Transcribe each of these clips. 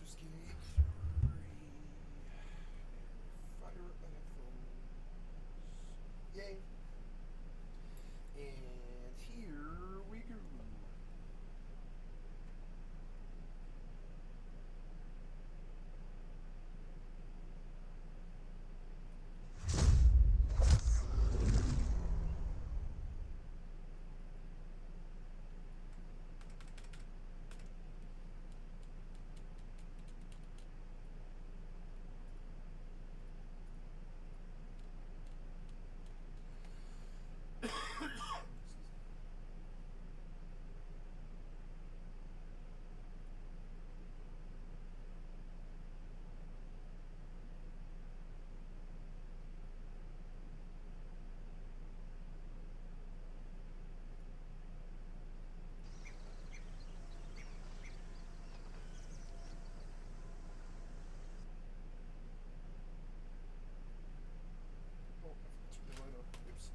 Baldur's Gate 3. Fire headphones. Yay. And here we go. Oh, turn the light on. Oops.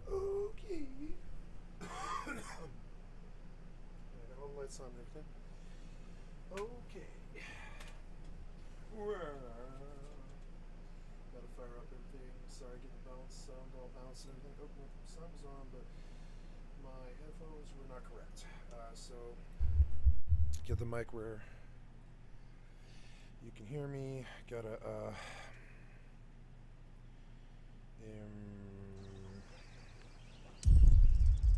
Okay. I got all the lights on and everything. Okay. Gotta fire up everything. Sorry, get the bounce sound all bounced and everything. Oh, no, the sound was on, but my headphones were not correct. So get the mic where you can hear me. Gotta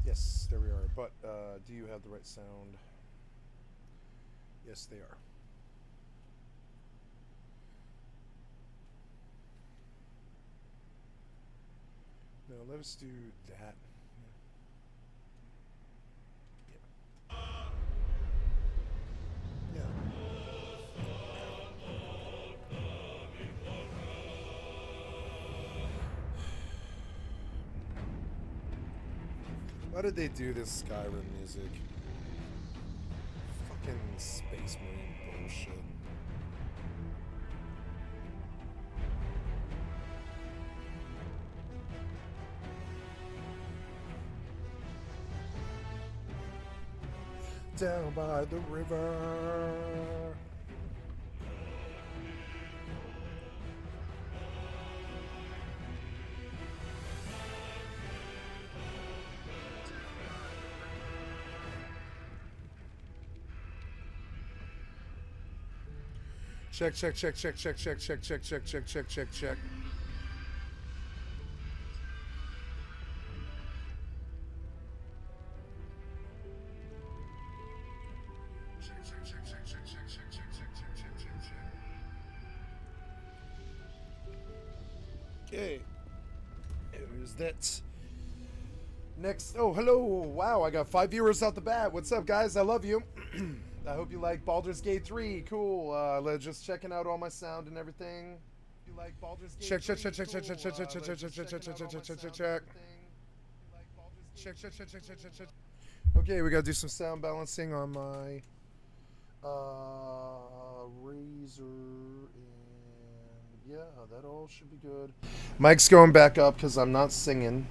yes, there we are. But do you have the right sound? Yes, they are. No, let us do that. Yeah. Why did they do this Skyrim music? Fucking Space Marine bullshit. Down by the river. Check, check, check, check, check, check, check, check, check, check, check, check, check. Okay. There's that. Next. Oh, hello. Wow, I got 5 viewers out the bat. What's up, guys? I love you. I hope you like Baldur's Gate 3. Cool. Just checking out all my sound and everything. You like Baldur's Gate 3? Check, check, check, check, check, check, check, check, check, check, check, check, check, check, check, check, check. Check, check, check, check, check, check, check. Okay, we gotta do some sound balancing on my Razer, and yeah, that all should be good. Mic's going back up because I'm not singing,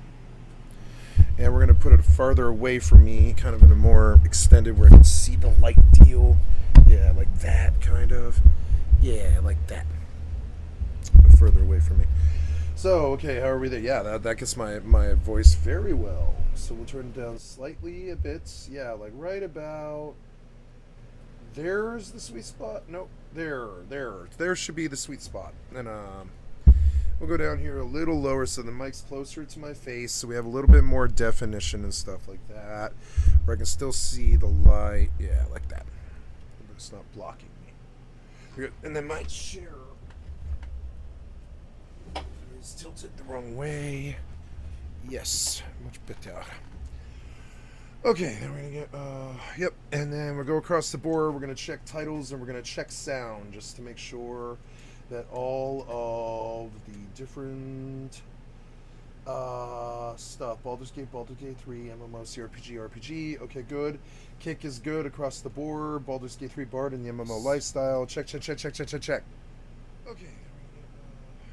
and we're gonna put it farther away from me, kind of in a more extended where I can see the light deal. Yeah, like that, kind of. Yeah, like that. But further away from me. So, okay, how are we there? Yeah, that gets my voice very well. So we'll turn it down slightly a bit. Yeah, like right about... There's the sweet spot. Nope, there should be the sweet spot. And we'll go down here a little lower so the mic's closer to my face, so we have a little bit more definition and stuff like that, where I can still see the light. Yeah, like that. But it's not blocking me. And then my chair is tilted the wrong way. Yes, much better. Okay, then we're gonna get, yep, and then we'll go across the board, we're gonna check titles, and we're gonna check sound, just to make sure that all of the different, stuff, Baldur's Gate 3, MMO, CRPG, RPG, okay, good. Kick is good across the board, Baldur's Gate 3 Bard and the MMO lifestyle, check. Okay,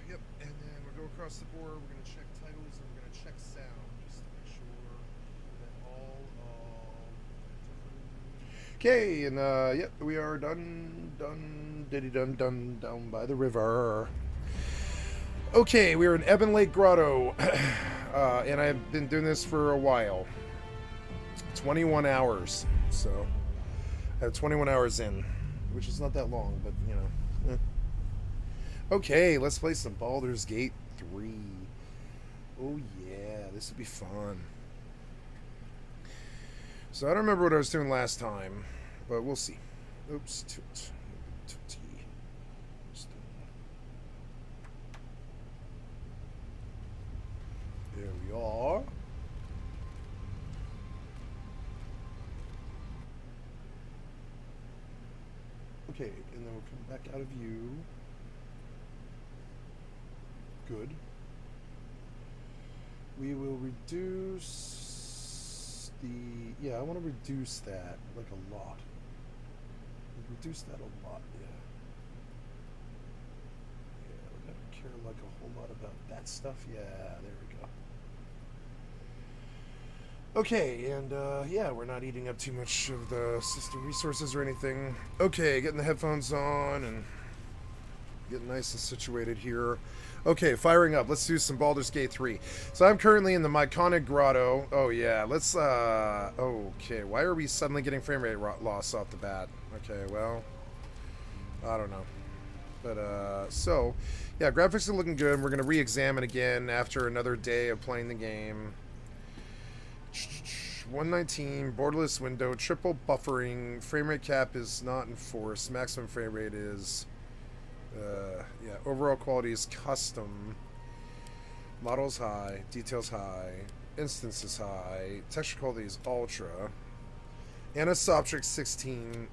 yep, and then we'll go across the board, we're gonna check titles, and we're gonna check sound, just to make sure that all of. Okay, and yep, we are done, down by the river. Okay, we're in Ebon Lake Grotto, and I've been doing this for a while. 21 hours, so I have 21 hours in, which is not that long, but you know. Okay, let's play some Baldur's Gate 3. Oh yeah, this would be fun. So I don't remember what I was doing last time, but we'll see. Oops, toot. There we are. Okay, and then we'll come back out of view. Good. We will reduce the... Yeah, I want to reduce that, like, a lot. Reduce that a lot, yeah. Yeah, we don't care, like, a whole lot about that stuff. Yeah, there we go. Okay, and, yeah, we're not eating up too much of the system resources or anything. Okay, getting the headphones on and getting nice and situated here. Okay, firing up. Let's do some Baldur's Gate 3. So I'm currently in the Myconic Grotto. Oh, yeah, let's, okay, why are we suddenly getting frame rate loss off the bat? Okay, well, I don't know. But, so, yeah, graphics are looking good. We're going to re-examine again after another day of playing the game. 119, borderless window, triple buffering, frame rate cap is not enforced, maximum frame rate is, yeah, overall quality is custom, models high, details high, instances high, texture quality is ultra, anisoptric 16.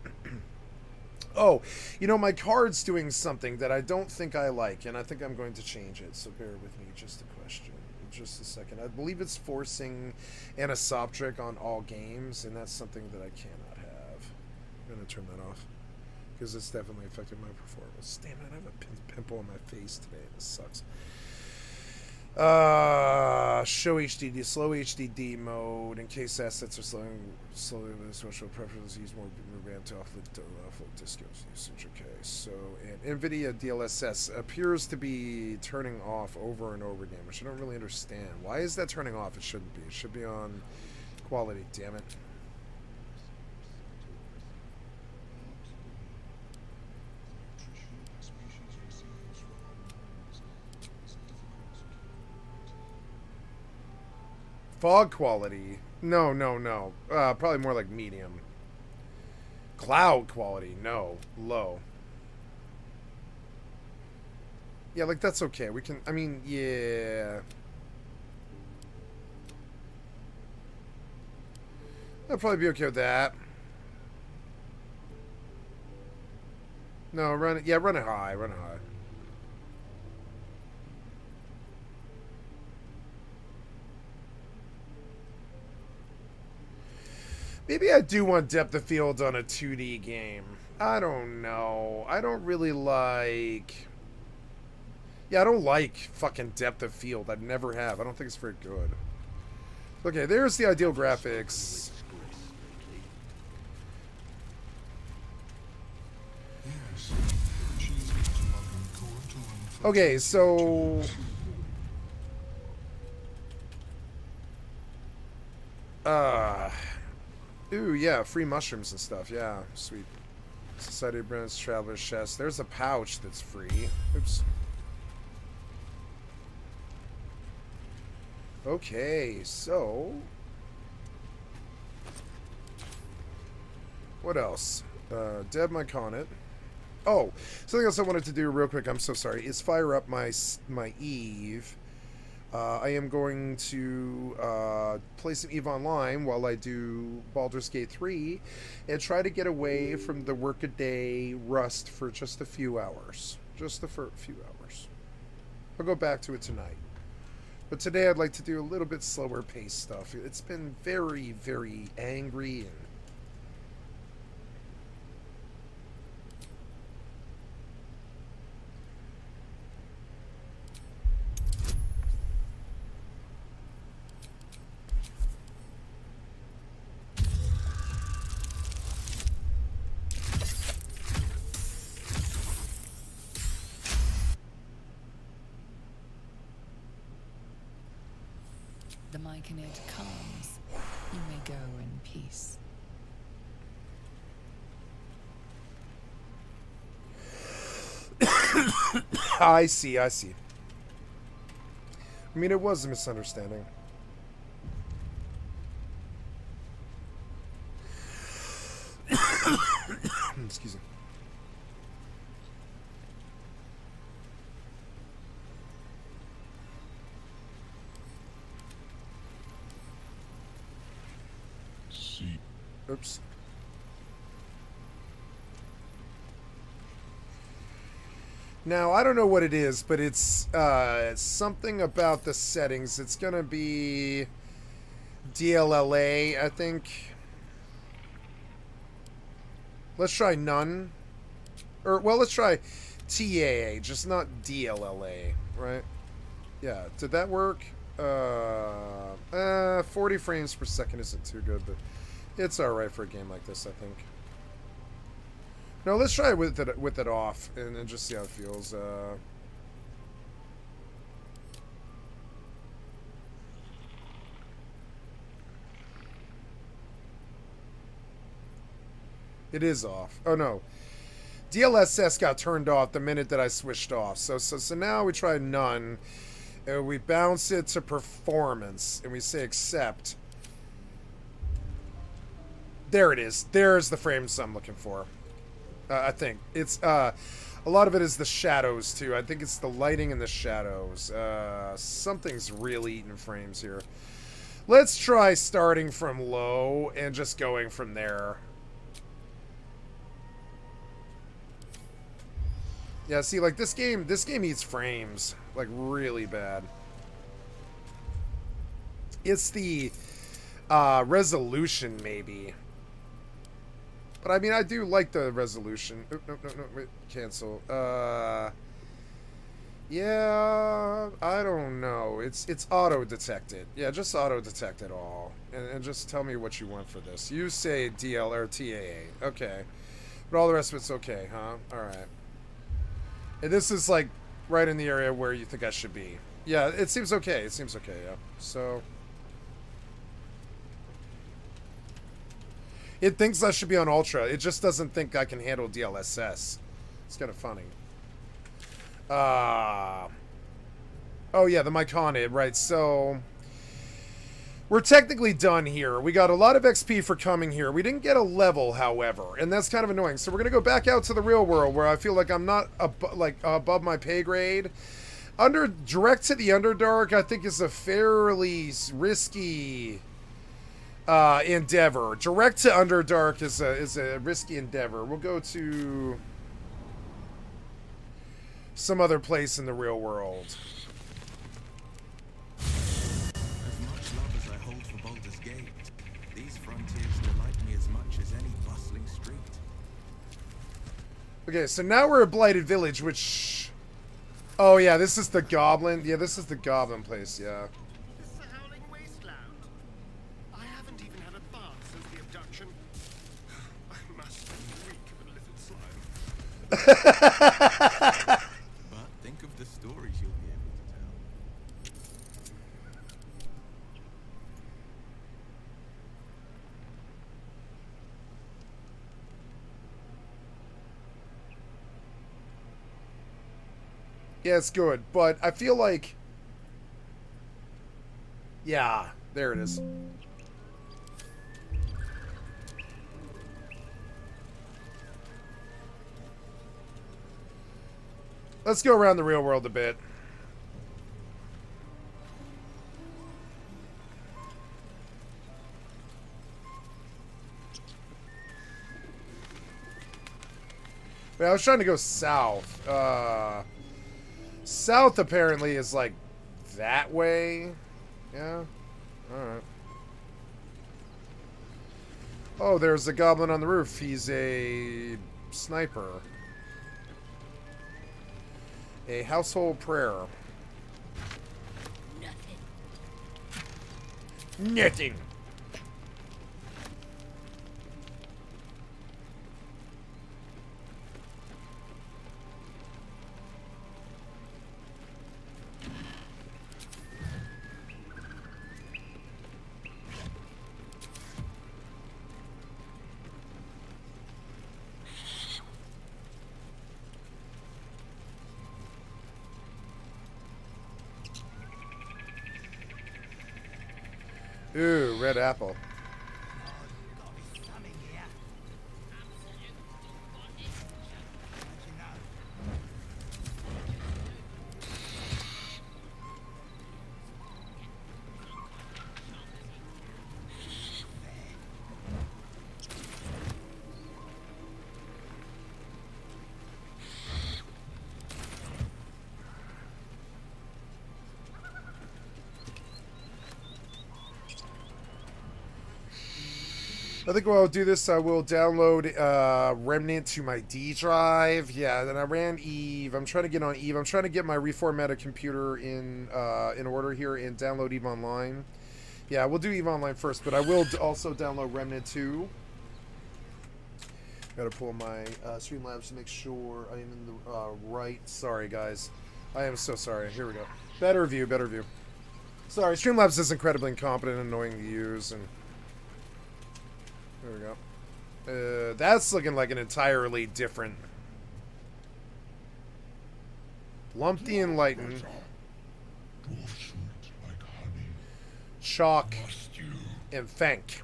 Oh, you know, my card's doing something that I don't think I like, and I think I'm going to change it, so bear with me just a question. Just a second. I believe it's forcing anisoptric on all games, and that's something that I cannot have. I'm going to turn that off, because it's definitely affecting my performance. Damn it, I have a pimple on my face today. This sucks. Show HDD, slow HDD mode, in case assets are slowly with social preferences, use more RAM to offload disk usage. Okay, so, and NVIDIA DLSS appears to be turning off over and over again, which I don't really understand. Why is that turning off? It shouldn't be. It should be on quality, damn it. Fog quality? No. Probably more like medium. Cloud quality? No. Low. Yeah, like that's okay. We can, I mean, yeah. I'll probably be okay with that. No, run it. Yeah, run it high. Run it high. Maybe I do want depth of field on a 2D game. I don't know. I don't really like... Yeah, I don't like fucking depth of field. I never have. I don't think it's very good. Okay, there's the ideal graphics. Okay, so... Ooh, yeah, free mushrooms and stuff. Yeah, sweet. Society of Brands, Traveler's Chest. There's a pouch that's free. Oops. Okay, so... What else? Deb Myconic. Oh, something else I wanted to do real quick, I'm so sorry, is fire up my Eve. I am going to play some EVE Online while I do Baldur's Gate 3 and try to get away from the workaday rust for just a few hours. Just a few hours. I'll go back to it tonight. But today I'd like to do a little bit slower pace stuff. It's been very, very angry and The Myconid comes. You may go in peace. I see. I mean, it was a misunderstanding. Excuse me. Oops. Now, I don't know what it is, but it's something about the settings. It's going to be DLLA, I think. Let's try none. Or, well, let's try TAA, just not DLLA, right? Yeah, did that work? 40 frames per second isn't too good, but it's alright for a game like this, I think. No, let's try it with it off and just see how it feels. It is off. Oh no. DLSS got turned off the minute that I switched off. So now we try none. And we bounce it to performance and we say accept. There it is. There's the frames I'm looking for. I think it's a lot of it is the shadows too. I think it's the lighting and the shadows. Something's really eating frames here. Let's try starting from low and just going from there. Yeah, see, like this game eats frames like really bad. It's the resolution maybe. But I mean, I do like the resolution. Oh, no, wait, cancel. Yeah, I don't know. It's auto detected. Yeah, just auto detect it all, and just tell me what you want for this. You say DL or TAA, okay, but all the rest of it's okay, huh? All right. And this is like right in the area where you think I should be. Yeah, it seems okay. It seems okay. Yeah. So. It thinks I should be on Ultra. It just doesn't think I can handle DLSS. It's kind of funny. Oh, yeah, the Myconid, right. So, we're technically done here. We got a lot of XP for coming here. We didn't get a level, however, and that's kind of annoying. So we're going to go back out to the real world where I feel like I'm not above my pay grade. Direct to the Underdark, I think, is a fairly risky... endeavor. Direct to Underdark is a risky endeavor. We'll go to some other place in the real world. As much love as I hold for Baldur's Gate, these frontiers delight me as much as any bustling street. Okay, so now we're at Blighted Village, which... Oh yeah, this is the Goblin. Yeah, this is the Goblin place, yeah. But think of the stories you'll be able to tell. Yeah, it's good, but I feel like... Yeah, there it is. Let's go around the real world a bit. Wait, I was trying to go south. South apparently is like that way. Yeah. Alright. Oh, there's a goblin on the roof. He's a sniper. A household prayer. Nothing. Ooh, red apple. I think while I'll do this, I will download Remnant to my D drive. Yeah, then I ran Eve. I'm trying to get on Eve. I'm trying to get my reformatted computer in order here and download Eve Online. Yeah, we'll do Eve Online first, but I will also download Remnant 2. Got to pull my Streamlabs to make sure I am in the right. Sorry, guys. I am so sorry. Here we go. Better view, better view. Sorry, Streamlabs is incredibly incompetent and annoying to use, and there we go. That's looking like an entirely different. Lumpy and Lighten. Chalk and Fank.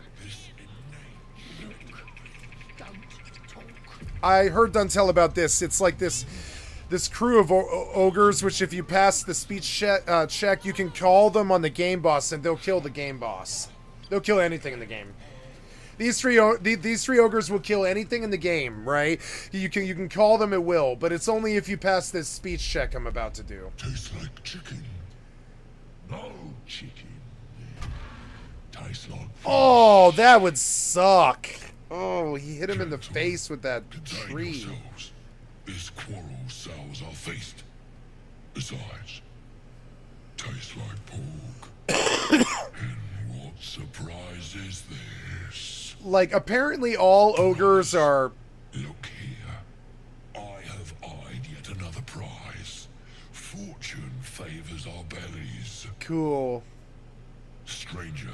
I heard Duntel about this. It's like this crew of ogres, which if you pass the speech check, you can call them on the game boss, and they'll kill the game boss. They'll kill anything in the game. These three ogres will kill anything in the game, right? You can call them at will, but it's only if you pass this speech check I'm about to do. Tastes like chicken. No chicken. Tastes like. Oh, that would suck. Oh, he hit him in the face with that Contain tree. yourselves. This quarrel sours our feast. Besides, tastes like pork. And what surprise is this? Like, apparently all ogres are... Look here. I have eyed yet another prize. Fortune favors our bellies. Cool. Stranger,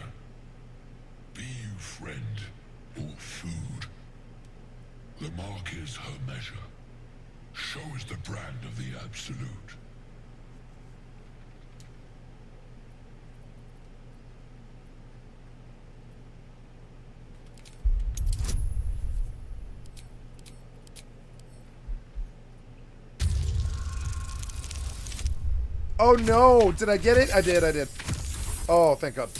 be you friend or food. The mark is her measure. Show is the brand of the absolute. Oh no! Did I get it? I did, I did. Oh, thank God.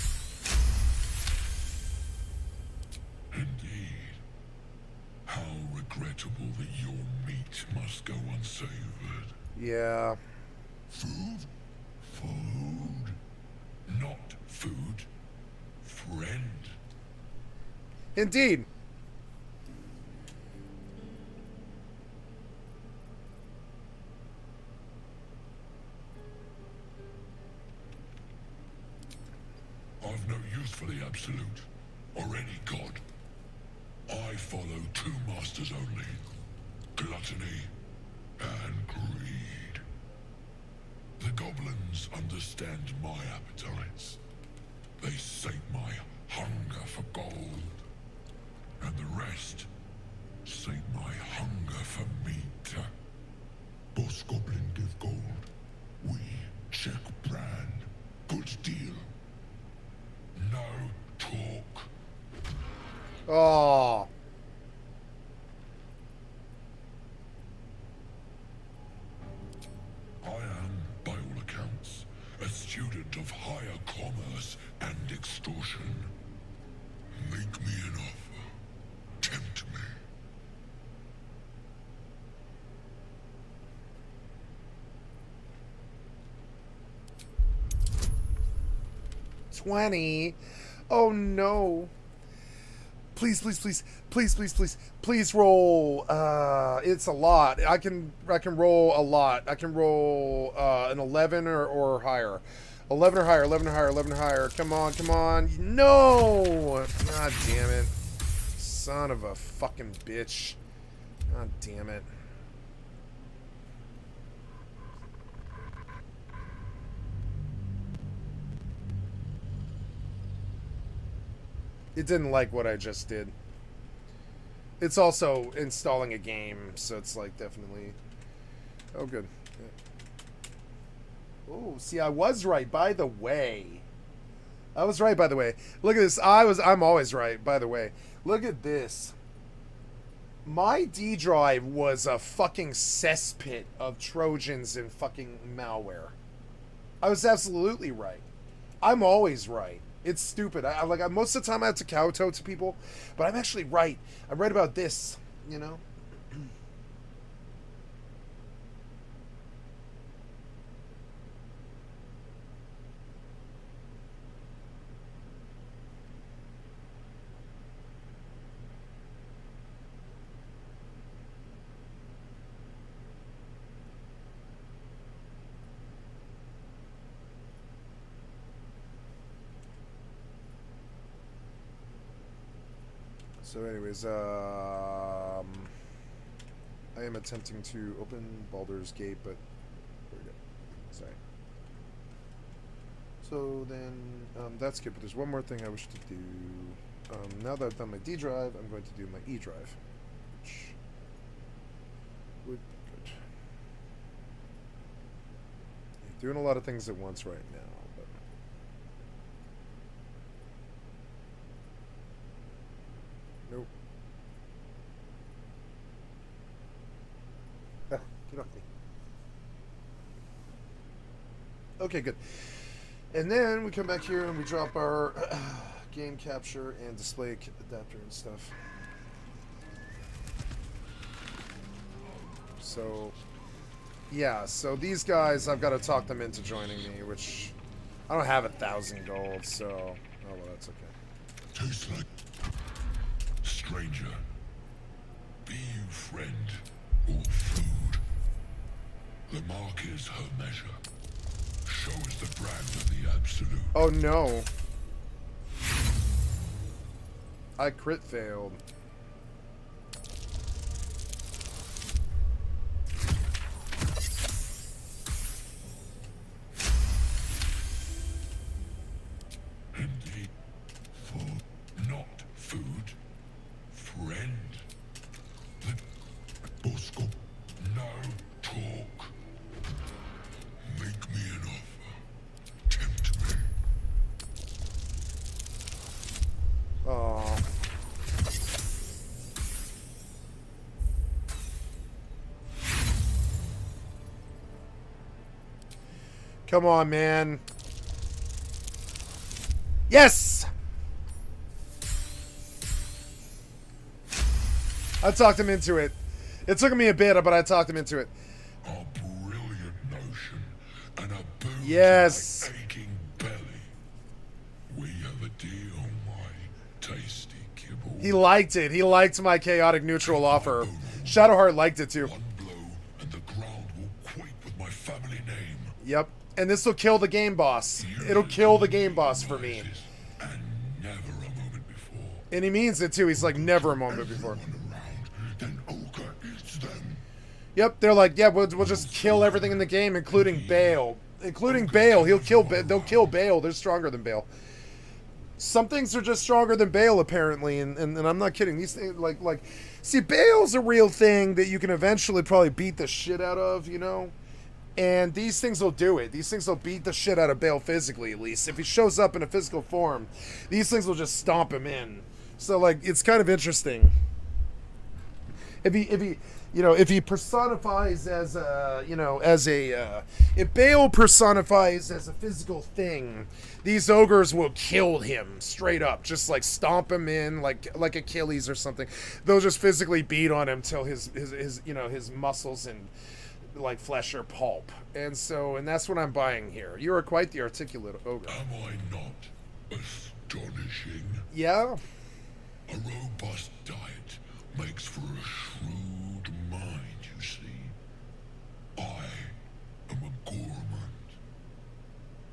Indeed. How regrettable that your meat must go unsavored. Yeah. Food? Food. Not food. Friend. Indeed. I've no use for the absolute, or any god. I follow two masters only. Gluttony and greed. The goblins understand my appetites. They sate my hunger for gold. And the rest sate my hunger for meat. Boss goblin give gold. We check brand. Good deal. No talk. Oh. I am, by all accounts, a student of higher commerce and extortion. Make me an offer. Tempt me. 20. Oh no. Please, please, please, please, please, please, please roll. It's a lot. I can roll a lot. I can roll an 11 or higher. 11 or higher, 11 or higher, 11 or higher. Come on, come on. No! God damn it. Son of a fucking bitch. God damn it. It didn't like what I just did. It's also installing a game, so it's like definitely... Oh, good. Yeah. Oh, see, I was right, by the way. I was right, by the way. Look at this. I'm always right, by the way. Look at this. My D drive was a fucking cesspit of Trojans and fucking malware. I was absolutely right. I'm always right. It's stupid. Most of the time I have to kowtow to people, but I'm actually right. I'm right about this, you know? So anyways, I am attempting to open Baldur's Gate, but there we go. Sorry. So then, that's good, but there's one more thing I wish to do. Now that I've done my D drive, I'm going to do my E drive, which would be good. Yeah, doing a lot of things at once right now. Nope. Ah, get off me. Okay, good. And then we come back here and we drop our game capture and display adapter and stuff. So, yeah, so these guys, I've got to talk them into joining me, which I don't have 1,000 gold, so, oh well, that's okay. Tastes like stranger. Be you friend or food. The mark is her measure. Show is the brand of the absolute. Oh no. I crit failed. Indeed. For not food. Friend. The Bosco. No talk. Make me an offer. Tempt me. Oh. Come on, man. Yes! I talked him into it. It took me a bit, but I talked him into it. A brilliant notion and a boon Yes. to my aching belly. We have a deal, my tasty kibble. He liked it. He liked my chaotic neutral offer. Shadowheart liked it too. One blow and the ground will quake with my family name. Yep. And this will kill the game boss. It'll kill the game boss for me. And never a moment before. And he means it too. He's like, never a moment before. Everyone around, then Olga eats them. Yep, they're like, yeah, we'll just kill everything in the game, including Bale. Including Bale. They'll kill Bale. They're stronger than Bale. Some things are just stronger than Bale, apparently, and I'm not kidding. These things, see, Bale's a real thing that you can eventually probably beat the shit out of, you know? And these things will do it. These things will beat the shit out of Bale physically, at least. If he shows up in a physical form, these things will just stomp him in. So, like, it's kind of interesting. If he personifies as if Bale personifies as a physical thing, these ogres will kill him straight up, just like stomp him in like Achilles or something. They'll just physically beat on him till his muscles and like flesh are pulp. And that's what I'm buying here. You are quite the articulate ogre. Am I not? Astonishing. Yeah? A robust diet makes for a shrewd mind, you see. I am a gourmand.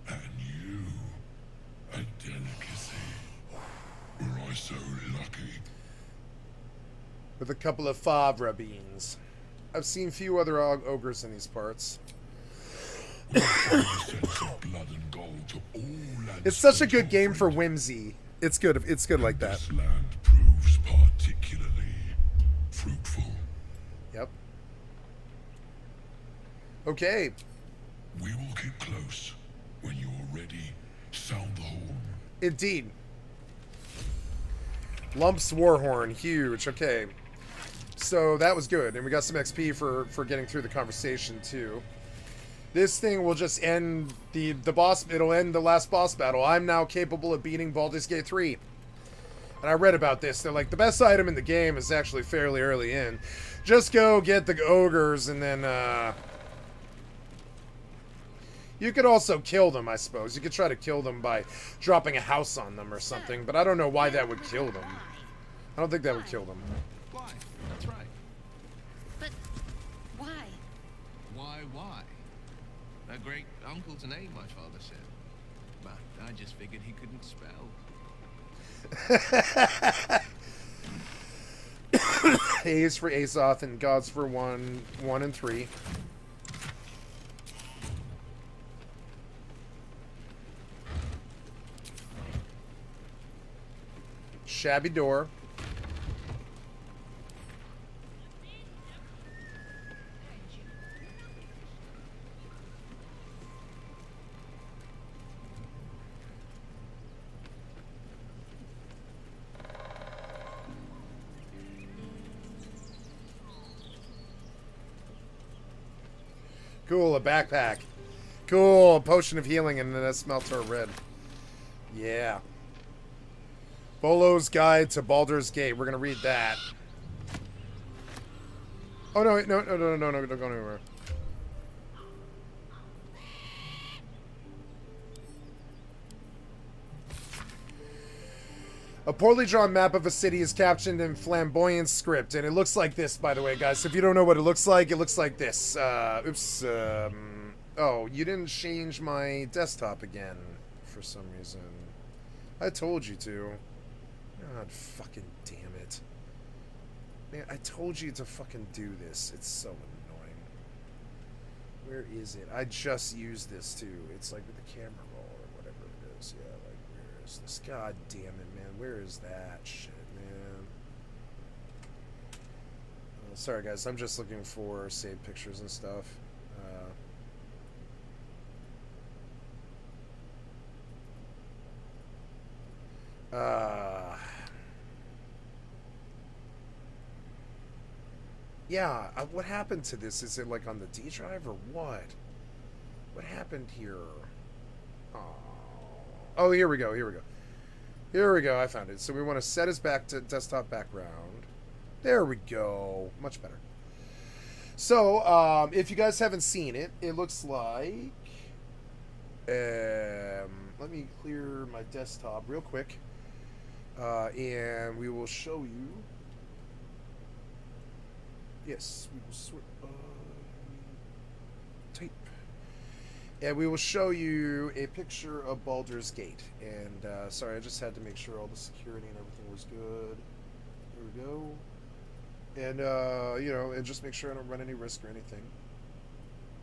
And you, a delicacy. Were I so lucky? With a couple of Favre beans. I've seen few other ogres in these parts. Sense of blood and gold to all lands It's such a that good game for offer it. whimsy. It's good. It's good like that. This land proves particularly fruitful. Yep. Okay. We will keep close. When you're ready, sound the horn. Indeed. Lumps Warhorn. Huge. Okay. So that was good. And we got some XP for getting through the conversation, too. This thing will just end the boss. It'll end the last boss battle. I'm now capable of beating Baldur's Gate 3. And I read about this. They're like, the best item in the game is actually fairly early in. Just go get the ogres and then, you could also kill them, I suppose. You could try to kill them by dropping a house on them or something. But I don't know why that would kill them. I don't think that would kill them. Why? That's right. But why? Why? A great uncle's a name, my father said. But I just figured he couldn't spell. A's for Azoth and Gods for 1 and 3. Shabby door. Cool, a backpack. Cool, a potion of healing and then a smelter of red. Yeah. Bolo's Guide to Baldur's Gate. We're gonna read that. Oh no, no, don't go anywhere. A poorly drawn map of a city is captioned in flamboyant script, and it looks like this, by the way, guys. So if you don't know what it looks like this. Oops. Oh, you didn't change my desktop again for some reason. I told you to. God fucking damn it. Man, I told you to fucking do this. It's so annoying. Where is it? I just used this too. It's like with the camera roll or whatever it is. Yeah, like where is this? God damn it, man. Where is that shit, man? Sorry guys, I'm just looking for saved pictures and stuff. Yeah, what happened to this? Is it like on the D drive or what? What happened here? Oh, here we go. I found it. So we want to set his back to desktop background. There we go. Much better. So, if you guys haven't seen it, it looks like... let me clear my desktop real quick. And we will show you... Yes, we will tape. And we will show you a picture of Baldur's Gate. And, sorry, I just had to make sure all the security and everything was good. There we go. And, you know, and just make sure I don't run any risk or anything.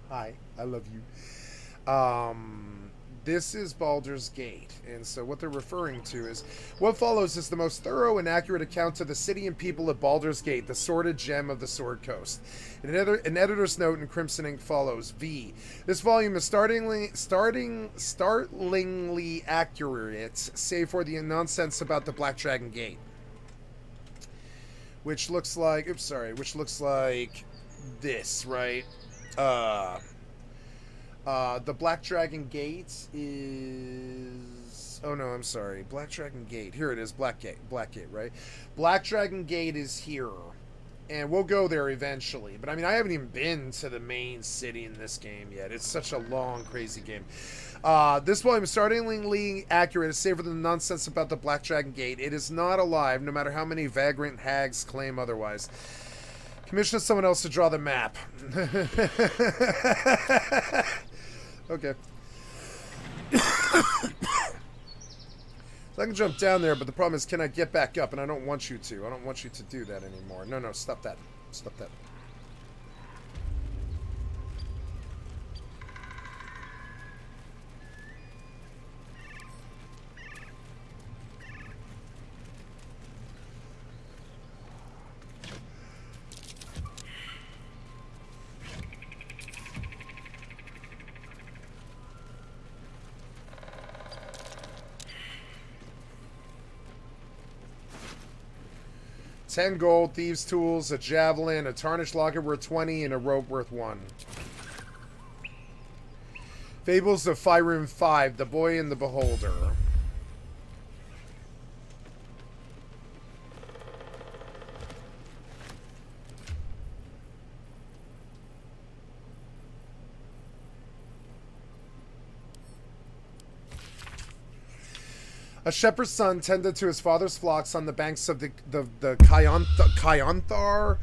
Hi, I love you. This is Baldur's Gate, and so what they're referring to is, what follows is the most thorough and accurate account of the city and people of Baldur's Gate, the sordid gem of the Sword Coast. An editor's note in Crimson Ink follows. V. This volume is startlingly accurate, save for the nonsense about the Black Dragon Gate. Which looks like, which looks like this, right? The Black Dragon Gate is... Oh, no, I'm sorry. Black Dragon Gate. Here it is. Black Gate, right? Black Dragon Gate is here. And we'll go there eventually. But, I mean, I haven't even been to the main city in this game yet. It's such a long, crazy game. This volume is startlingly accurate, save for the nonsense about the Black Dragon Gate. It is not alive, no matter how many vagrant hags claim otherwise. Commission someone else to draw the map. Okay. So I can jump down there, but the problem is, can I get back up? And I don't want you to. I don't want you to do that anymore. No, no, stop that. Stop that. $10 gold, thieves' tools, a javelin, a tarnished locket worth 20, and a rope worth 1. Fables of Faerun 5, The Boy and the Beholder. A shepherd's son tended to his father's flocks on the banks of the Kyanthar.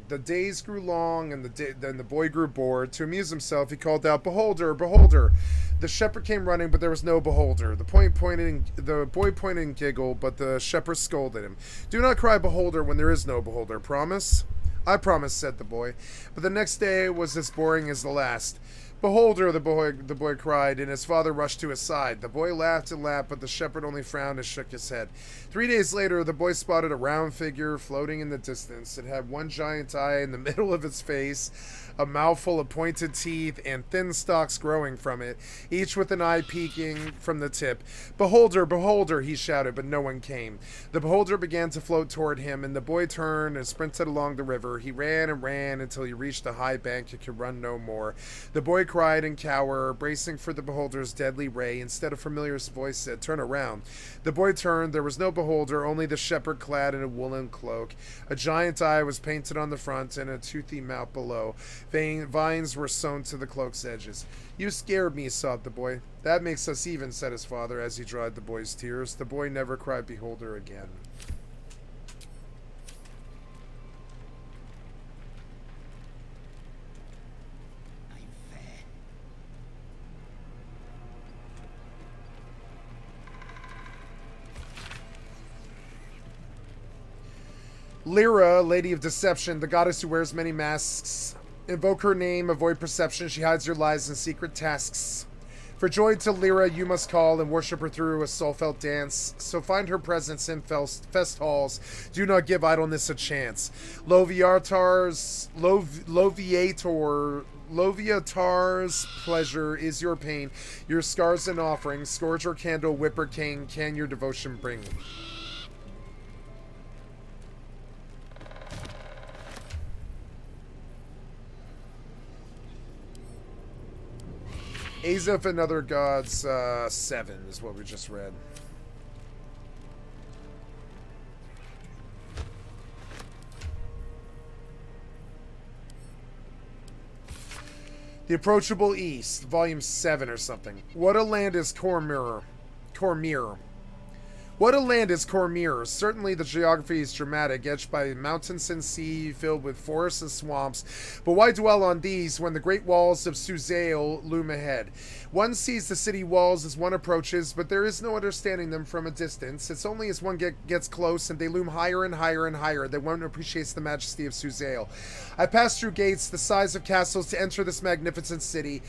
The days grew long, and then the boy grew bored. To amuse himself, he called out, "Beholder, beholder!" The shepherd came running, but there was no beholder. The boy pointed and giggled, but the shepherd scolded him. "Do not cry, beholder, when there is no beholder. Promise?" "I promise," said the boy. But the next day was as boring as the last. "Beholder," the boy cried, and his father rushed to his side. The boy laughed and laughed, but the shepherd only frowned and shook his head. 3 days later, the boy spotted a round figure floating in the distance. It had one giant eye in the middle of its face, a mouthful of pointed teeth, and thin stalks growing from it, each with an eye peeking from the tip. "Beholder, beholder," he shouted, but no one came. The beholder began to float toward him, and the boy turned and sprinted along the river. He ran and ran until he reached a high bank and could run no more. The boy cried and cowered, bracing for the beholder's deadly ray. Instead, a familiar voice said, "Turn around." The boy turned. There was no beholder, only the shepherd clad in a woolen cloak. A giant eye was painted on the front and a toothy mouth below. Vines were sewn to the cloak's edges. "You scared me," sobbed the boy. "That makes us even," said his father as he dried the boy's tears. The boy never cried beholder again. Lyra, Lady of Deception, the goddess who wears many masks. Invoke her name, avoid perception. She hides your lies and secret tasks. For joy to Lyra you must call and worship her through a soul-felt dance. So find her presence in fest halls. Do not give idleness a chance. Loviatar's pleasure is your pain. Your scars and offerings. Scourge her candle, whip her cane. Can your devotion bring? Azef and Other Gods 7 is what we just read. The Approachable East, Volume 7 or something. What a land is Cormyr. What a land is Cormyr. Certainly the geography is dramatic, edged by mountains and sea, filled with forests and swamps. But why dwell on these when the great walls of Suzail loom ahead? One sees the city walls as one approaches, but there is no understanding them from a distance. It's only as one gets close and they loom higher and higher and higher that one appreciates the majesty of Suzail. I passed through gates the size of castles to enter this magnificent city.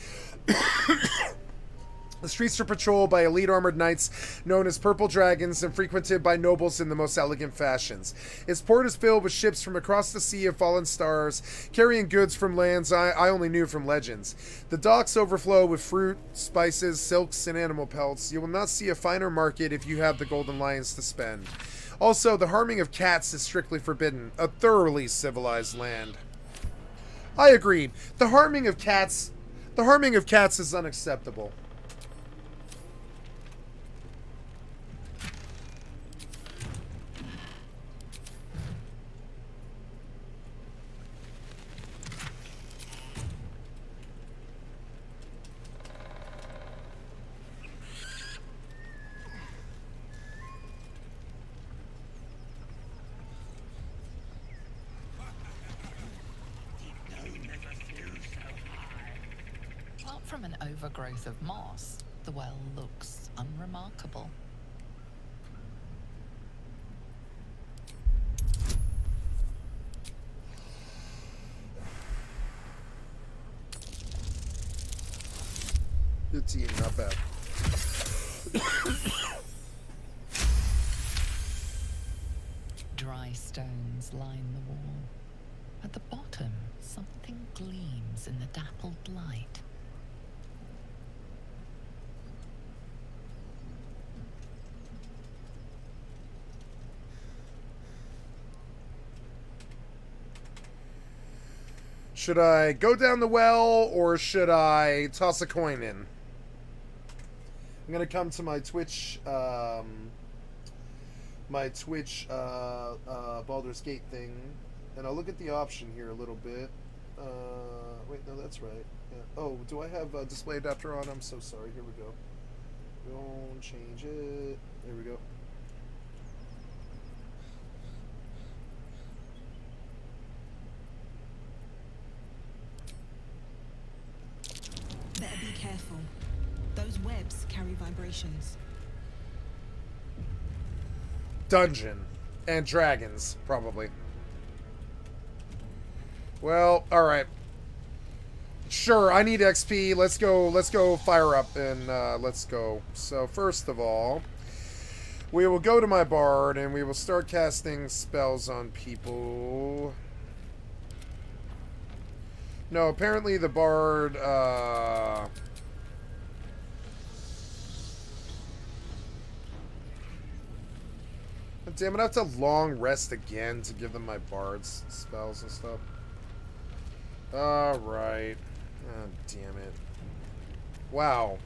The streets are patrolled by elite armored knights known as Purple Dragons and frequented by nobles in the most elegant fashions. Its port is filled with ships from across the Sea of Fallen Stars, carrying goods from lands I only knew from legends. The docks overflow with fruit, spices, silks, and animal pelts. You will not see a finer market if you have the golden lions to spend. Also, the harming of cats is strictly forbidden. A thoroughly civilized land. I agree. The harming of cats is unacceptable. From an overgrowth of moss, the well looks unremarkable. It's eating, not bad. Dry stones line the wall. At the bottom, something gleams in the dappled light. Should I go down the well or should I toss a coin in? I'm gonna come to my Twitch, Baldur's Gate thing, and I'll look at the option here a little bit. Wait, no, that's right. Yeah. Oh, do I have a display adapter on? I'm so sorry. Here we go. Don't change it. There we go. Better be careful. Those webs carry vibrations. Dungeon and dragons, probably. Well, all right. Sure, I need XP. Let's go fire up and let's go. So first of all, we will go to my bard and we will start casting spells on people. No, apparently the bard damn it, I have to long rest again to give them my bard's spells and stuff. Alright. Oh, damn it. Wow.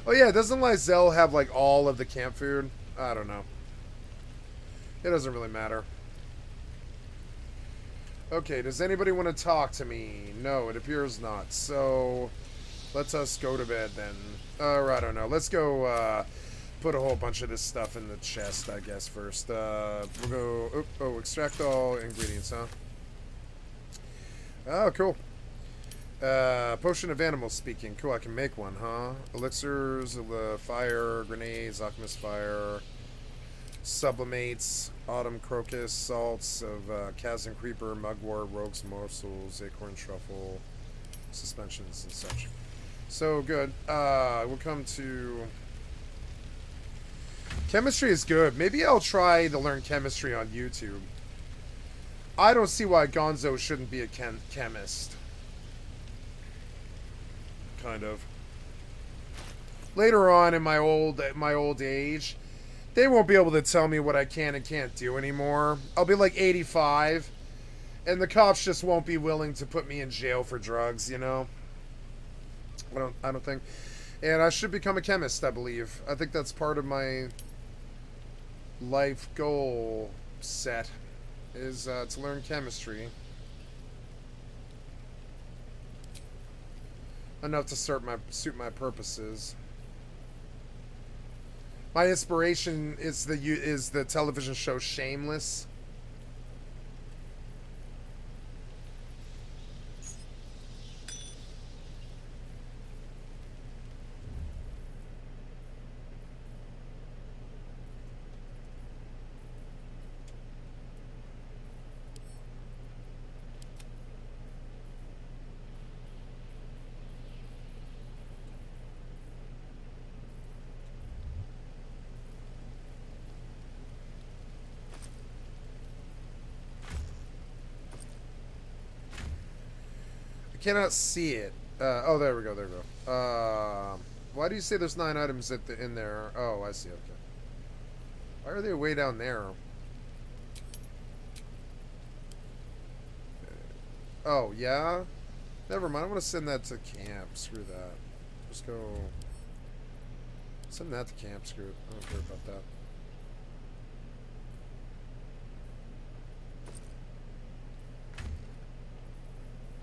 Oh yeah, doesn't Lizelle have like all of the camp food? I don't know. It doesn't really matter. Okay, does anybody want to talk to me? No, it appears not. So, let us go to bed then. Or, I don't know. Let's go, put a whole bunch of this stuff in the chest, I guess, first. We'll go... Oh, extract all ingredients, huh? Oh, cool. Potion of animal speaking. Cool, I can make one, huh? Elixirs, fire, grenades, alchemist fire... Sublimates, autumn crocus, salts of Kazan creeper, mugwort, rogue's morsels, acorn truffle, suspensions and such. So good. We'll come to chemistry is good. Maybe I'll try to learn chemistry on YouTube. I don't see why Gonzo shouldn't be a chemist. Kind of. Later on in my old age, they won't be able to tell me what I can and can't do anymore. I'll be like 85, and the cops just won't be willing to put me in jail for drugs, you know? I don't think. And I should become a chemist, I believe. I think that's part of my life goal set, is to learn chemistry. Enough to suit my purposes. My inspiration is the television show Shameless. Cannot see it. Oh, there we go. There we go. Why do you say there's 9 items in there? Oh, I see. Okay. Why are they way down there? Oh, yeah? Never mind. I want to send that to camp. Screw that. Just go... Send that to camp. Screw it. I don't care about that.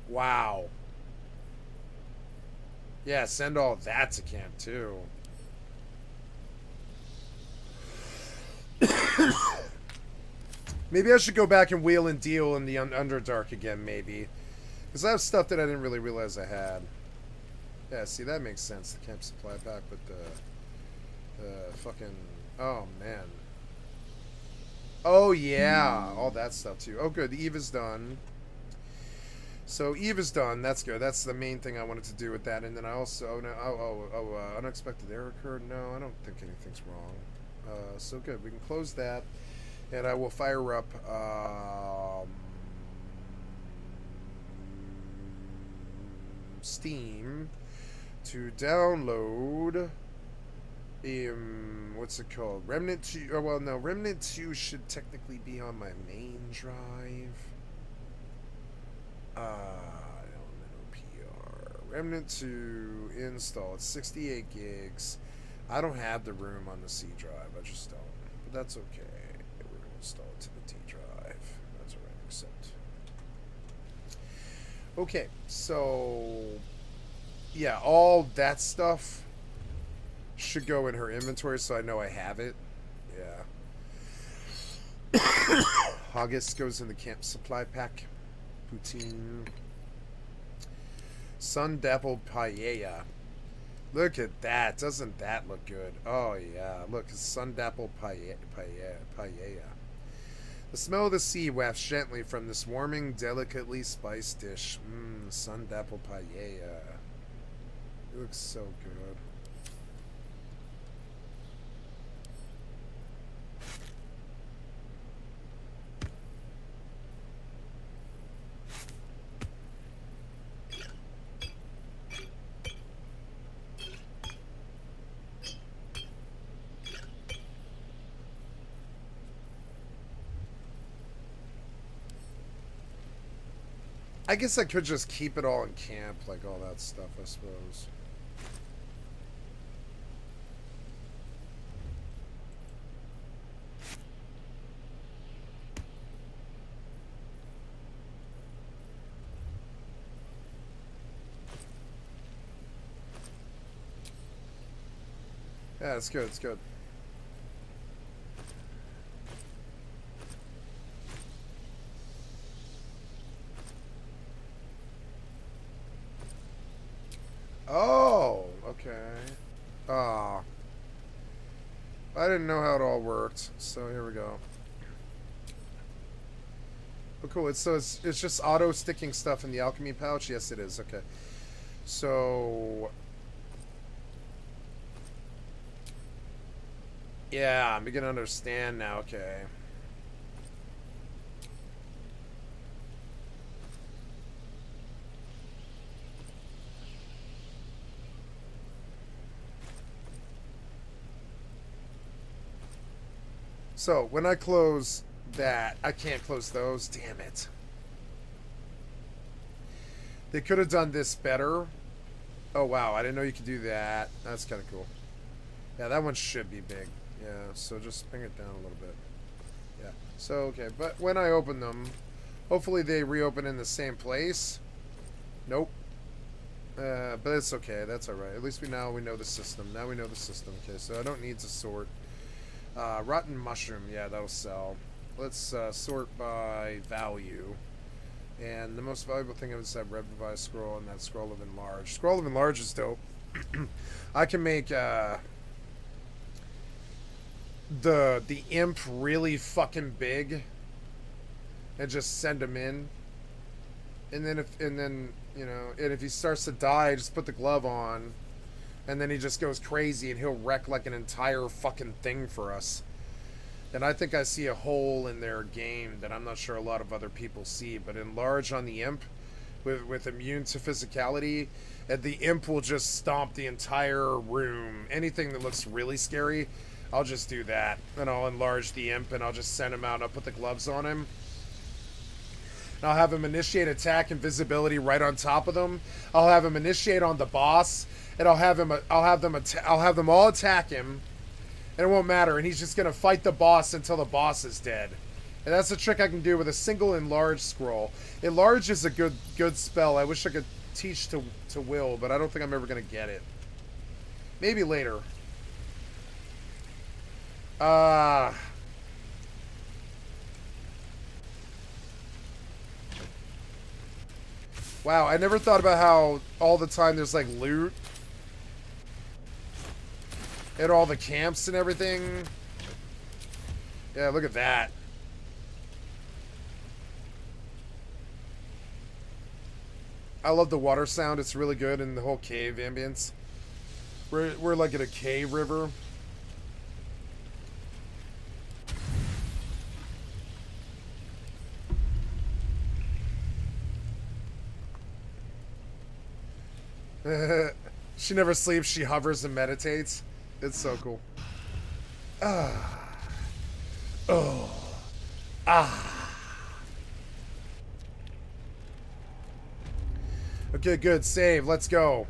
Wow. Yeah, send all that to camp, too. Maybe I should go back and wheel and deal in the Underdark again, maybe. Because I have stuff that I didn't really realize I had. Yeah, see, that makes sense. The camp supply pack, but the fucking... Oh, man. Oh, yeah. All that stuff, too. Oh, good. The Eve is done. So, Eve is done. That's good. That's the main thing I wanted to do with that. And then I also... unexpected error occurred. No, I don't think anything's wrong. So, good. We can close that. And I will fire up... Steam to download what's it called? Remnant 2. Oh, well, no, Remnant 2 should technically be on my main drive. Elemental PR. Remnant 2 install. It's 68 gigs. I don't have the room on the C drive. I just don't. But that's okay. We're going to install it to the D drive. That's alright. Accept. Okay, so yeah, all that stuff should go in her inventory, so I know I have it. Yeah. August goes in the camp supply pack. Poutine. Sun dappled paella. Look at that. Doesn't that look good? Oh, yeah. Look, it's sun dappled paella. The smell of the sea wafts gently from this warming, delicately spiced dish. Mmm, sun dappled paella. It looks so good. I guess I could just keep it all in camp, like all that stuff, I suppose. Yeah, it's good, it's good. Oh, okay. Ah. I didn't know how it all worked, so here we go. Oh, cool. It's just auto sticking stuff in the alchemy pouch. Yes, it is. Okay. So yeah, I'm beginning to understand now. Okay. So when I close that, I can't close those. Damn it. They could have done this better. Oh, wow. I didn't know you could do that. That's kind of cool. Yeah, that one should be big. Yeah, so just bring it down a little bit. Yeah. So, okay. But when I open them, hopefully they reopen in the same place. Nope. But it's okay. That's alright. At least we know the system. Now we know the system. Okay, so I don't need to sort. Rotten mushroom. Yeah, that'll sell. Let's sort by value. And the most valuable thing is that Revivify Scroll and that Scroll of Enlarge. Scroll of Enlarge is dope. I can make the imp really fucking big and just send him in. And then if he starts to die, just put the glove on, and then he just goes crazy and he'll wreck like an entire fucking thing for us. And I think I see a hole in their game that I'm not sure a lot of other people see. But enlarge on the imp with immune to physicality, and the imp will just stomp the entire room. Anything that looks really scary, I'll just do that. And I'll enlarge the imp and I'll just send him out and I'll put the gloves on him. And I'll have him initiate attack invisibility right on top of them. I'll have him initiate on the boss, and I'll have them all attack him. And it won't matter, and he's just going to fight the boss until the boss is dead. And that's a trick I can do with a single enlarge scroll. Enlarge is a good spell. I wish I could teach to Will, but I don't think I'm ever going to get it. Maybe later. Wow, I never thought about how all the time there's like loot at all the camps and everything. Yeah, look at that. I love the water sound. It's really good in the whole cave ambience. We're like at a cave river. She never sleeps. She hovers and meditates. It's so cool. Ah. Oh. Ah. Okay, good. Save. Let's go.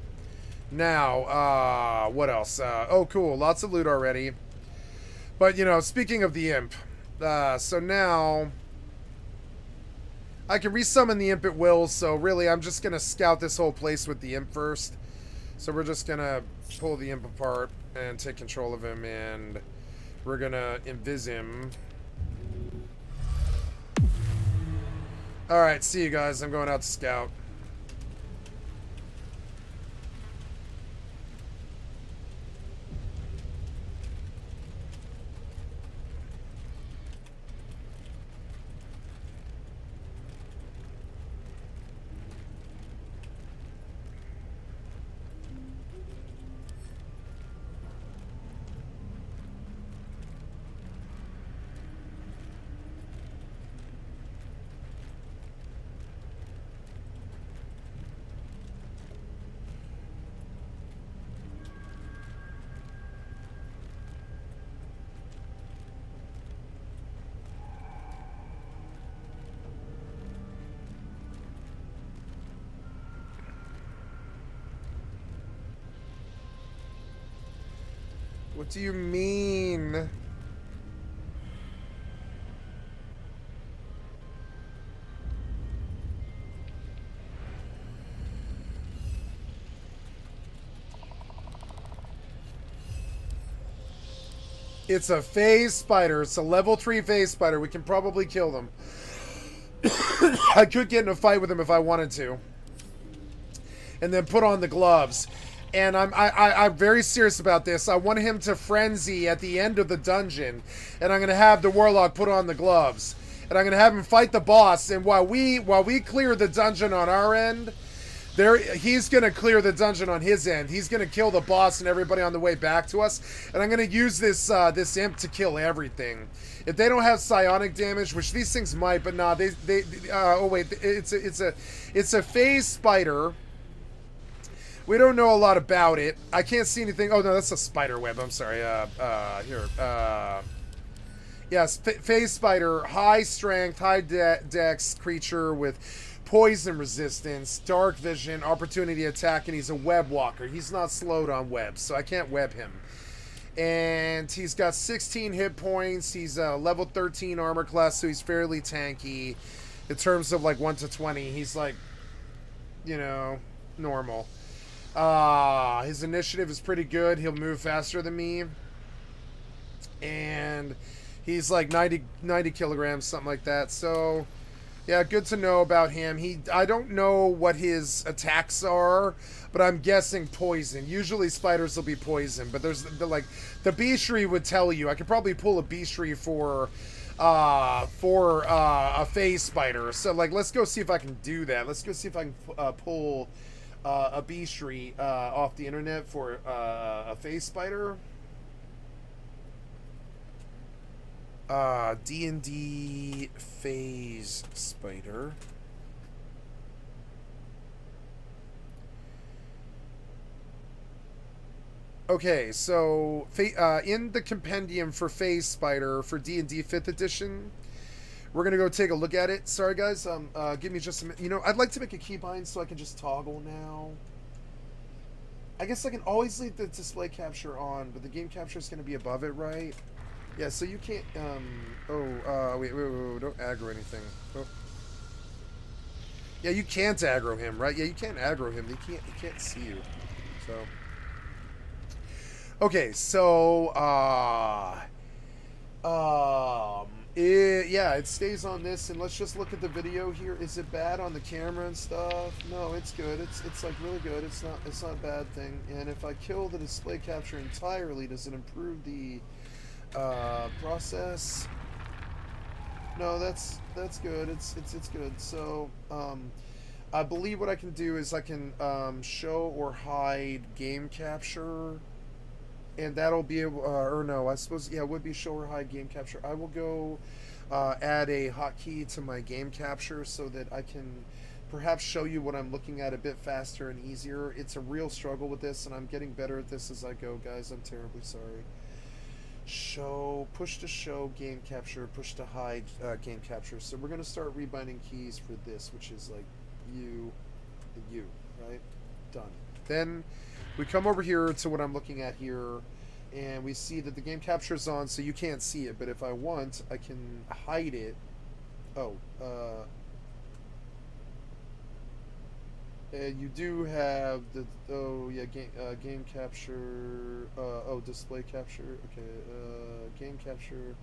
Now, what else? Oh, cool. Lots of loot already. But, you know, speaking of the imp, so now I can resummon the imp at will, so really I'm just going to scout this whole place with the imp first. So we're just going to pull the imp apart and take control of him, and we're going to invis him. Alright, see you guys. I'm going out to scout. What do you mean? It's a phase spider. It's a level 3 phase spider. We can probably kill them. I could get in a fight with him if I wanted to. And then put on the gloves. And I'm very serious about this. I want him to frenzy at the end of the dungeon. And I'm going to have the warlock put on the gloves. And I'm going to have him fight the boss. And while we clear the dungeon on our end, he's going to clear the dungeon on his end. He's going to kill the boss and everybody on the way back to us. And I'm going to use this imp to kill everything. If they don't have psionic damage, which these things might, but nah, oh wait, it's a phase spider. We don't know a lot about it. I can't see anything. Oh no, that's a spider web. I'm sorry. Yes, phase spider, high strength, high dex creature with poison resistance, dark vision, opportunity attack, and he's a web walker. He's not slowed on webs, so I can't web him. And he's got 16 hit points. He's a level 13 armor class, so he's fairly tanky. In terms of like 1 to 20, he's like, you know, normal. His initiative is pretty good. He'll move faster than me. And he's like 90 kilograms, something like that. So, yeah, good to know about him. I don't know what his attacks are, but I'm guessing poison. Usually spiders will be poison, but there's the beastry would tell you. I could probably pull a beastry for a phase spider. So like, let's go see if I can do that. Let's go see if I can pull a beastry off the internet for a phase spider. D&D phase spider. Okay, so in the compendium for phase spider for D&D 5th edition, we're gonna go take a look at it. Sorry guys, give me just a minute. You know, I'd like to make a keybind so I can just toggle now. I guess I can always leave the display capture on, but the game capture is gonna be above it, right? Yeah, so you can't, wait, don't aggro anything. Oh. Yeah, you can't aggro him, right? Yeah, you can't aggro him. He can't see you. So. Okay, so, Yeah, it stays on this, and let's just look at the video here. Is it bad on the camera and stuff? No, it's good. It's like really good. It's not a bad thing. And if I kill the display capture entirely, does it improve the process? No, that's good. It's good. So I believe what I can do is I can show or hide game capture. And that'll be able, or no, I suppose, yeah, it would be show or hide game capture. I will go add a hotkey to my game capture so that I can perhaps show you what I'm looking at a bit faster and easier. It's a real struggle with this, and I'm getting better at this as I go, guys. I'm terribly sorry. Show, push to show game capture, push to hide game capture. So we're going to start rebinding keys for this, which is like you, right? Done. Then we come over here to what I'm looking at here, and we see that the game capture is on, so you can't see it. But if I want, I can hide it. Oh, and you do have the game capture. Display capture. Okay, game capture.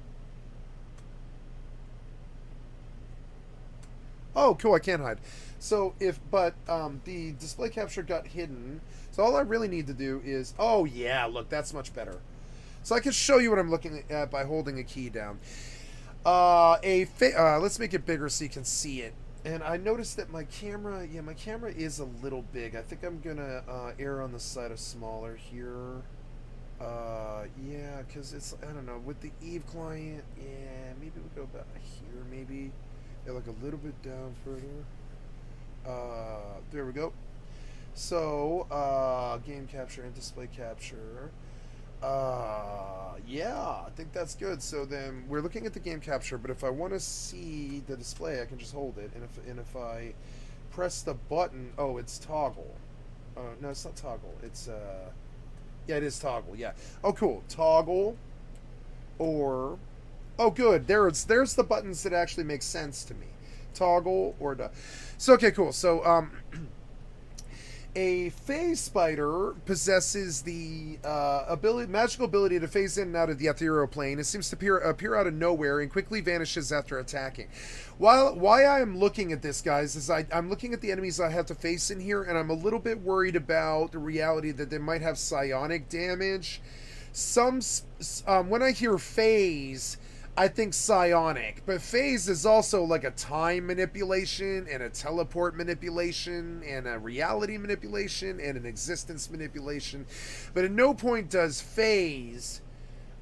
Oh, cool, I can't hide. So the display capture got hidden. So all I really need to do is, oh yeah, look, that's much better. So I can show you what I'm looking at by holding a key down. Let's make it bigger so you can see it. And I noticed that my camera is a little big. I think I'm gonna err on the side of smaller here. Yeah, because it's, I don't know, with the Eve client, yeah, maybe we'll go back here, maybe. Yeah, like a little bit down further. There we go. So, game capture and display capture. Yeah, I think that's good. So then we're looking at the game capture, but if I want to see the display, I can just hold it. And if I press the button, oh, it's toggle. No, it's not toggle. It's yeah, it is toggle. Yeah. Oh, cool. Toggle, or oh, good. There's the buttons that actually make sense to me. Toggle or so okay, cool. So a phase spider possesses the magical ability to phase in and out of the ethereal plane. It seems to appear out of nowhere and quickly vanishes after attacking. Why I am looking at this, guys, is I'm looking at the enemies I have to face in here, and I'm a little bit worried about the reality that they might have psionic damage. When I hear phase, I think psionic, but phase is also like a time manipulation and a teleport manipulation and a reality manipulation and an existence manipulation. But at no point does phase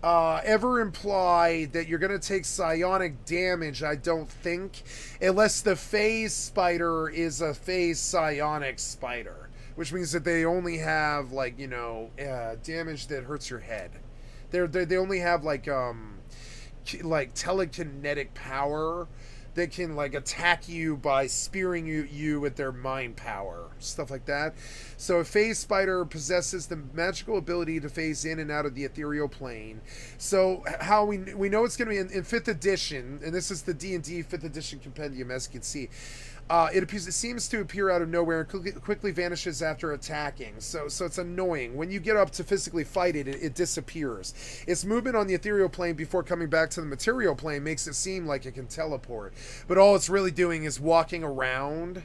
ever imply that you're going to take psionic damage, I don't think, unless the phase spider is a phase psionic spider, which means that they only have, like, you know, damage that hurts your head. They only have like telekinetic power that can like attack you by spearing you with their mind power, stuff like that. So a phase spider possesses the magical ability to phase in and out of the ethereal plane. So how we know it's going to be in 5th edition, and this is the D&D 5th edition compendium, as you can see. It seems to appear out of nowhere and quickly vanishes after attacking. So it's annoying. When you get up to physically fight it, it disappears. Its movement on the ethereal plane before coming back to the material plane makes it seem like it can teleport. But all it's really doing is walking around.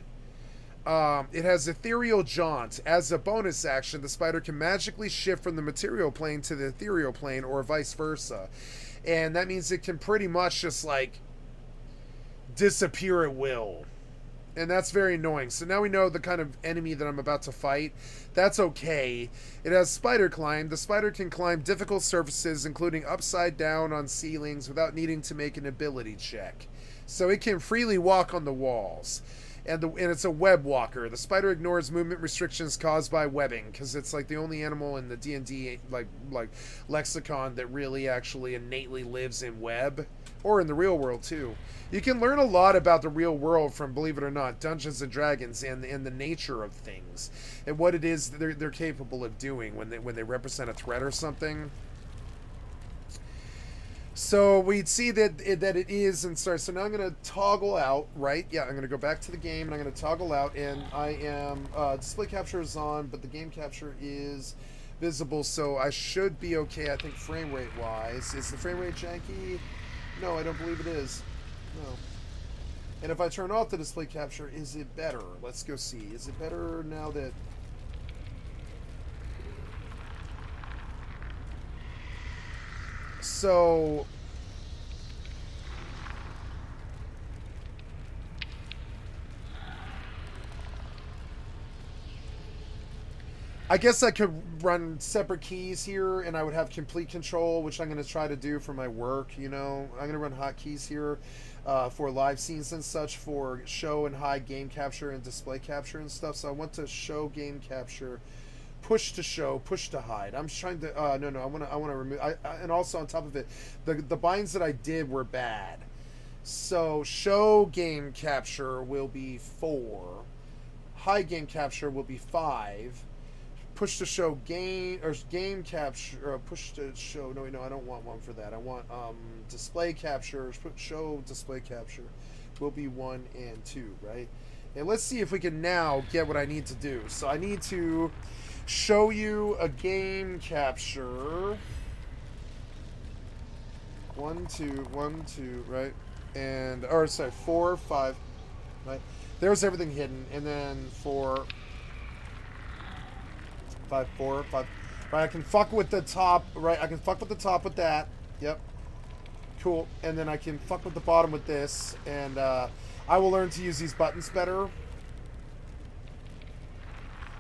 It has ethereal jaunt. As a bonus action, the spider can magically shift from the material plane to the ethereal plane or vice versa. And that means it can pretty much just like disappear at will. And that's very annoying. So now we know the kind of enemy that I'm about to fight. That's okay. It has spider climb. The spider can climb difficult surfaces, including upside down on ceilings, without needing to make an ability check. So it can freely walk on the walls. And it's a web walker. The spider ignores movement restrictions caused by webbing, because it's like the only animal in the D&D like lexicon that really actually innately lives in web, or in the real world too. You can learn a lot about the real world from, believe it or not, Dungeons and Dragons and the nature of things and what it is that they're capable of doing when they represent a threat or something. So we'd see that it is, and sorry, so now I'm going to toggle out, right? Yeah, I'm going to go back to the game, and I'm going to toggle out, and I am, display capture is on, but the game capture is visible, so I should be okay, I think, frame rate-wise. Is the frame rate janky? No, I don't believe it is. No. And if I turn off the display capture, is it better? Let's go see. Is it better now that... So... I guess I could run separate keys here, and I would have complete control, which I'm going to try to do for my work, you know. I'm going to run hotkeys here for live scenes and such, for show and hide game capture and display capture and stuff. So I want to show game capture, push to show, push to hide. I'm just trying to, no, I want to remove, and also on top of it, the binds that I did were bad. So show game capture will be 4, hide game capture will be 5, push to show game or game capture, or push to show. No, I don't want one for that. I want display capture. Show display capture will be 1 and 2, right? And let's see if we can now get what I need to do. So I need to show you a game capture. 1, 2, 1, 2, right? And or sorry, 4, 5, right? There's everything hidden, and then 4. 5, 4, 5. Right, I can fuck with the top. Right, I can fuck with the top with that. Yep. Cool. And then I can fuck with the bottom with this. And I will learn to use these buttons better.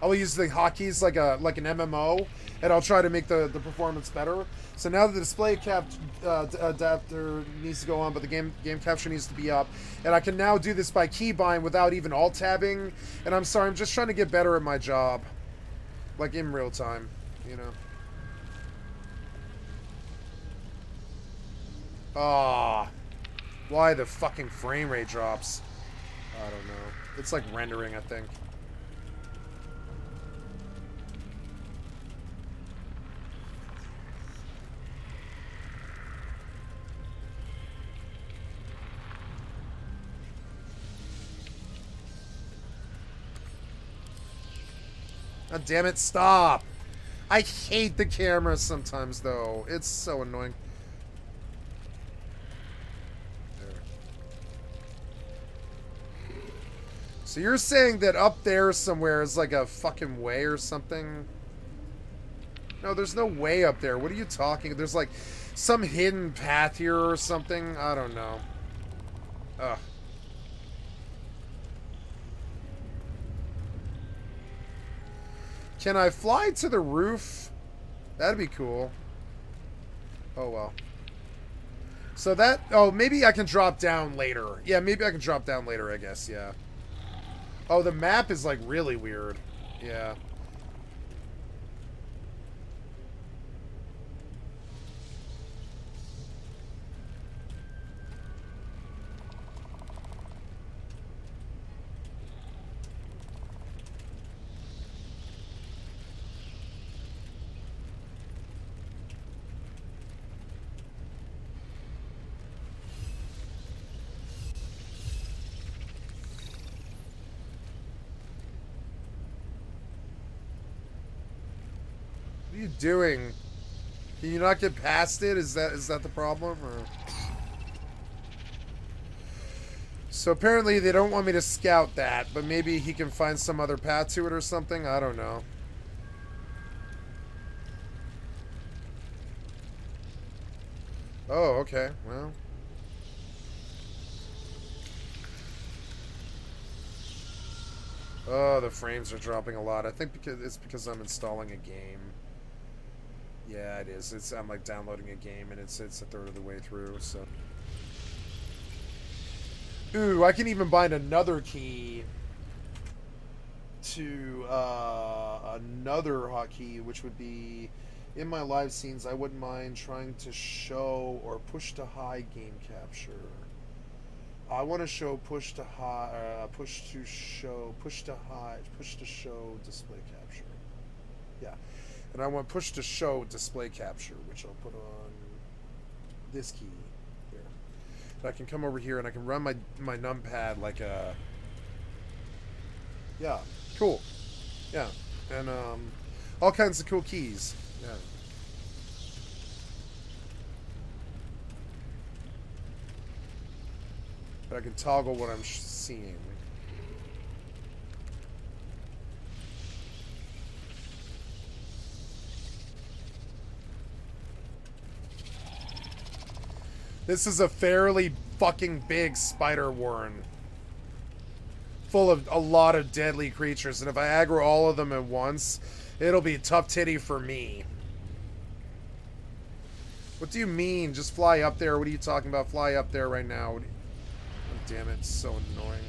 I will use the hotkeys like an MMO, and I'll try to make the performance better. So now the display cap adapter needs to go on, but the game capture needs to be up. And I can now do this by keybind without even alt tabbing. And I'm sorry, I'm just trying to get better at my job. Like in real time, you know. Ah, why the fucking frame rate drops? I don't know. It's like rendering, I think. God damn it, stop! I hate the camera sometimes, though. It's so annoying. There. So you're saying that up there somewhere is like a fucking way or something? No, there's no way up there. What are you talking? There's like some hidden path here or something? I don't know. Ugh. Can I fly to the roof? That'd be cool. Oh, well. So that... Oh, maybe I can drop down later. Yeah, maybe I can drop down later, I guess, yeah. Oh, the map is, like, really weird. Yeah. What are you doing? Can you not get past it? Is that the problem? Or... So apparently they don't want me to scout that, but maybe he can find some other path to it or something? I don't know. Oh, okay. Well... Oh, the frames are dropping a lot. I think because I'm installing a game. Yeah, it is. I'm like downloading a game, and it's a third of the way through. So, ooh, I can even bind another key to another hotkey, which would be in my live scenes. I wouldn't mind trying to show or push to hide game capture. I want to show push to hide, push to show, push to hide, push to show display capture. Yeah. And I want push to show display capture, which I'll put on this key here. And I can come over here and I can run my numpad like a... Yeah, cool. Yeah. And all kinds of cool keys. Yeah. But I can toggle what I'm seeing. This is a fairly fucking big spider warren. Full of a lot of deadly creatures. And if I aggro all of them at once, it'll be tough titty for me. What do you mean? Just fly up there? What are you talking about? Fly up there right now. Oh, damn it. It's so annoying.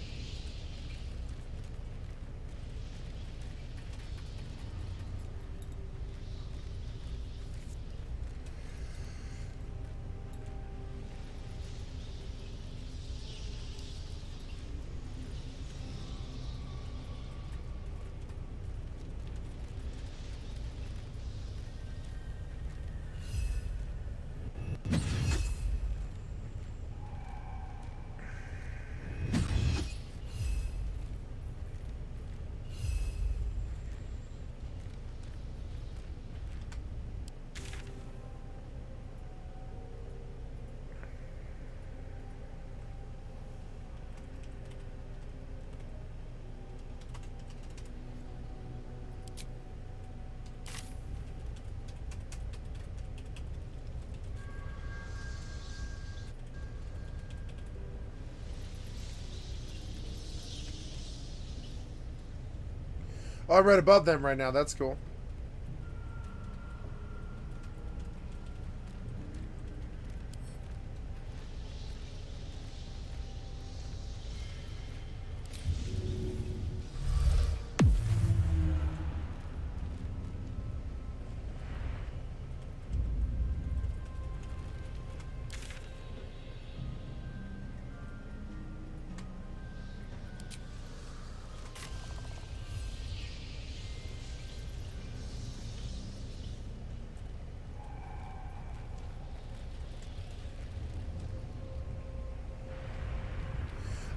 Oh, I'm right above them right now. That's cool.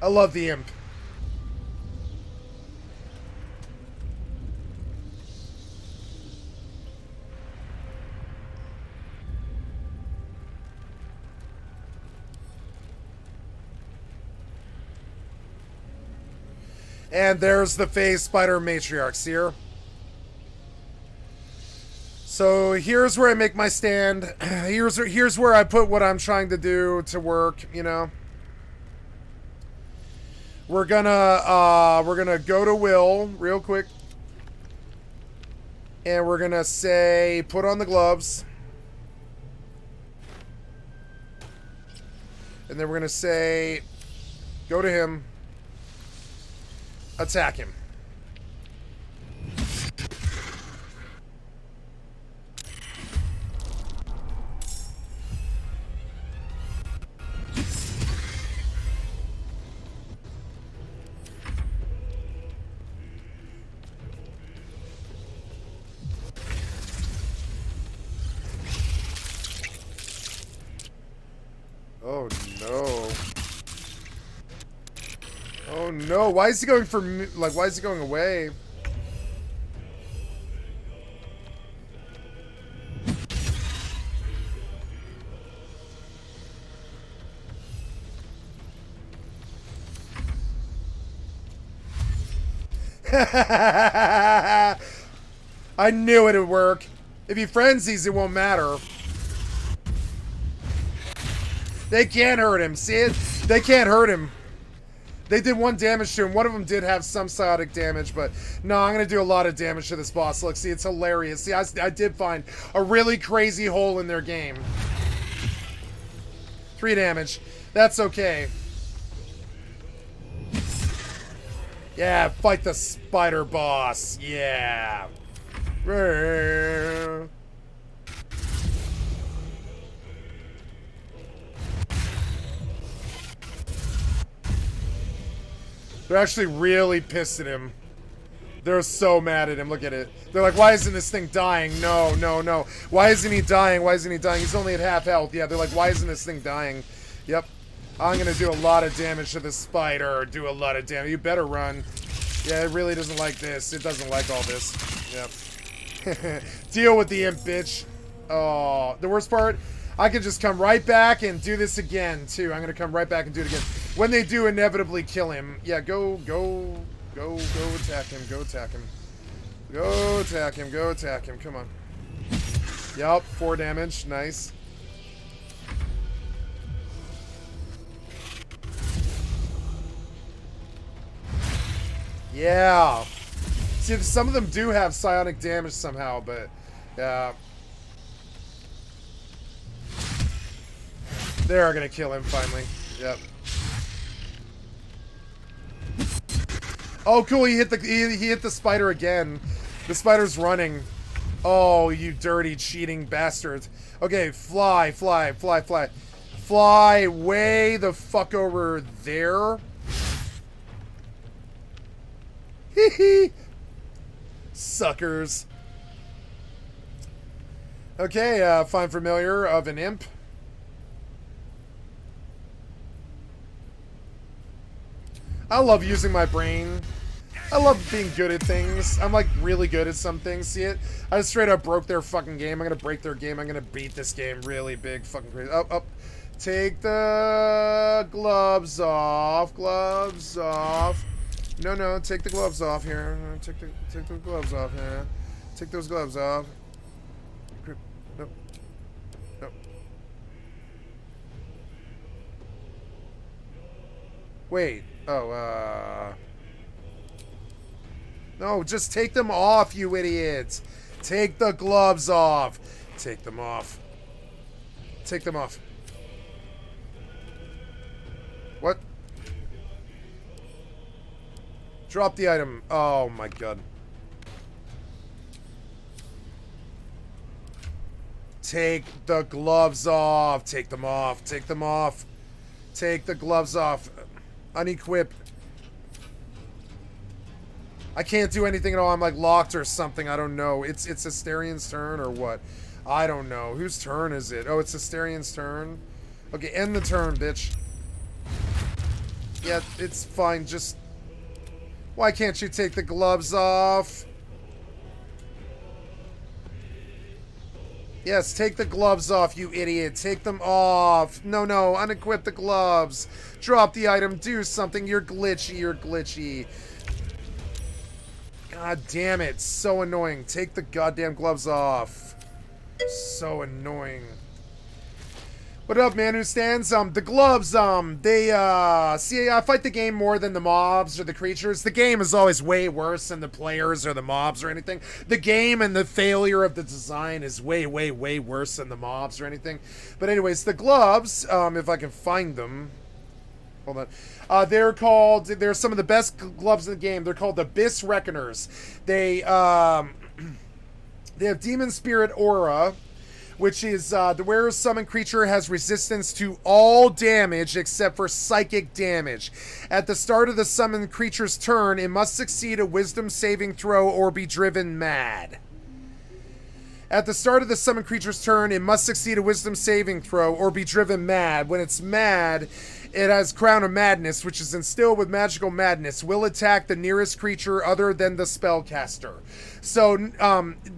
I love the imp. And there's the phase spider matriarchs here. So here's where I make my stand. Here's where I put what I'm trying to do to work, you know. We're gonna go to Will real quick. And we're gonna say put on the gloves. And then we're gonna say go to him. Attack him. Oh no. Oh no, why is he going for me? Like, why is he going away? I knew it'd work. If he frenzies, it won't matter. They can't hurt him. See it? They can't hurt him. They did 1 damage to him. One of them did have some psionic damage, but no, I'm going to do a lot of damage to this boss. Look, see, it's hilarious. See, I did find a really crazy hole in their game. 3 damage. That's okay. Yeah, fight the spider boss. Yeah. They're actually really pissed at him. They're so mad at him. Look at it. They're like, why isn't this thing dying? No, no, no. Why isn't he dying? Why isn't he dying? He's only at half health. Yeah, they're like, why isn't this thing dying? Yep. I'm going to do a lot of damage to the spider. Do a lot of damage. You better run. Yeah, it really doesn't like this. It doesn't like all this. Yep. Deal with the imp, bitch. Oh, the worst part, I could just come right back and do this again, too. I'm going to come right back and do it again. When they do inevitably kill him, yeah, go attack him, go attack him. Go attack him, go attack him, come on. Yup, 4 damage, nice. Yeah. See, some of them do have psionic damage somehow, but yeah. They are gonna kill him finally. Yep. Oh, cool! He hit the spider again. The spider's running. Oh, you dirty cheating bastard! Okay, fly, fly, fly, fly, fly way the fuck over there. Hee hee. Suckers. Okay, find familiar of an imp. I love using my brain. I love being good at things. I'm like really good at some things. See it? I just straight up broke their fucking game. I'm gonna break their game. I'm gonna beat this game really big fucking crazy. Oh, oh. Take the gloves off. Gloves off. No, no, take the gloves off here. Take the gloves off here. Take those gloves off. Nope. Nope. Wait. Oh, no, just take them off, you idiots. Take the gloves off. Take them off. Take them off. What? Drop the item. Oh my god. Take the gloves off. Take them off. Take them off. Take the gloves off. Unequip. I can't do anything at all. I'm like locked or something. I don't know. It's Asterian's turn or what? I don't know. Whose turn is it? Oh, it's Asterian's turn. Okay, end the turn, bitch. Yeah, it's fine. Just... Why can't you take the gloves off? Yes, take the gloves off, you idiot. Take them off. No, no, unequip the gloves. Drop the item. Do something. You're glitchy. You're glitchy. God damn it. So annoying. Take the goddamn gloves off. So annoying. What up, man who stands? The gloves, they, see, I fight the game more than the mobs or the creatures. The game is always way worse than the players or the mobs or anything. The game and the failure of the design is way, way, way worse than the mobs or anything. But anyways, the gloves, if I can find them. Hold on. They're some of the best gloves in the game. They're called the Abyss Reckoners. They have Demon Spirit Aura, which is the wearer's summoned creature has resistance to all damage except for psychic damage. At the start of the summoned creature's turn, it must succeed a wisdom saving throw or be driven mad. At the start of the summoned creature's turn, it must succeed a wisdom saving throw or be driven mad. When it's mad, it has Crown of Madness, which is instilled with magical madness. Will attack the nearest creature other than the spellcaster. So,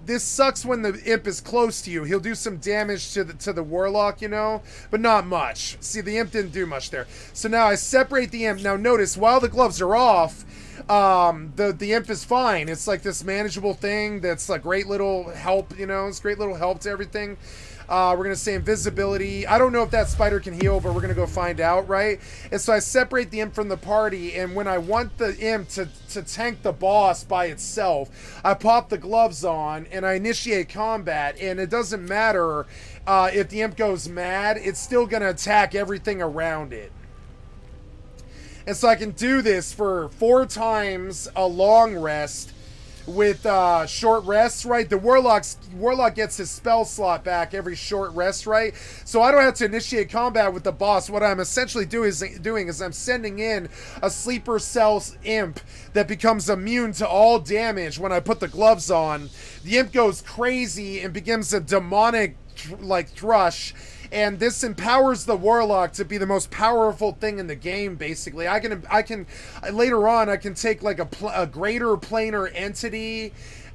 this sucks when the imp is close to you. He'll do some damage to the warlock, you know, but not much. See, the imp didn't do much there. So now I separate the imp. Now notice, while the gloves are off, the imp is fine. It's like this manageable thing that's like great little help, you know, it's great little help to everything. We're going to say invisibility. I don't know if that spider can heal, but we're going to go find out, right? And so I separate the imp from the party, and when I want the imp to tank the boss by itself, I pop the gloves on, and I initiate combat, and it doesn't matter if the imp goes mad, it's still going to attack everything around it. And so I can do this for 4 times a long rest with short rests, right? The warlock gets his spell slot back every short rest, right? So I don't have to initiate combat with the boss. What I'm essentially doing is I'm sending in a sleeper cell imp that becomes immune to all damage when I put the gloves on. The imp goes crazy and begins a demonic thrush. And this empowers the warlock to be the most powerful thing in the game, basically. I can later on, I can take like a greater planar entity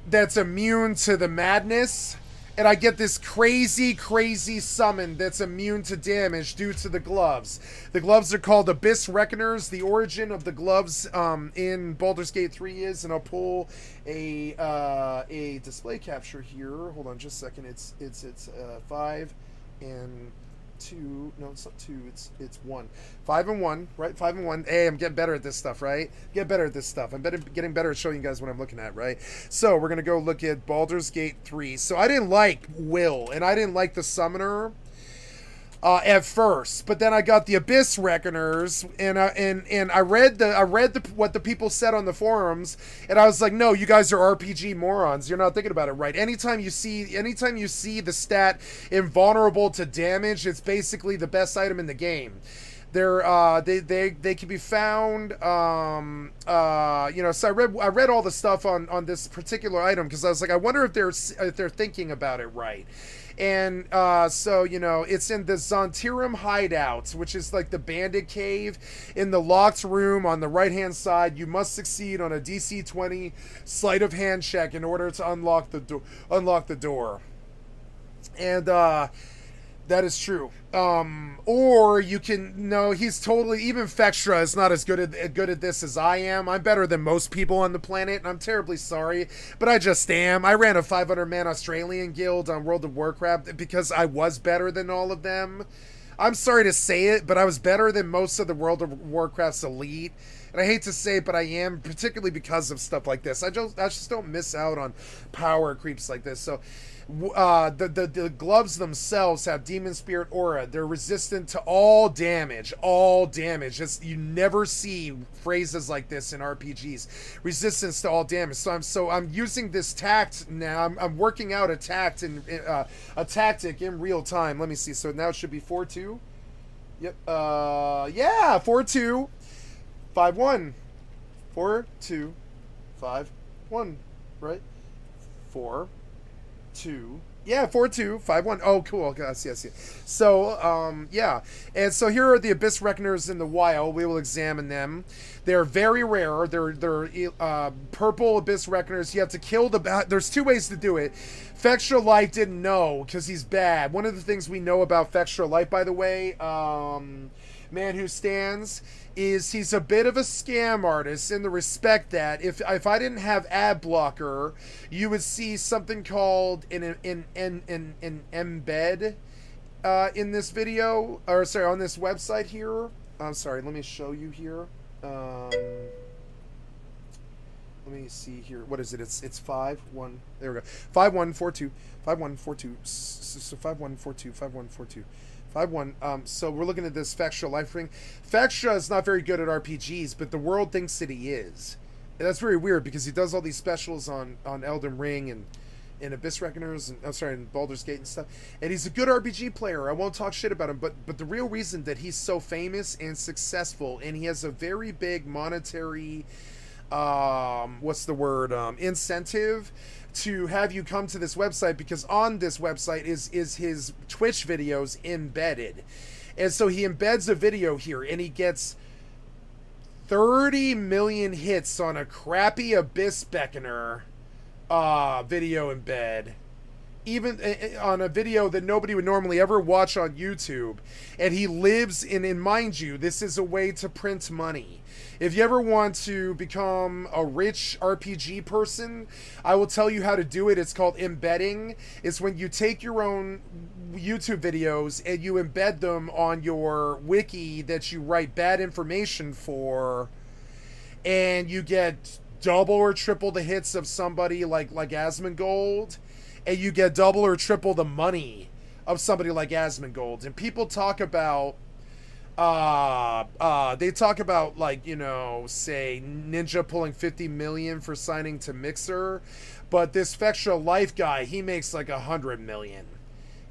that's immune to the madness and I get this crazy, crazy summon that's immune to damage due to the gloves. The gloves are called Abyss Reckoners. The origin of the gloves in Baldur's Gate 3 is, and I'll pull a display capture here. Hold on just a second. It's 5 and 2. No, it's not 2. It's 1. 5 and 1, right? 5 and 1. Hey, I'm getting better at this stuff, right? Get better at this stuff. I'm getting better at showing you guys what I'm looking at, right? So we're gonna go look at Baldur's Gate 3. So I didn't like Will, and I didn't like the Summoner at first, but then I got the Abyss Reckoners, and I read what the people said on the forums, and I was like, no, you guys are RPG morons. You're not thinking about it right. Anytime you see the stat invulnerable to damage, it's basically the best item in the game. They can be found, so I read all the stuff on this particular item because I was like, I wonder if they're thinking about it right. And so it's in the Zontirum hideouts, which is like the bandit cave in the locked room on the right hand side. You must succeed on a DC 20 sleight of hand check in order to unlock the door. And that is true. Or you can he's totally, even Fextra is not as good at this as I am. I'm better than most people on the planet, and I'm terribly sorry, but I just am. I ran a 500-man Australian guild on World of Warcraft because I was better than all of them. I'm sorry to say it, but I was better than most of the World of Warcraft's elite. And I hate to say it, but I am, particularly because of stuff like this. I just don't miss out on power creeps like this. So the gloves themselves have Demon Spirit Aura. They're resistant to all damage. You never see phrases like this in RPGs. Resistance to all damage. So I'm using this tact now. I'm working out a tactic in real time. Let me see. So now it should be 4-2. Yep. 4-2. 5-1. 4-2. 5-1. Right? 4-2. Yeah, 4-2. 5-1. Oh, cool. Yes. So, yeah. And so here are the Abyss Reckoners in the wild. We will examine them. They're very rare. They're purple Abyss Reckoners. You have to kill there's 2 ways to do it. Fextra Light didn't know because he's bad. One of the things we know about Fextra Light, by the way, Man Who Stands, is he's a bit of a scam artist in the respect that if I didn't have ad blocker, you would see something called an embed in this video, or sorry, on this website here. I'm sorry, let me show you here. Let me see here. What is it? It's 5-1. There we go. 5-1-4-2. 5-1-4-2. So 5-1-4-2. 5-1-4-2. 5-1. So we're looking at this Fextra Life Ring. Fextra is not very good at RPGs, but the world thinks that he is. And that's very weird because he does all these specials on Elden Ring and Abyss Reckoners and Baldur's Gate and stuff. And he's a good RPG player. I won't talk shit about him, but the real reason that he's so famous and successful, and he has a very big monetary incentive to have you come to this website, because on this website is his Twitch videos embedded. And so he embeds a video here and he gets 30 million hits on a crappy Abyss Beckoner video embed, even on a video that nobody would normally ever watch on YouTube. And he lives in mind you, this is a way to print money. If you ever want to become a rich RPG person, I will tell you how to do it. It's called embedding. It's when you take your own YouTube videos and you embed them on your wiki that you write bad information for, and you get double or triple the hits of somebody like Asmongold, and you get double or triple the money of somebody like Asmongold. And people talk about they talk about, like, say Ninja pulling 50 million for signing to Mixer, but this Fextra Life guy, he makes like 100 million.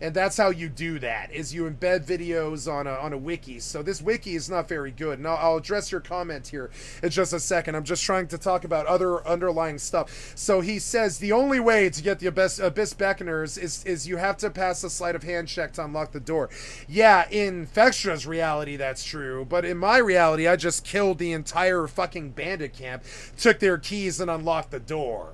And that's how you do that, is you embed videos on a wiki. So this wiki is not very good. And I'll address your comment here in just a second. I'm just trying to talk about other underlying stuff. So he says the only way to get the Abyss Beckoners is you have to pass a sleight of hand check to unlock the door. Yeah, in Fextra's reality, that's true. But in my reality, I just killed the entire fucking bandit camp, took their keys, and unlocked the door.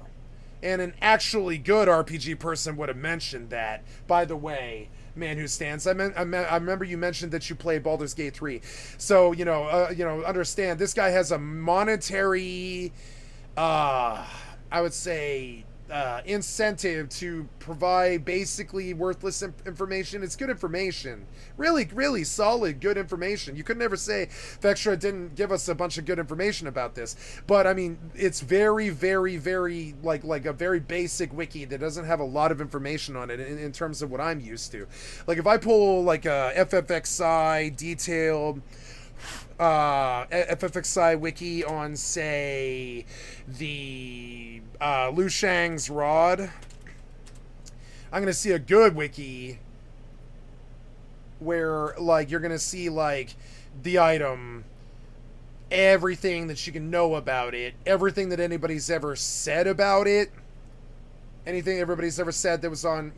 And an actually good RPG person would have mentioned that. By the way, Man Who Stands, I remember you mentioned that you played Baldur's Gate 3. So, understand, this guy has a monetary, I would say, incentive to provide basically worthless information. It's good information. Really, really solid, good information. You could never say Vextra didn't give us a bunch of good information about this. But, I mean, it's very, very, very, like a very basic wiki that doesn't have a lot of information on it in terms of what I'm used to. Like, if I pull, like, a FFXI detailed FFXI wiki on, say, the Liu Shang's rod, I'm going to see a good wiki where, like, you're going to see, like, the item, everything that you can know about it, everything that anybody's ever said about it, anything everybody's ever said that was on,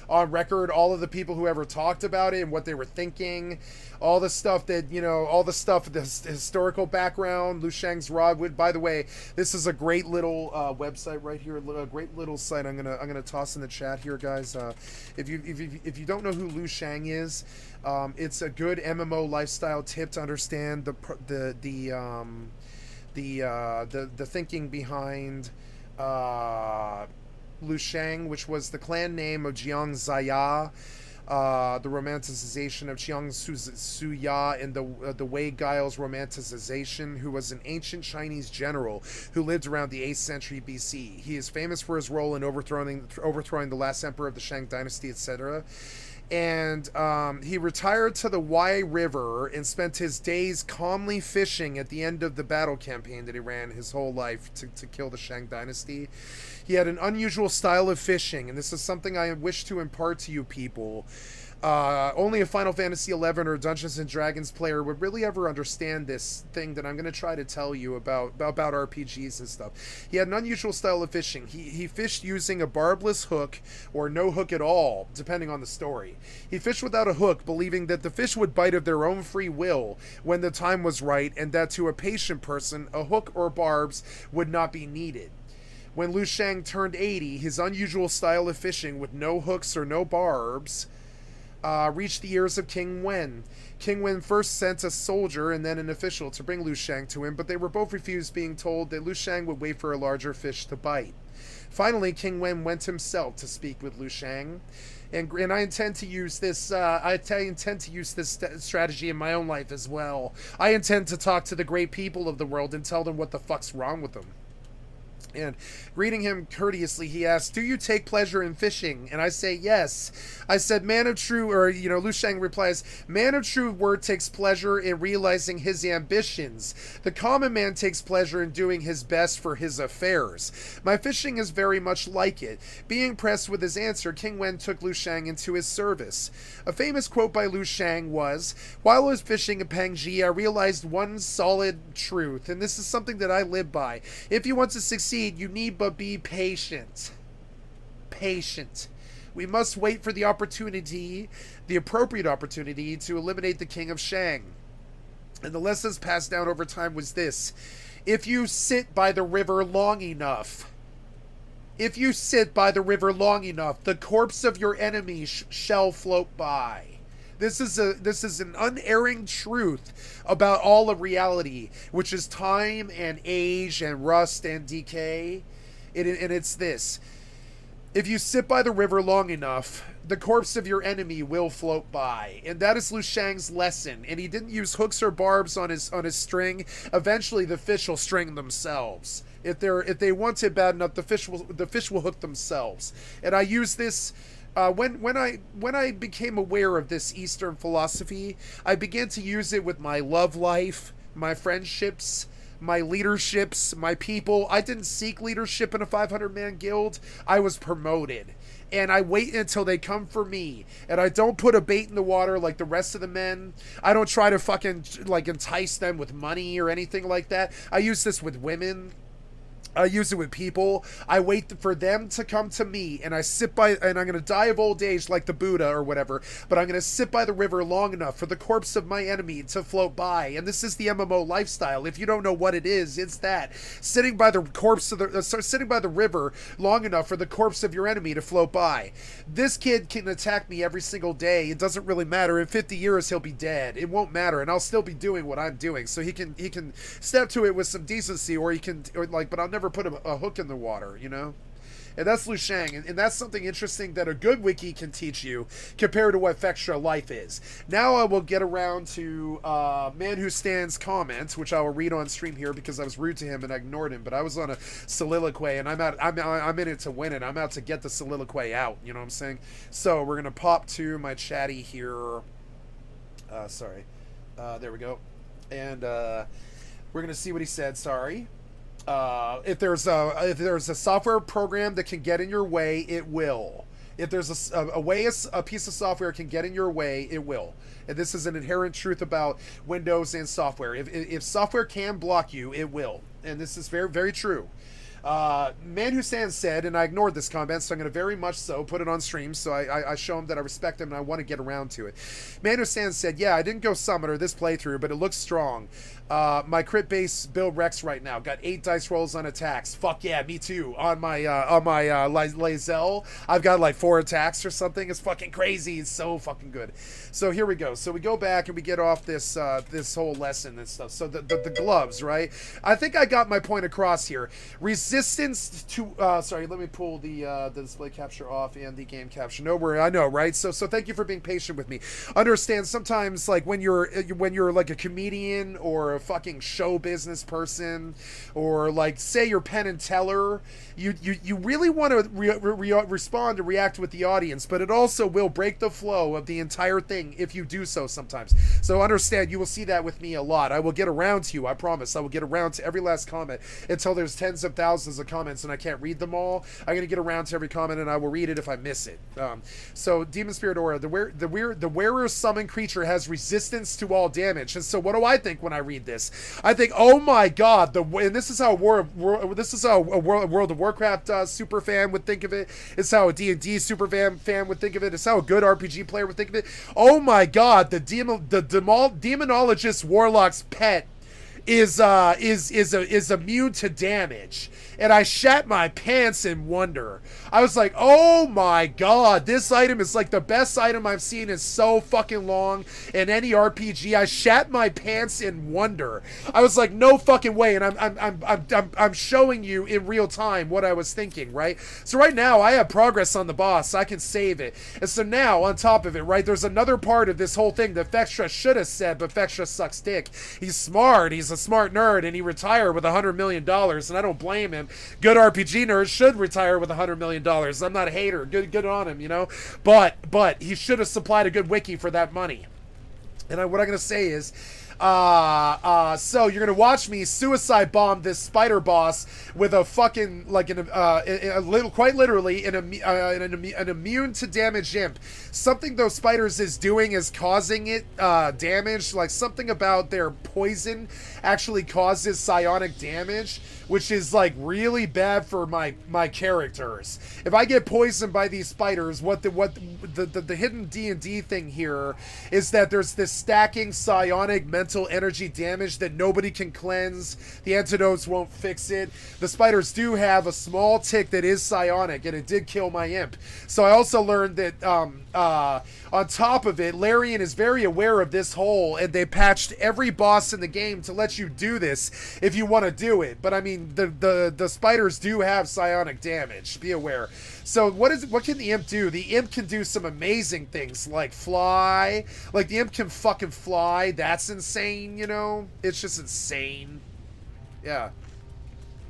on record, all of the people who ever talked about it and what they were thinking, all the stuff that, the historical background, Liu Shang's rod would. By the way, this is a great little website right here, a great little site. I'm gonna toss in the chat here, guys. If you don't know who Liu Shang is, it's a good MMO lifestyle tip to understand the thinking behind Liu Shang, which was the clan name of Jiang Ziya, the romanticization of Chiang Suya, and the Wei Guile's romanticization, who was an ancient Chinese general who lived around the 8th century BC. He is famous for his role in overthrowing the last emperor of the Shang dynasty, etc. And he retired to the Wai River and spent his days calmly fishing at the end of the battle campaign that he ran his whole life to kill the Shang dynasty. He had an unusual style of fishing, and this is something I wish to impart to you people. Only a Final Fantasy XI or Dungeons & Dragons player would really ever understand this thing that I'm going to try to tell you about RPGs and stuff. He had an unusual style of fishing. He fished using a barbless hook or no hook at all, depending on the story. He fished without a hook, believing that the fish would bite of their own free will when the time was right, and that to a patient person, a hook or barbs would not be needed. When Liu Shang turned 80, his unusual style of fishing with no hooks or no barbs reached the ears of King Wen. King Wen first sent a soldier and then an official to bring Liu Shang to him, but they were both refused, being told that Liu Shang would wait for a larger fish to bite. Finally, King Wen went himself to speak with Liu Shang, and I intend to use this. I intend to use this strategy in my own life as well. I intend to talk to the great people of the world and tell them what the fuck's wrong with them. And greeting him courteously, he asked, "Do you take pleasure in fishing?" And I say, "Yes." I said, Liu Shang replies, "Man of true word takes pleasure in realizing his ambitions. The common man takes pleasure in doing his best for his affairs. My fishing is very much like it." Being impressed with his answer, King Wen took Liu Shang into his service. A famous quote by Liu Shang was, "While I was fishing in Pengji, I realized one solid truth, and this is something that I live by. If you want to succeed, you need but be patient. Patient. We must wait for the appropriate opportunity to eliminate the King of Shang." And the lessons passed down over time was this: if you sit by the river long enough, the corpse of your enemy shall float by. This is an unerring truth about all of reality, which is time and age and rust and decay. And it's this: if you sit by the river long enough, the corpse of your enemy will float by. And that is Liu Shang's lesson. And he didn't use hooks or barbs on his string. Eventually, the fish will string themselves. If they want it bad enough, the fish will hook themselves. And I use this. When I became aware of this Eastern philosophy, I began to use it with my love life, my friendships, my leaderships, my people. I didn't seek leadership in a 500-man guild. I was promoted. And I wait until they come for me. And I don't put a bait in the water like the rest of the men. I don't try to fucking entice them with money or anything like that. I use this with women. I use it with people. I wait for them to come to me, and I sit by, and I'm going to die of old age like the Buddha or whatever, but I'm going to sit by the river long enough for the corpse of my enemy to float by. And this is the MMO lifestyle. If you don't know what it is, it's that. Sitting by the corpse of the, sitting by the river long enough for the corpse of your enemy to float by. This kid can attack me every single day. It doesn't really matter. In 50 years, he'll be dead. It won't matter, and I'll still be doing what I'm doing. So he can step to it with some decency, or he can, or like, but I'll never put a hook in the water, you know? And that's Liu Shang, and that's something interesting that a good wiki can teach you compared to what Vextra life is. Now I will get around to Man Who Stands comments, which I will read on stream here because I was rude to him and I ignored him, but I was on a soliloquy, and I'm in it to win it. I'm out to get the soliloquy out, you know what I'm saying? So we're going to pop to my chatty here. Sorry. There we go. And we're going to see what he said. Sorry. If there's a software program that can get in your way, it will. If there's a piece of software can get in your way, it will. And this is an inherent truth about Windows and software. If software can block you, it will. And this is very, very true. Man Who Stands said, and I ignored this comment, so I'm going to very much so put it on stream, so I show him that I respect him and I want to get around to it. Man Who Stands said, yeah, I didn't go Summoner this playthrough, but it looks strong. My crit base build Rex right now. Got 8 dice rolls on attacks. Fuck yeah, me too. On my Lae'zel, I've got like 4 attacks or something. It's fucking crazy. It's so fucking good. So here we go. So we go back and we get off this this whole lesson and stuff. So the gloves, right? I think I got my point across here. Resistance to sorry, let me pull the display capture off and the game capture. I know, right? So thank you for being patient with me. Understand sometimes like when you're like a comedian or a fucking show business person, or like say you're Penn and Teller, you really want to respond and react with the audience, but it also will break the flow of the entire thing if you do so sometimes. So understand, you will see that with me a lot. I will get around to you, I promise. I will get around to every last comment until there's tens of thousands of comments and I can't read them all. I'm going to get around to every comment and I will read it if I miss it. So Demon Spirit Aura, the wearer summon creature has resistance to all damage. And so what do I think when I read this? I think, oh my god, and this is how a World of Warcraft super fan would think of it. It's how a D&D super fan would think of it. It's how a good RPG player would think of it. Oh my god, the demonologist warlock's pet is immune to damage. And I shat my pants in wonder. I was like, oh my god, this item is like the best item I've seen in so fucking long in any RPG. I shat my pants in wonder. I was like, no fucking way. And I'm showing you in real time what I was thinking, right? So right now I have progress on the boss, so I can save it. And so now on top of it, right, there's another part of this whole thing that Vextra should have said, but Vextra sucks dick. He's smart, he's a smart nerd, and he retired with $100 million, and I don't blame him. Good RPG nerds should retire with $100 million. I'm not a hater. Good on him, you know? But he should have supplied a good wiki for that money. And what I'm going to say is, so you're gonna watch me suicide bomb this spider boss with a fucking like quite literally an immune to damage imp. Something those spiders is doing is causing it damage. Like something about their poison actually causes psionic damage, which is like really bad for my characters. If I get poisoned by these spiders, what the hidden D&D thing here is that there's this stacking psionic mental energy damage that nobody can cleanse. The antidotes won't fix it. The spiders do have a small tick that is psionic, and it did kill my imp. So I also learned that on top of it, Larian is very aware of this hole, and they patched every boss in the game to let you do this if you want to do it. But I mean, the spiders do have psionic damage. Be aware. So what can the imp do? The imp can do some amazing things like fly. Like the imp can fucking fly. That's insane, you know? It's just insane. Yeah.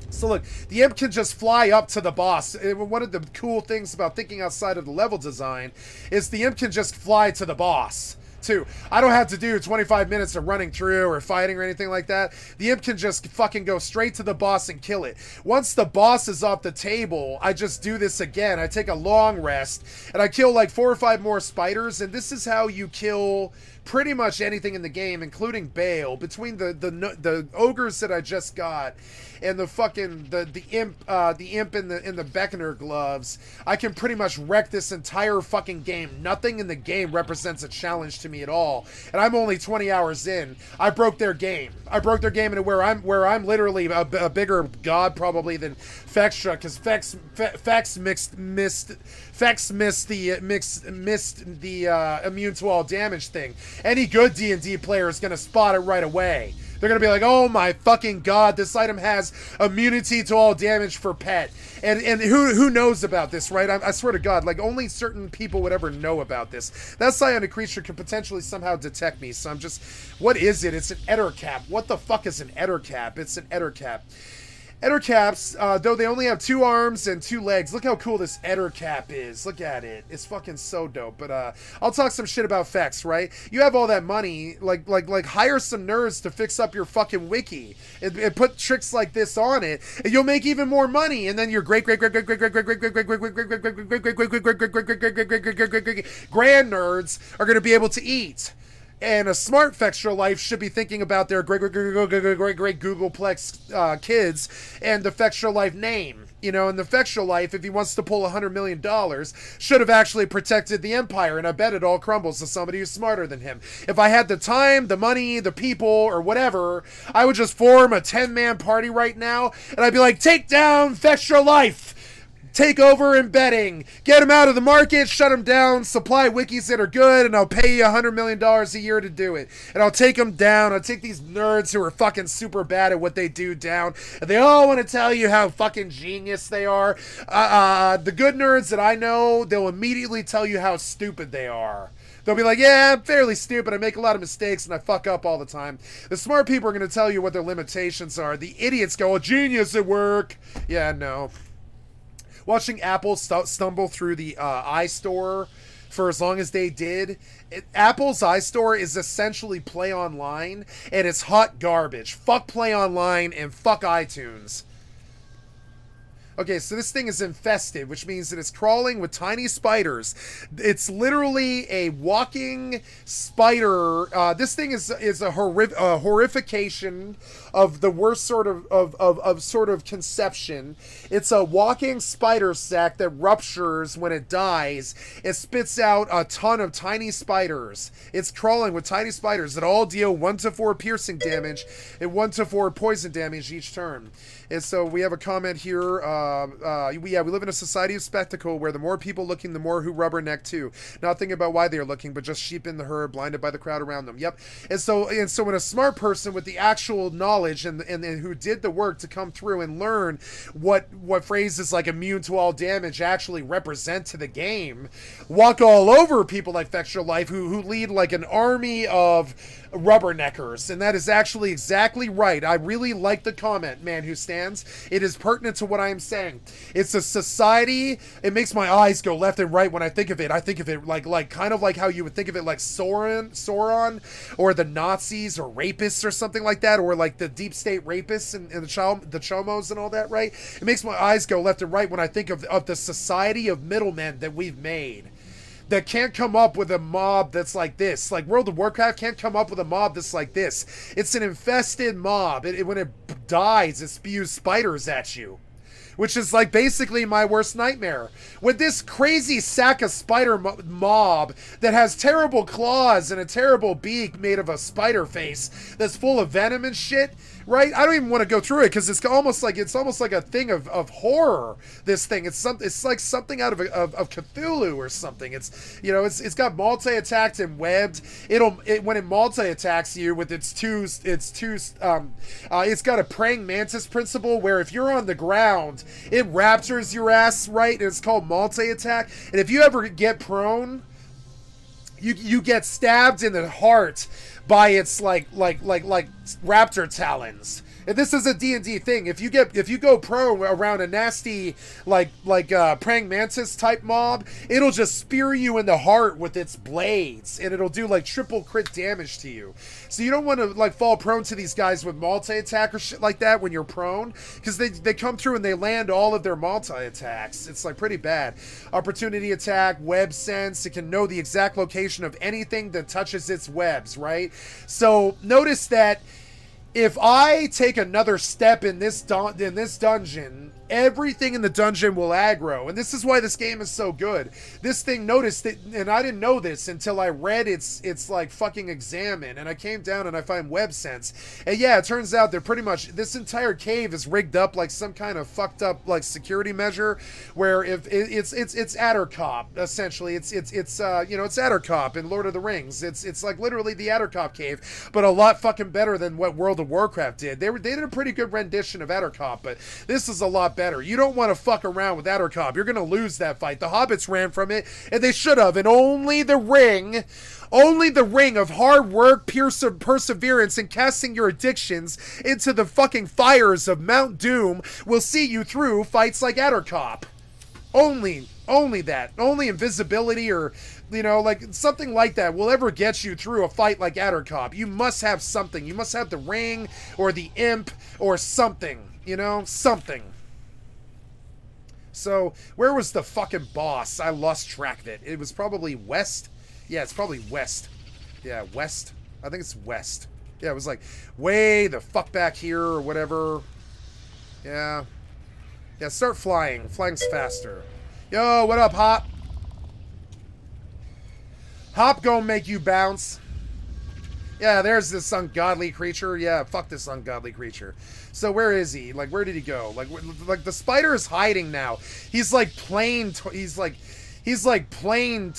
So look, the imp can just fly up to the boss. One of the cool things about thinking outside of the level design is the imp can just fly to the boss. too. I don't have to do 25 minutes of running through or fighting or anything like that. The imp can just fucking go straight to the boss and kill it. Once the boss is off the table, I just do this again. I take a long rest, and I kill like 4 or 5 more spiders, and this is how you kill pretty much anything in the game, including Bale. Between the ogres that I just got and the fucking the imp in the Beckoner gloves, I can pretty much wreck this entire fucking game. Nothing in the game represents a challenge to me at all, and I'm only 20 hours in. I broke their game. I broke their game into where I'm literally a bigger god probably than Fextra, because Fex missed the immune to all damage thing. Any good D&D player is gonna spot it right away. They're going to be like, oh my fucking god, this item has immunity to all damage for pet. And who knows about this, right? I swear to god, like only certain people would ever know about this. That psionic creature could potentially somehow detect me, so I'm just... What is it? It's an Ettercap. What the fuck is an Ettercap? It's an Ettercap. Ettercaps, though they only have 2 arms and 2 legs. Look how cool this Ettercap is. Look at it. It's fucking so dope. But I'll talk some shit about Fex, right? You have all that money, like hire some nerds to fix up your fucking wiki and put tricks like this on it, and you'll make even more money. And then your grand nerds are going to be able to eat. And a smart Fextra Life should be thinking about their great Googleplex kids and the Fextra Life name. You know, and the Fextra Life, if he wants to pull $100 million, should have actually protected the Empire, and I bet it all crumbles to somebody who's smarter than him. If I had the time, the money, the people, or whatever, I would just form a 10-man party right now, and I'd be like, take down Fextra Life! Take over embedding, get him out of the market, shut him down, supply wikis that are good, and I'll pay you $100 million a year to do it. And I'll take them down. I'll take these nerds who are fucking super bad at what they do down, and they all want to tell you how fucking genius they are. The good nerds that I know, they'll immediately tell you how stupid they are. They'll be like, yeah, I'm fairly stupid. I make a lot of mistakes and I fuck up all the time. The smart people are going to tell you what their limitations are. The idiots go, genius at work. Yeah, no. Watching Apple stumble through the iStore for as long as they did, Apple's iStore is essentially Play Online, and it's hot garbage. Fuck Play Online and fuck iTunes. Okay, so this thing is infested, which means that it's crawling with tiny spiders. It's literally a walking spider. This thing is a horrification of the worst sort of conception. It's a walking spider sack that ruptures when it dies. It spits out a ton of tiny spiders. It's crawling with tiny spiders that all deal 1 to 4 piercing damage and 1 to 4 poison damage each turn. And so we have a comment here. We live in a society of spectacle where the more people looking, the more who rubberneck too. Not thinking about why they are looking, but just sheep in the herd, blinded by the crowd around them. Yep. And so when a smart person with the actual knowledge and who did the work to come through and learn what phrases like immune to all damage actually represent to the game, walk all over people like Fextra Life who lead like an army of rubberneckers, and that is actually exactly right. I really like the comment, man who stands. It is pertinent to what I am saying. It's a society. It makes my eyes go left and right when I think of it. I think of it like kind of like how you would think of it like Sauron or the Nazis or rapists or something like that, or like the deep state rapists and the Chomos and all that, right? It makes my eyes go left and right when I think of the society of middlemen that we've made, that can't come up with a mob that's like this. Like World of Warcraft can't come up with a mob that's like this. It's an infested mob. When it dies, it spews spiders at you, which is like basically my worst nightmare. With this crazy sack of spider mob that has terrible claws and a terrible beak made of a spider face that's full of venom and shit, right? I don't even want to go through it because it's almost like a thing of horror. This thing, it's like something out of Cthulhu or something. It's got multi-attacked and webbed. When it multi-attacks you with it's got a praying mantis principle where if you're on the ground, it raptors your ass, right? And it's called multi-attack. And if you ever get prone, you get stabbed in the heart by its like raptor talons, And this is a D&D thing. If you go pro around a nasty praying mantis type mob, it'll just spear you in the heart with its blades, and it'll do like triple crit damage to you. So you don't want to like fall prone to these guys with multi attack or shit like that when you're prone, because they come through and they land all of their multi attacks. It's like pretty bad. Opportunity attack, web sense. It can know the exact location of anything that touches its webs. Right. So notice that. If I take another step in this dungeon, everything in the dungeon will aggro. And this is why this game is so good. This thing noticed it, and I didn't know this until I read its like fucking examine. And I came down and I find web sense. And yeah, it turns out they're pretty much, this entire cave is rigged up like some kind of fucked up like security measure, where if it's Addercop, essentially. It's Addercop in Lord of the Rings. It's like literally the Addercop cave, but a lot fucking better than what World of Warcraft did. They did a pretty good rendition of Addercop, but this is a lot better. You don't want to fuck around with Addercop. You're going to lose that fight. The hobbits ran from it, and they should have, and only the ring of hard work, perseverance, and casting your addictions into the fucking fires of Mount Doom will see you through fights like Addercop. Only that. Only invisibility or, like something like that will ever get you through a fight like Addercop. You must have something. You must have the ring or the imp or something, something. So, where was the fucking boss? I lost track of it. It was probably west. Yeah, it's probably west. Yeah, west. I think it's west. Yeah, it was like way the fuck back here or whatever. Yeah. Yeah, start flying. Flying's faster. Yo, what up, Hop? Hop gonna make you bounce. Yeah, there's this ungodly creature. Yeah, fuck this ungodly creature. So where is he? Like, where did he go? Like the spider is hiding now. He's like plain. He's like plain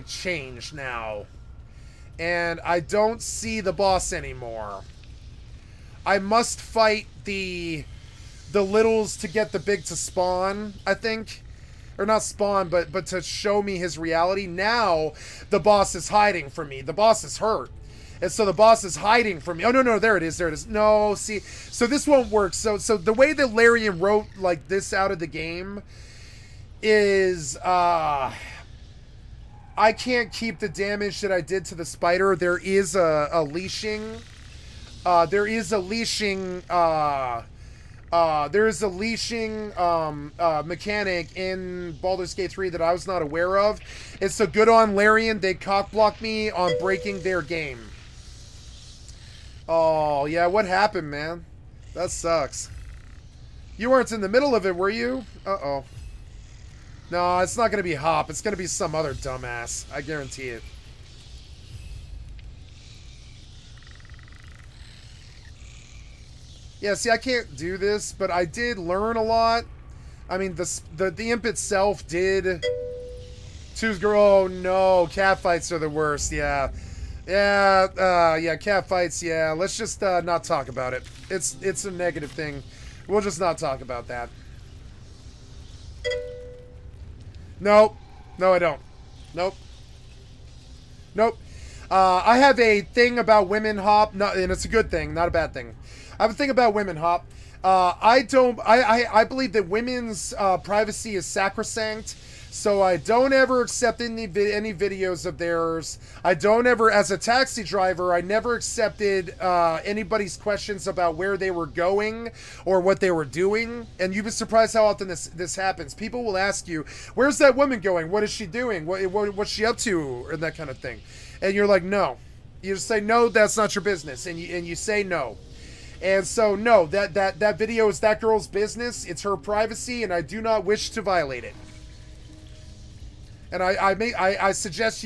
changed now, and I don't see the boss anymore. I must fight the littles to get the big to spawn, I think. Or not spawn, but to show me his reality. Now, the boss is hiding from me. The boss is hurt. And so the boss is hiding from me. Oh, no, there it is. No, see. So this won't work. So the way that Larian wrote, like, this out of the game is, I can't keep the damage that I did to the spider. There is a leashing. There's a leashing mechanic in Baldur's Gate 3 that I was not aware of. And so good on Larian. They cock-blocked me on breaking their game. Oh, yeah, what happened, man? That sucks. You weren't in the middle of it, were you? Uh-oh. No, it's not going to be Hop. It's going to be some other dumbass. I guarantee it. Yeah, see, I can't do this, but I did learn a lot. I mean, the imp itself did... Tooth girl, oh no, cat fights are the worst, yeah. Yeah, cat fights, yeah. Let's just not talk about it. It's a negative thing. We'll just not talk about that. Nope. No, I don't. Nope. I have a thing about women, Hop, and it's a good thing, not a bad thing. I have a thing about women, Hop. I believe that women's privacy is sacrosanct, so I don't ever accept any videos of theirs. I don't ever, as a taxi driver, I never accepted anybody's questions about where they were going or what they were doing. And you'd be surprised how often this happens. People will ask you, where's that woman going? What is she doing? What's she up to? Or that kind of thing. And you're like, no. You just say, no, that's not your business. And you say no. And so, no, that video is that girl's business. It's her privacy, and I do not wish to violate it. And I suggest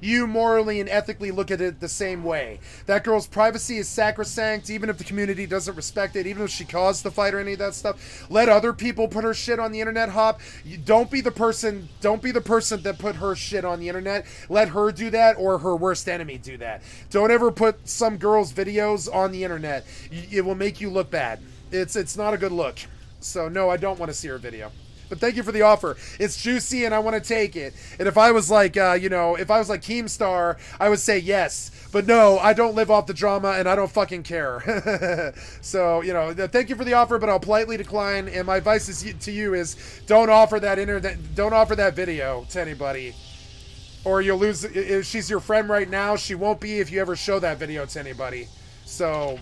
you morally and ethically look at it the same way. That girl's privacy is sacrosanct, even if the community doesn't respect it, even if she caused the fight or any of that stuff. Let other people put her shit on the internet, Hop. Don't be the person that put her shit on the internet. Let her do that, or her worst enemy do that. Don't ever put some girl's videos on the internet. It will make you look bad. It's not a good look. So no, I don't want to see her video. But thank you for the offer. It's juicy and I want to take it. And if I was like, if I was like Keemstar, I would say yes. But no, I don't live off the drama and I don't fucking care. So, thank you for the offer, but I'll politely decline. And my advice to you is don't offer that video to anybody. Or you'll lose. If she's your friend right now, she won't be if you ever show that video to anybody. So,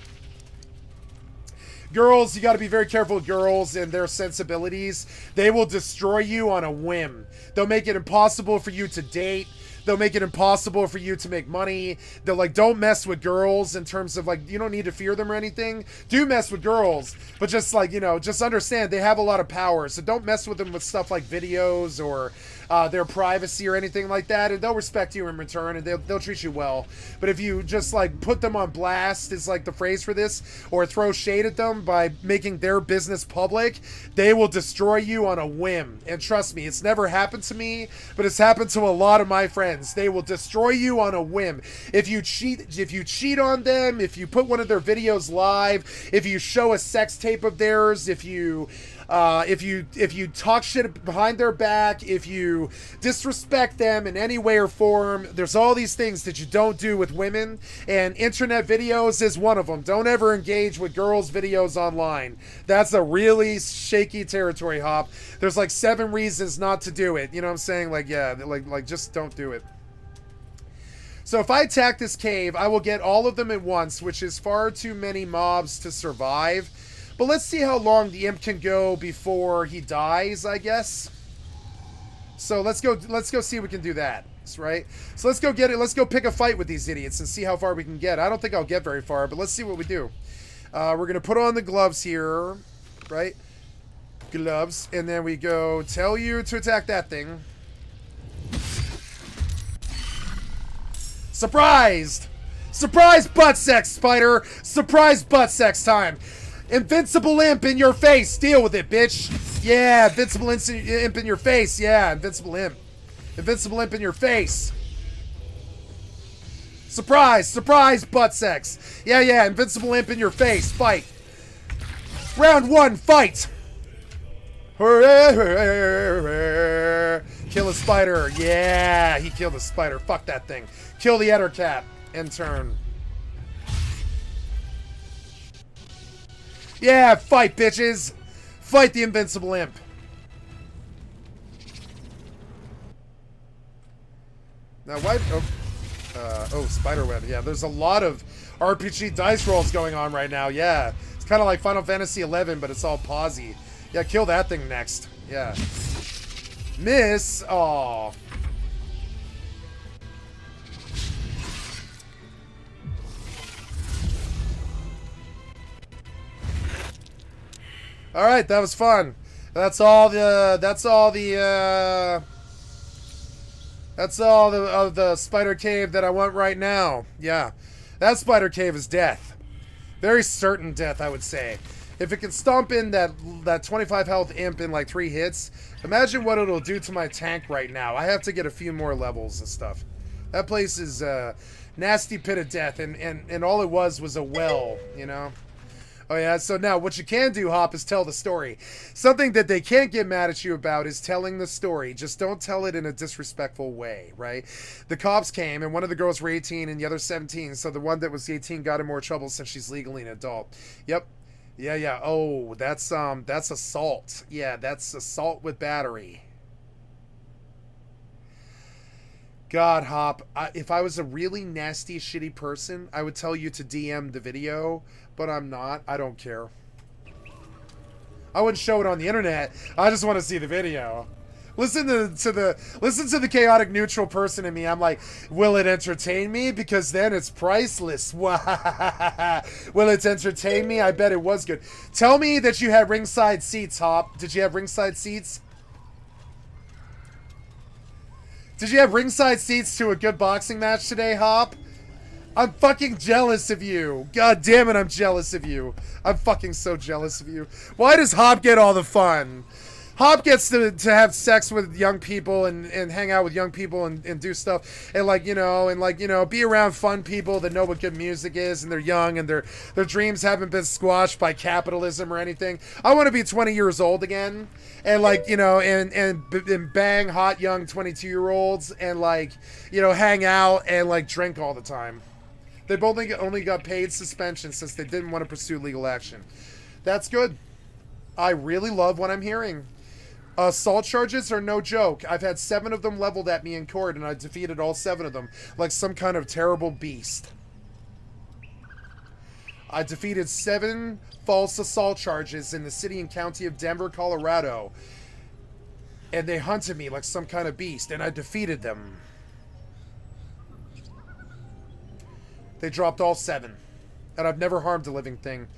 girls, you got to be very careful with girls and their sensibilities. They will destroy you on a whim. They'll make it impossible for you to date. They'll make it impossible for you to make money. They're like, don't mess with girls in terms of like, you don't need to fear them or anything. Do mess with girls, but just like, just understand they have a lot of power. So don't mess with them with stuff like videos or their privacy or anything like that. And they'll respect you in return and they'll treat you well. But if you just like put them on blast is like the phrase for this, or throw shade at them by making their business public, they will destroy you on a whim. And trust me, it's never happened to me, but it's happened to a lot of my friends. They will destroy you on a whim. If you cheat on them, if you put one of their videos live, if you show a sex tape of theirs, if you talk shit behind their back, if you disrespect them in any way or form, there's all these things that you don't do with women, and internet videos is one of them. Don't ever engage with girls' videos online. That's a really shaky territory, Hop. There's like 7 reasons not to do it. You know what I'm saying? Like, yeah, like just don't do it. So if I attack this cave, I will get all of them at once, which is far too many mobs to survive. But let's see how long the imp can go before he dies, I guess. So let's go see if we can do that, right? So let's go get it. Let's go pick a fight with these idiots and see how far we can get. I don't think I'll get very far, but let's see what we do. We're going to put on the gloves here, right? Gloves. And then we go tell you to attack that thing. Surprised! Surprise butt sex, spider! Surprise butt sex time! Invincible imp in your face! Deal with it, bitch! Yeah, invincible imp in your face! Yeah, invincible imp. Invincible imp in your face! Surprise! Surprise butt sex! Yeah, invincible imp in your face! Fight! Round 1, fight! Kill a spider. Yeah, he killed a spider. Fuck that thing. Kill the Ettercat. End turn. Yeah, fight, bitches. Fight the invincible imp. Now, why... Oh, spiderweb. Yeah, there's a lot of RPG dice rolls going on right now. Yeah. It's kind of like Final Fantasy XI, but it's all pausey. Yeah, kill that thing next. Yeah. Miss. Aw. All right, that was fun. That's all of the spider cave that I want right now. Yeah. That spider cave is death. Very certain death, I would say. If it can stomp in that 25 health imp in like 3 hits, imagine what it'll do to my tank right now. I have to get a few more levels and stuff. That place is a nasty pit of death, and all it was a well, you know? Oh yeah, so now what you can do, Hop, is tell the story. Something that they can't get mad at you about is telling the story. Just don't tell it in a disrespectful way, right? The cops came, and one of the girls were 18 and the other 17, so the one that was 18 got in more trouble since she's legally an adult. Yep. Yeah. Oh, that's assault. Yeah, that's assault with battery. God, Hop, if I was a really nasty, shitty person, I would tell you to DM the video, but I'm not. I don't care. I wouldn't show it on the internet. I just want to see the video. Listen to the chaotic neutral person in me. I'm like, will it entertain me? Because then it's priceless. Will it entertain me? I bet it was good. Tell me that you had ringside seats, Hop. Did you have ringside seats? Did you have ringside seats to a good boxing match today, Hop? I'm fucking jealous of you. God damn it, I'm jealous of you. I'm fucking so jealous of you. Why does Hop get all the fun? Hop gets to have sex with young people and hang out with young people and do stuff and be around fun people that know what good music is and they're young and their dreams haven't been squashed by capitalism or anything. I want to be 20 years old again and and bang hot young 22-year-olds and hang out and drink all the time. They've only got paid suspension since they didn't want to pursue legal action. That's good. I really love what I'm hearing. Assault charges are no joke. I've had 7 of them leveled at me in court, and I defeated all 7 of them like some kind of terrible beast. I defeated 7 false assault charges in the city and county of Denver, Colorado. And they hunted me like some kind of beast, and I defeated them. They dropped all 7. And I've never harmed a living thing.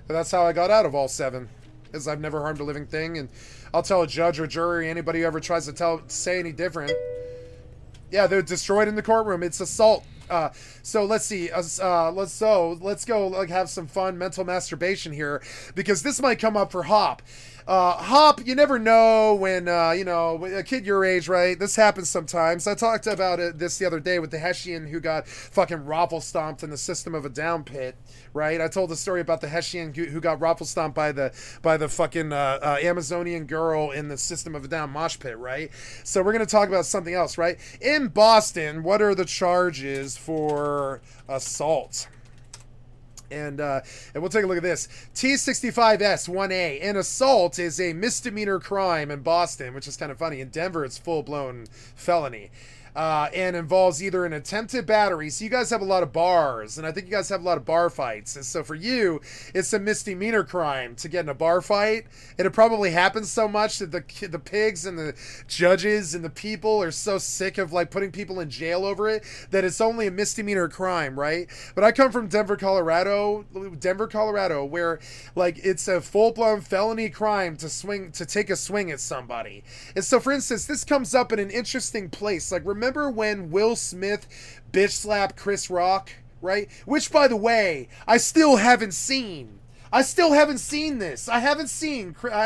And that's how I got out of all 7. Is I've never harmed a living thing, and I'll tell a judge or jury, anybody who ever tries to say any different. Yeah, they're destroyed in the courtroom. It's assault. So let's see. Let's go have some fun mental masturbation here, because this might come up for Hop. Hop, you never know when, a kid your age, right? This happens sometimes. I talked about this the other day with the Hessian who got fucking raffle stomped in the System of a Down pit, right? I told the story about the Hessian who got raffle stomped by the fucking Amazonian girl in the System of a Down mosh pit, right? So we're going to talk about something else, right? In Boston, what are the charges for assault? And we'll take a look at this. T65S 1A. An assault is a misdemeanor crime in Boston, which is kind of funny. In Denver, it's full-blown felony. And involves either an attempted battery. So you guys have a lot of bars, and I think you guys have a lot of bar fights. And so for you, it's a misdemeanor crime to get in a bar fight. And it probably happens so much that the pigs and the judges and the people are so sick of putting people in jail over it that it's only a misdemeanor crime, right? But I come from Denver, Colorado, where it's a full-blown felony crime to take a swing at somebody. And so, for instance, this comes up in an interesting place. Remember when Will Smith bitch slapped Chris Rock, right? Which, by the way, I still haven't seen. I still haven't seen this. I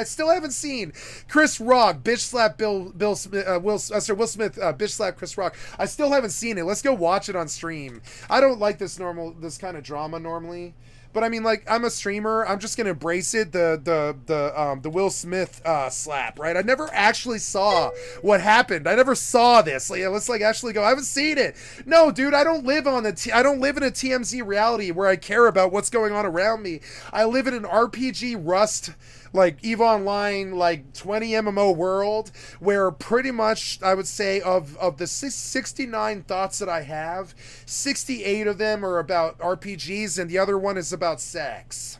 still haven't seen Chris Rock bitch slap Will Smith bitch slap Chris Rock. I still haven't seen it. Let's go watch it on stream. I don't like this kind of drama normally. But I mean, I'm a streamer. I'm just gonna embrace it. The Will Smith slap, right? I never actually saw what happened. I never saw this. Let's actually go. I haven't seen it. No, dude. I don't live in a TMZ reality where I care about what's going on around me. I live in an RPG Rust, EVE Online, 20 MMO world where pretty much I would say of the 69 thoughts that I have, 68 of them are about RPGs and the other one is about sex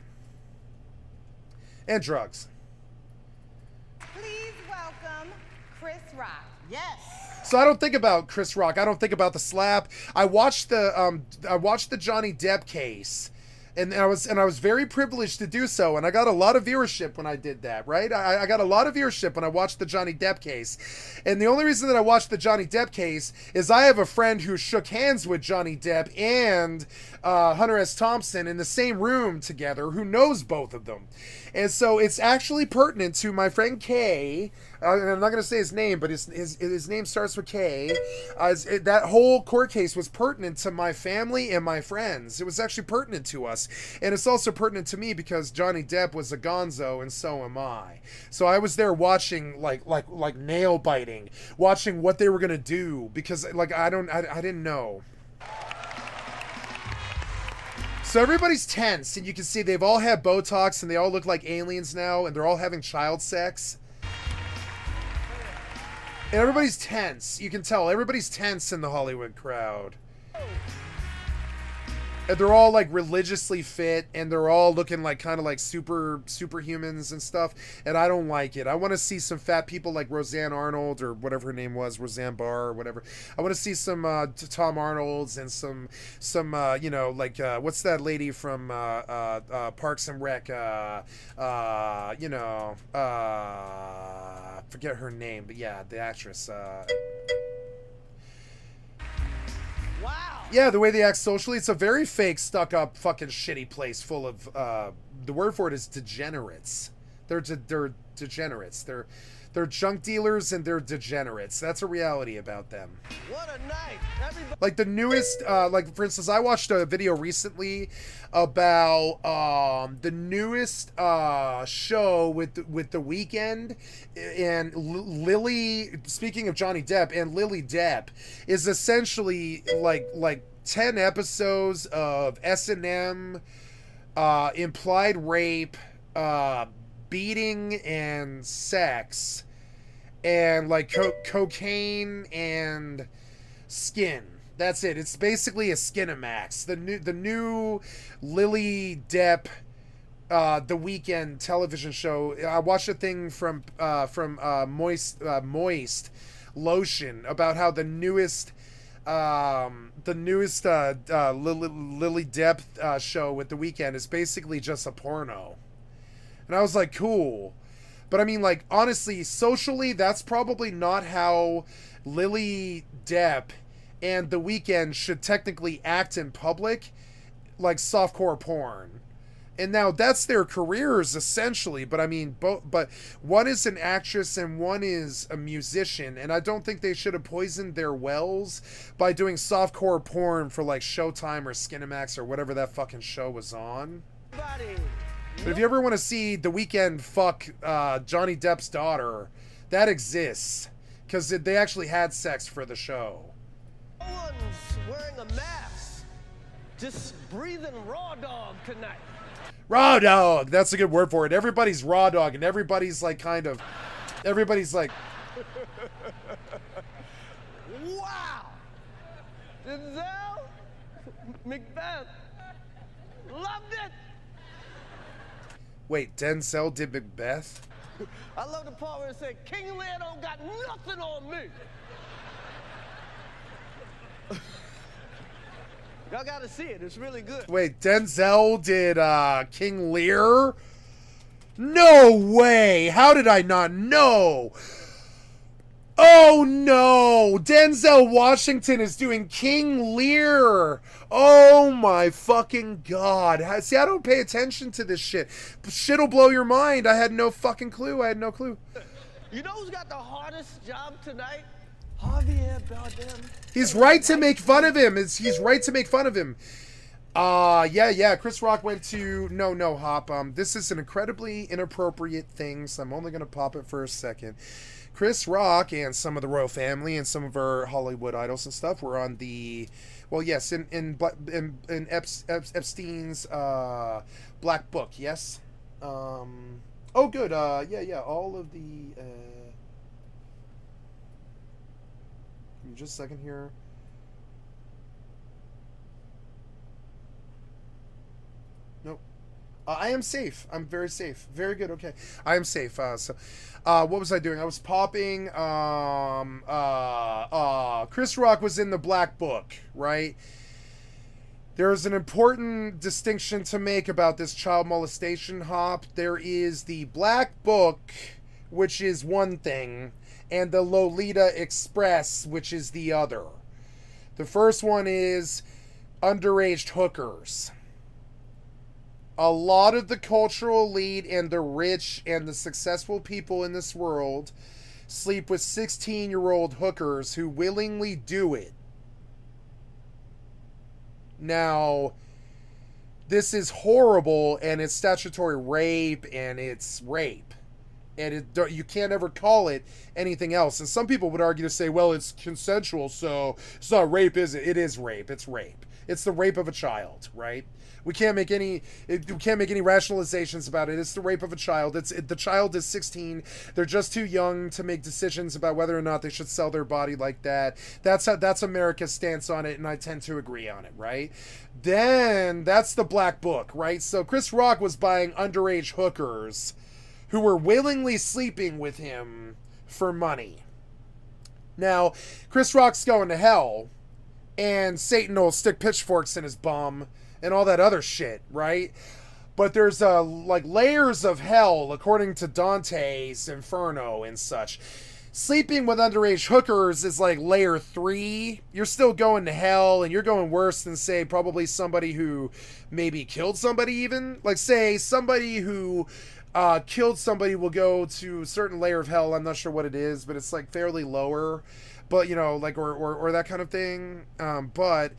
and drugs. Please welcome Chris Rock. Yes. So I don't think about Chris Rock. I don't think about the slap. I watched the Johnny Depp case. And I was very privileged to do so, and I got a lot of viewership when I did that, right? I got a lot of viewership when I watched the Johnny Depp case. And the only reason that I watched the Johnny Depp case is I have a friend who shook hands with Johnny Depp and Hunter S. Thompson in the same room together who knows both of them. And so it's actually pertinent to my friend Kay. And I'm not going to say his name, but his name starts with K. That whole court case was pertinent to my family and my friends. It was actually pertinent to us. And it's also pertinent to me because Johnny Depp was a gonzo and so am I. So I was there watching like nail biting, watching what they were going to do because I didn't know. So everybody's tense and you can see they've all had Botox and they all look like aliens now and they're all having child sex. And everybody's tense. You can tell everybody's tense in the Hollywood crowd. And they're all religiously fit and they're all looking kind of superhumans and stuff. And I don't like it. I want to see some fat people like Roseanne Arnold or whatever her name was, Roseanne Barr or whatever. I want to see some Tom Arnolds and some what's that lady from Parks and Rec? Forget her name, but yeah, the actress. Wow. Yeah, the way they act socially, it's a very fake, stuck-up, fucking shitty place full of, the word for it is degenerates. They're degenerates. They're junk dealers and they're degenerates. That's a reality about them. What a night. Everybody. Like the newest, like for instance, I watched a video recently about the newest show with the Weeknd and Lily. Speaking of Johnny Depp, and Lily Depp is essentially like 10 episodes of S&M, implied rape, beating and sex, and like cocaine and skin. That's it. It's basically a Skinamax. The new Lily Depp the Weeknd television show. I watched a thing from Moist Lotion about how the newest Lily Depp show with the Weeknd is basically just a porno. And I was like, cool. But I mean, like, honestly, socially, that's probably not how Lily Depp and The Weeknd should technically act in public, like softcore porn. And now that's their careers, essentially. But I mean, but one is an actress and one is a musician. And I don't think they should have poisoned their wells by doing softcore porn for, like, Showtime or Skinamax or whatever that fucking show was on. But if you ever want to see The Weeknd fuck Johnny Depp's daughter, that exists. Because they actually had sex for the show. No one's wearing a mask. Just breathing raw dog tonight. Raw dog! That's a good word for it. Everybody's raw dog, and everybody's like kind of... Everybody's like... Wow! Denzel? Macbeth? Loved it! Wait, Denzel did Macbeth? I love the part where it said, King Lear don't got nothing on me. Y'all gotta see it. It's really good. Wait, Denzel did King Lear? No way! How did I not know? Oh no! Denzel Washington is doing King Lear! Oh my fucking god. See, I don't pay attention to this shit. Shit'll blow your mind. I had no fucking clue. I had no clue. You know who's got the hardest job tonight? Javier Bardem. He's right to make fun of him. He's right to make fun of him. Yeah. Chris Rock went to... No, Hop. This is an incredibly inappropriate thing, so I'm only going to pop it for a second. Chris Rock and some of the royal family and some of our Hollywood idols and stuff were on the... Well, yes, in Epstein's Black Book, yes? Oh, good. Yeah, all of the... Give me just a second here. Nope. I am safe. I'm very safe. Very good. Okay. I am safe. What was I doing? I was popping. Chris Rock was in the Black Book, right? There's an important distinction to make about this child molestation, Hop. There is the Black Book, which is one thing, and the Lolita Express, which is the other. The first one is underage hookers. A lot of the cultural elite and the rich and the successful people in this world sleep with 16-year-old hookers who willingly do it. Now, this is horrible, and it's statutory rape, and it's rape. And you can't ever call it anything else. And some people would argue to say, well, it's consensual, so it's not rape, is it? It is rape. It's rape. It's the rape of a child, right? We can't make any rationalizations about it. It's the rape of a child. The child is 16. They're just too young to make decisions about whether or not they should sell their body like that. That's America's stance on it, and I tend to agree on it, right? Then that's the Black Book, right? So Chris Rock was buying underage hookers who were willingly sleeping with him for money. Now, Chris Rock's going to hell, and Satan will stick pitchforks in his bum and all that other shit, right? But there's like layers of hell according to Dante's Inferno and such. Sleeping with underage hookers is like layer 3. You're still going to hell, and you're going worse than, say, probably somebody who maybe killed somebody even. Like, say, somebody who killed somebody will go to a certain layer of hell. I'm not sure what it is, but it's like fairly lower, but like or that kind of thing. But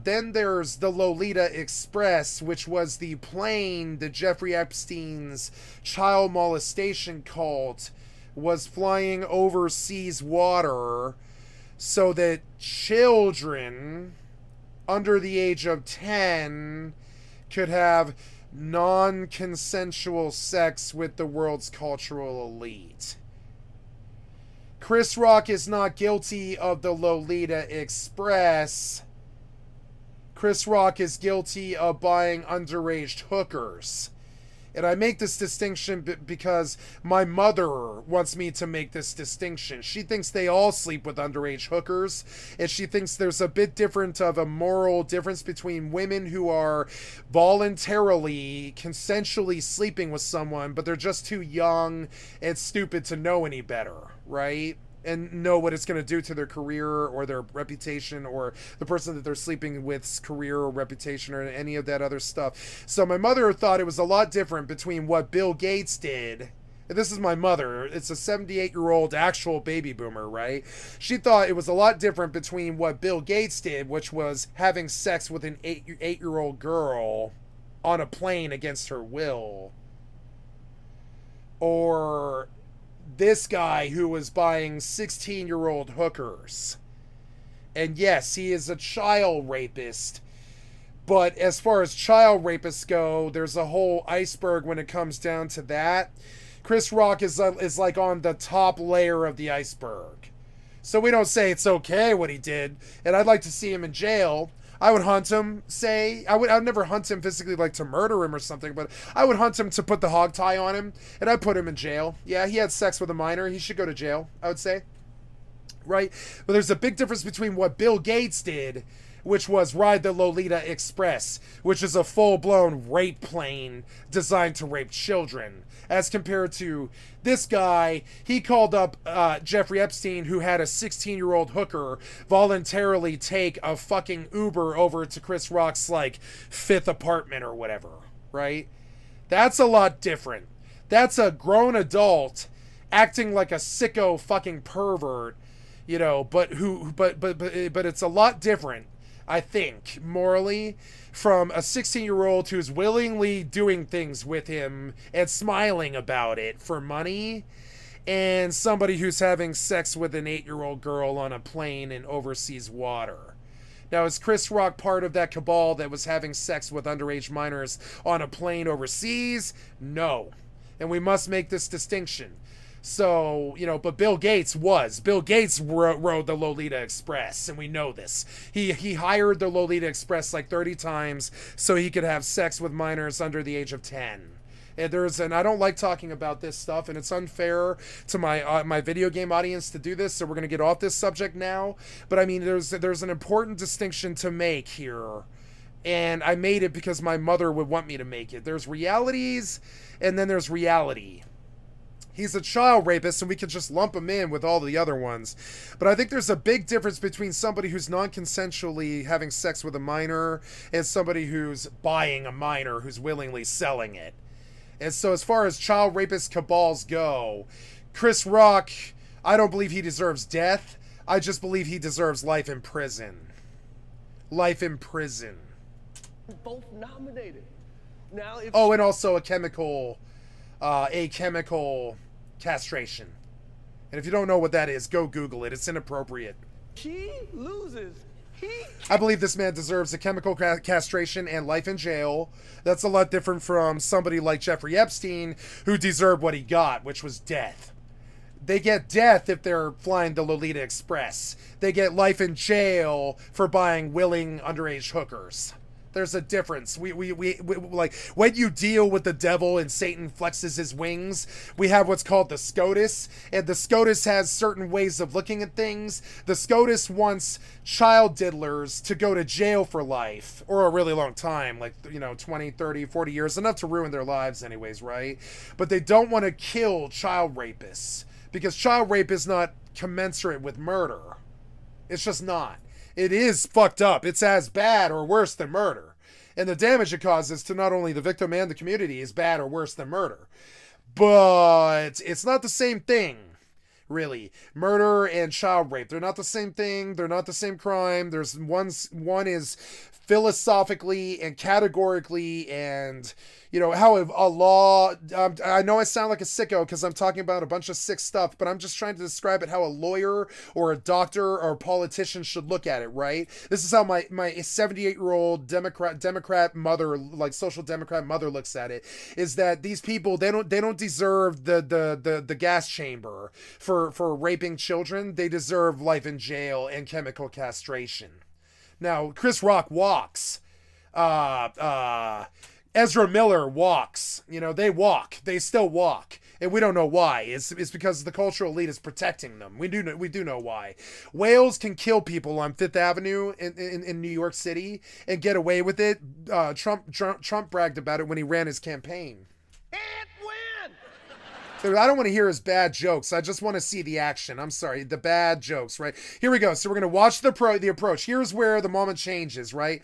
then there's the Lolita Express, which was the plane that Jeffrey Epstein's child molestation cult was flying overseas water so that children under the age of 10 could have non-consensual sex with the world's cultural elite. Chris Rock is not guilty of the Lolita Express. Chris Rock is guilty of buying underage hookers. And I make this distinction because my mother wants me to make this distinction. She thinks they all sleep with underage hookers, and she thinks there's a bit different of a moral difference between women who are voluntarily, consensually sleeping with someone, but they're just too young and stupid to know any better, right? And know what it's going to do to their career or their reputation or the person that they're sleeping with's career or reputation or any of that other stuff. So my mother thought it was a lot different between what Bill Gates did. And this is my mother. It's a 78-year-old actual baby boomer, right? She thought it was a lot different between what Bill Gates did, which was having sex with an 8-year-old girl on a plane against her will. Or this guy who was buying 16-year-old hookers. And yes, he is a child rapist. But as far as child rapists go, there's a whole iceberg when it comes down to that. Chris Rock is like on the top layer of the iceberg. So we don't say it's okay what he did. And I'd like to see him in jail. I would hunt him, I would never hunt him physically, like to murder him or something, but I would hunt him to put the hog tie on him, and I'd put him in jail. Yeah, he had sex with a minor. He should go to jail, I would say. Right? But there's a big difference between what Bill Gates did, which was ride the Lolita Express, which is a full-blown rape plane designed to rape children, as compared to this guy. He called up Jeffrey Epstein, who had a 16-year-old hooker voluntarily take a fucking Uber over to Chris Rock's, like, 5th apartment or whatever, right? That's a lot different. That's a grown adult acting like a sicko fucking pervert, but it's a lot different, I think, morally, from a 16-year-old who's willingly doing things with him and smiling about it for money, and somebody who's having sex with an 8-year-old girl on a plane in overseas water. Now, is Chris Rock part of that cabal that was having sex with underage minors on a plane overseas? No. And we must make this distinction. So, but Bill Gates was. Bill Gates rode the Lolita Express, and we know this. He hired the Lolita Express like 30 times so he could have sex with minors under the age of 10. And I don't like talking about this stuff, and it's unfair to my video game audience to do this, so we're going to get off this subject now. But I mean, there's an important distinction to make here. And I made it because my mother would want me to make it. There's realities, and then there's reality. He's a child rapist, and we could just lump him in with all the other ones. But I think there's a big difference between somebody who's non-consensually having sex with a minor and somebody who's buying a minor who's willingly selling it. And so as far as child rapist cabals go, Chris Rock, I don't believe he deserves death. I just believe he deserves life in prison. Life in prison. Both nominated. Now, if Oh, and also a chemical castration. And if you don't know what that is, go Google it. It's inappropriate. she loses, I believe this man deserves a chemical castration and life in jail. That's a lot different from somebody like Jeffrey Epstein, who deserved what he got, which was death. They get death if they're flying the Lolita Express. They get life in jail for buying willing underage hookers. There's a difference. We like, when you deal with the devil and Satan flexes his wings, we have what's called the SCOTUS, and the SCOTUS has certain ways of looking at things. The SCOTUS wants child diddlers to go to jail for life, or a really long time, like, 20, 30, 40 years, enough to ruin their lives anyways, right? But they don't want to kill child rapists, because child rape is not commensurate with murder. It's just not. It is fucked up. It's as bad or worse than murder. And the damage it causes to not only the victim and the community is bad or worse than murder. But it's not the same thing, really. Murder and child rape, they're not the same thing. They're not the same crime. One is philosophically and categorically, and how a law, I know I sound like a sicko because I'm talking about a bunch of sick stuff, but I'm just trying to describe it how a lawyer or a doctor or a politician should look at it, right? This is how my 78-year-old Democrat mother, like social democrat mother, looks at it, is that these people, they don't deserve the gas chamber for raping children. They deserve life in jail and chemical castration. Now, Chris Rock walks. Ezra Miller walks. They walk. They still walk. And we don't know why. It's because the cultural elite is protecting them. We do know why. Whales can kill people on Fifth Avenue in New York City and get away with it. Trump bragged about it when he ran his campaign. Can't win! Dude, I don't want to hear his bad jokes. I just want to see the action. I'm sorry, the bad jokes, right? Here we go. So we're going to watch the approach. Here's where the moment changes, right?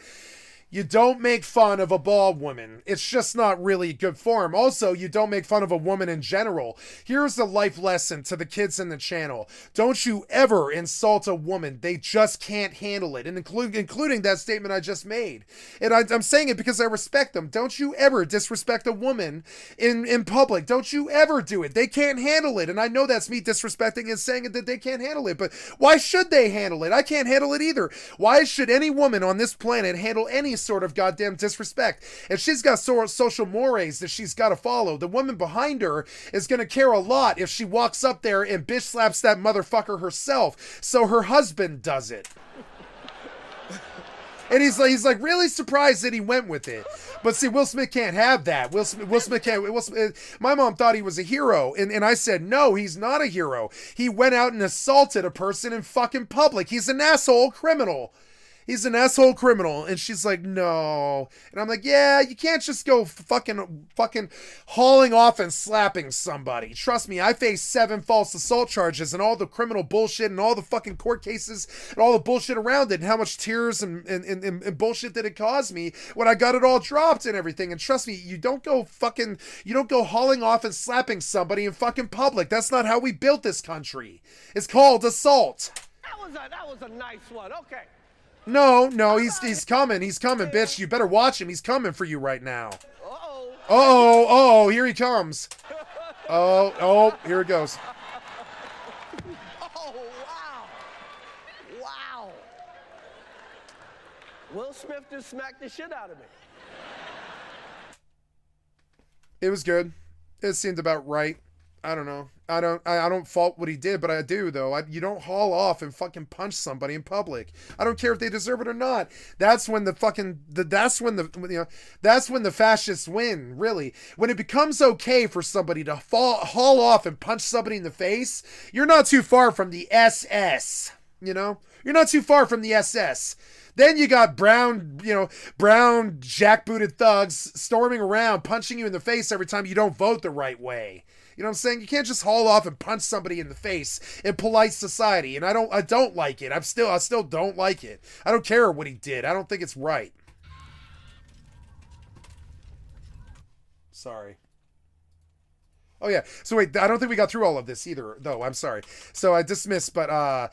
You don't make fun of a bald woman. It's just not really good form. Also, you don't make fun of a woman in general. Here's the life lesson to the kids in the channel. Don't you ever insult a woman. They just can't handle it. And including that statement I just made. And I'm saying it because I respect them. Don't you ever disrespect a woman in public. Don't you ever do it. They can't handle it. And I know that's me disrespecting and saying that they can't handle it. But why should they handle it? I can't handle it either. Why should any woman on this planet handle any sort of goddamn disrespect? If she's got social mores that she's got to follow, the woman behind her is going to care a lot if she walks up there and bitch slaps that motherfucker herself, so her husband does it. And he's like really surprised that he went with it. But see, Will Smith can't have that. Will Smith can't. My mom thought he was a hero, and I said, no, he's not a hero. He went out and assaulted a person in fucking public. He's an asshole criminal. He's an asshole criminal. And she's like, no. And I'm like, yeah, you can't just go fucking hauling off and slapping somebody. Trust me, I faced 7 false assault charges and all the criminal bullshit and all the fucking court cases and all the bullshit around it and how much tears and bullshit that it caused me when I got it all dropped and everything. And trust me, you don't go hauling off and slapping somebody in fucking public. That's not how we built this country. It's called assault. That was a nice one. Okay. No, he's coming, bitch. You better watch him. He's coming for you right now. Uh-oh. Oh, here he comes. Oh, here it goes. Oh, wow. Will Smith just smacked the shit out of me. It was good. It seemed about right. I don't know. I don't fault what he did, but I do though. You don't haul off and fucking punch somebody in public. I don't care if they deserve it or not. That's when the fascists win, really. When it becomes okay for somebody to haul off and punch somebody in the face, you're not too far from the SS, You're not too far from the SS. Then you got brown jackbooted thugs storming around, punching you in the face every time you don't vote the right way. You know what I'm saying? You can't just haul off and punch somebody in the face in polite society. And I don't like it. I still don't like it. I don't care what he did. I don't think it's right. Sorry. Oh yeah. So wait, I don't think we got through all of this either, though. I'm sorry. So I dismissed, but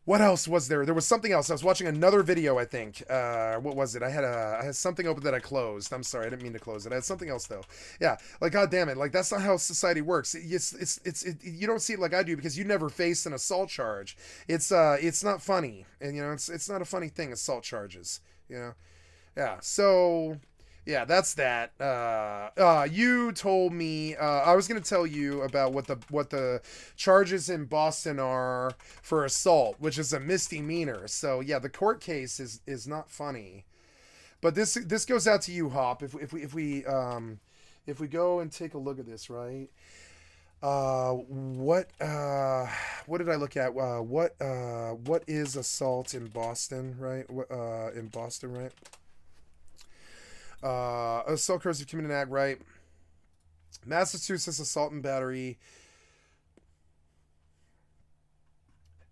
what else was there? There was something else. I was watching another video, I think. What was it? I had something open that I closed. I'm sorry, I didn't mean to close it. I had something else though. Yeah, like god damn it, like that's not how society works. You don't see it like I do because you never faced an assault charge. It's not funny, and it's not a funny thing. Assault charges, Yeah. So. Yeah, that's that. You told me I was gonna tell you about what the charges in Boston are for assault, which is a misdemeanor. So yeah, the court case is not funny, but this goes out to you, Hop. If we go and take a look at this, right? What did I look at? What is assault in Boston, right? In Boston, right? Assault occurs if committed an act, right? Massachusetts assault and battery.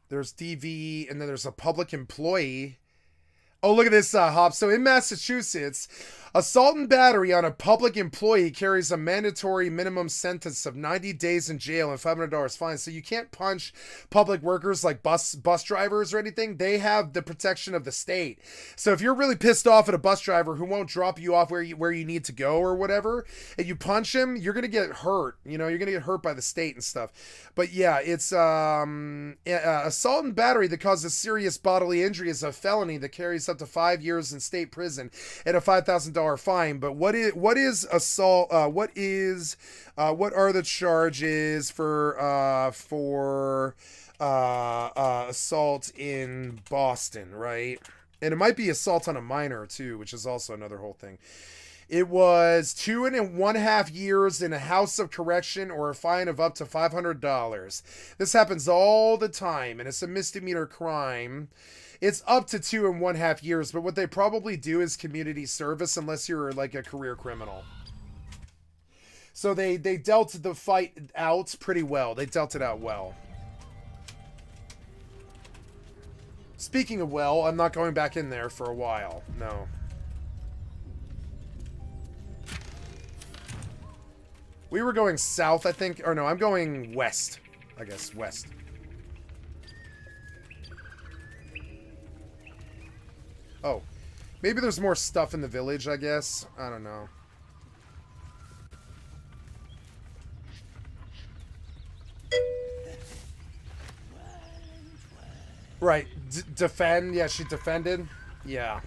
There's DV, and then there's a public employee. Oh, look at this, Hop. So in Massachusetts, assault and battery on a public employee carries a mandatory minimum sentence of 90 days in jail and $500 fine. So you can't punch public workers like bus drivers or anything. They have the protection of the state. So if you're really pissed off at a bus driver who won't drop you off where you need to go or whatever, and you punch him, you're gonna get hurt. You know, you're gonna get hurt by the state and stuff. But yeah, it's assault and battery that causes serious bodily injury is a felony that carries up to 5 years in state prison and a $5,000 fine. But what is assault? What are the charges for assault in Boston, right? And it might be assault on a minor too, which is also another whole thing. It was 2.5 years in a house of correction or a fine of up to $500. This happens all the time, and it's a misdemeanor crime. It's up to 2.5 years, but what they probably do is community service unless you're like a career criminal. So they dealt the fight out pretty well. They dealt it out well. Speaking of well, I'm not going back in there for a while. No. We were going south, I think. Or no, I'm going west. I guess west. Oh. Maybe there's more stuff in the village, I guess. I don't know. Right. Defend. Yeah, she defended. Yeah.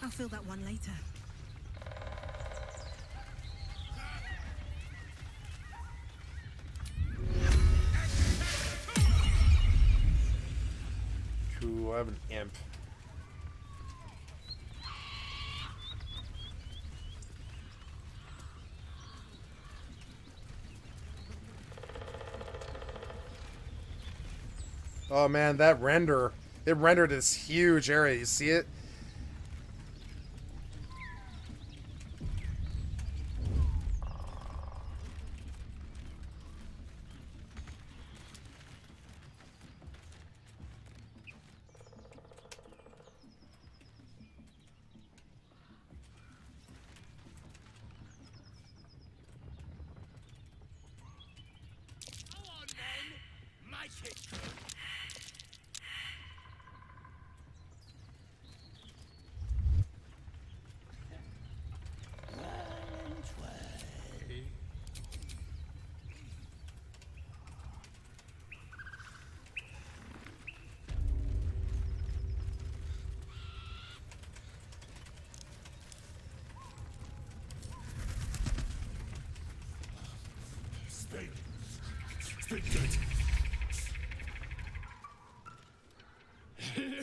I'll fill that one later. Cool, I have an imp. Oh man, that render. It rendered this huge area. You see it?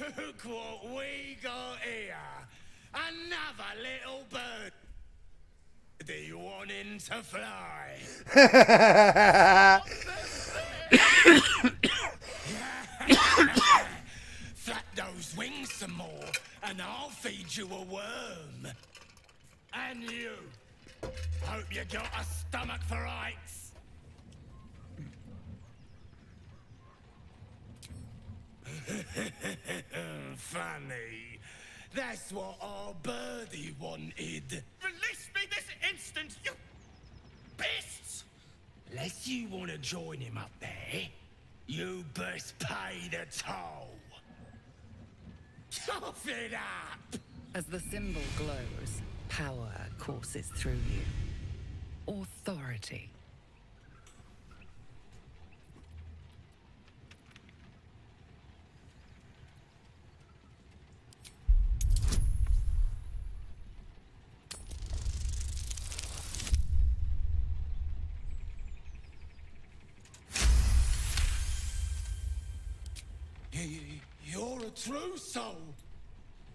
Look what we got here. Another little bird. Do you want him to fly? Flap those wings some more, and I'll feed you a worm. And you. Hope you got a stomach for heights. Funny. That's what our birdie wanted. Release me this instant, you beasts! Unless you want to join him up there, you best pay the toll. Cough it up! As the symbol glows, power courses through you. Authority. You're a true soul.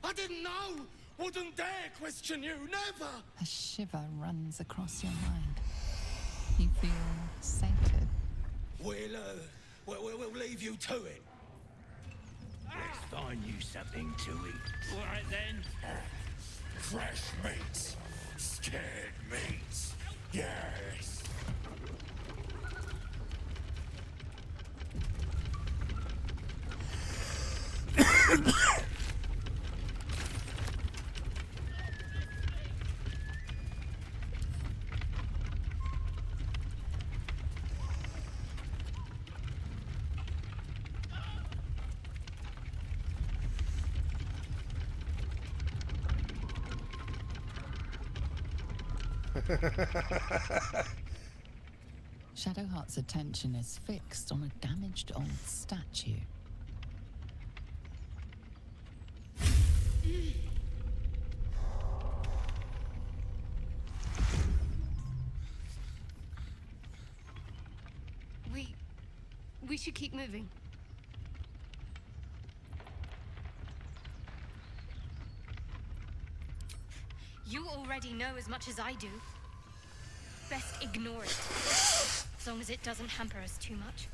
I didn't know. Wouldn't dare question you, never. A shiver runs across your mind. You feel sated. We'll leave you to it. Let's find you something to eat. All right then. Fresh meats. Scared meats. Yes. Shadowheart's attention is fixed on a damaged old statue. We should keep moving. You already know as much as I do. Best ignore it. As long as it doesn't hamper us too much.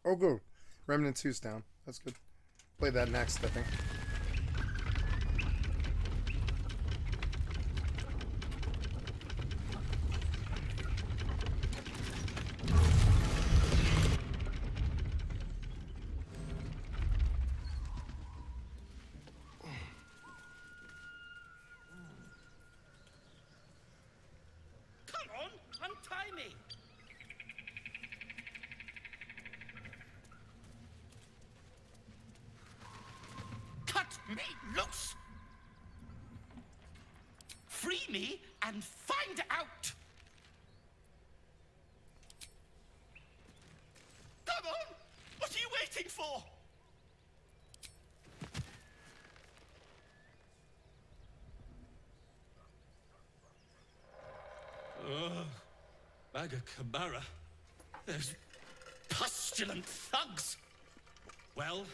Oh, good. Remnant 2's down. That's good. Play that next, I think. Come on, untie me. Cut me loose. Free me and find out. Come on! What are you waiting for? Bagakabara. Those pustulant thugs. Well,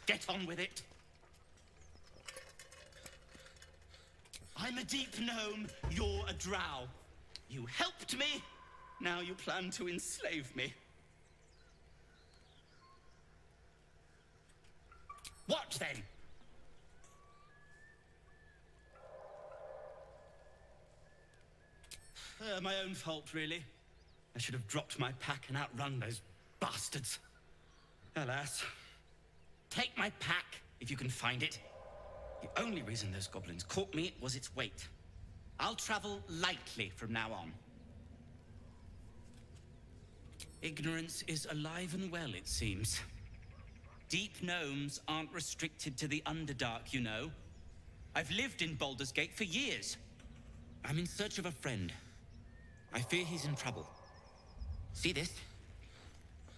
get on with it. I'm a deep gnome, you're a drow. You helped me, now you plan to enslave me. What then? My own fault, really. I should have dropped my pack and outrun those bastards. Alas. Take my pack, if you can find it. The only reason those goblins caught me was its weight. I'll travel lightly from now on. Ignorance is alive and well, it seems. Deep gnomes aren't restricted to the Underdark, you know. I've lived in Baldur's Gate for years. I'm in search of a friend. I fear he's in trouble. See this?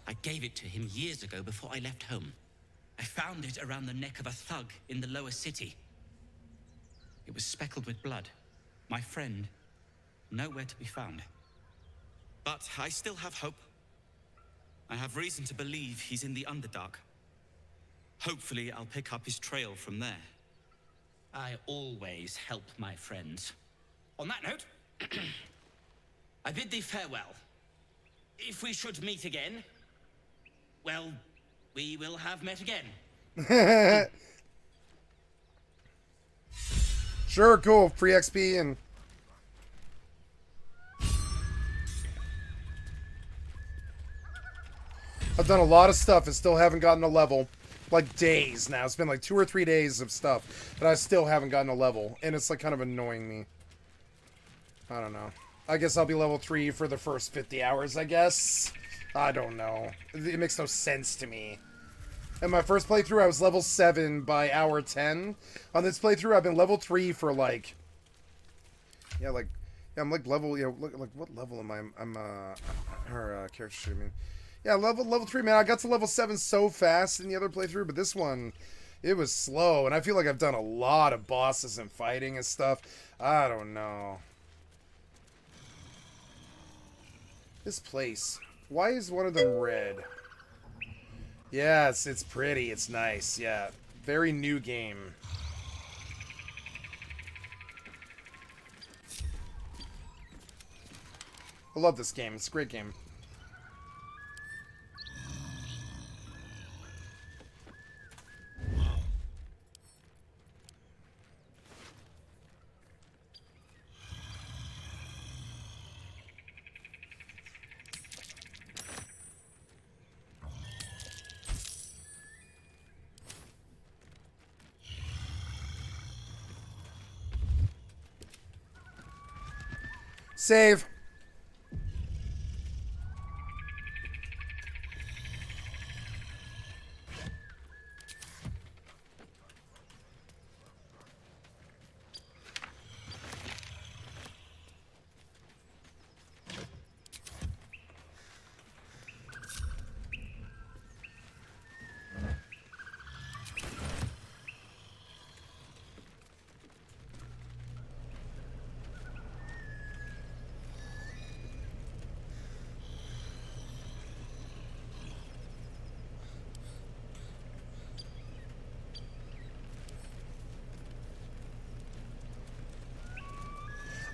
I gave it to him years ago before I left home. I found it around the neck of a thug in the lower city. It was speckled with blood. My friend, nowhere to be found. But I still have hope. I have reason to believe he's in the Underdark. Hopefully, I'll pick up his trail from there. I always help my friends. On that note, I bid thee farewell. If we should meet again, well, we will have met again. Sure, cool. Free XP and... I've done a lot of stuff and still haven't gotten a level. Like days now. It's been like 2 or 3 days of stuff that I still haven't gotten a level. And it's like kind of annoying me. I don't know. I guess I'll be level 3 for the first 50 hours, I guess. I don't know. It makes no sense to me. In my first playthrough, I was level 7 by hour 10. On this playthrough, I've been level 3 for like... Yeah, I'm like level... Yeah, like what level am I? I'm, her character sheet, I mean. Yeah, level 3, man. I got to level 7 so fast in the other playthrough, but this one, it was slow. And I feel like I've done a lot of bosses and fighting and stuff. I don't know. This place. Why is one of them red? Yes, it's pretty. It's nice. Yeah. Very new game. I love this game. It's a great game. Save.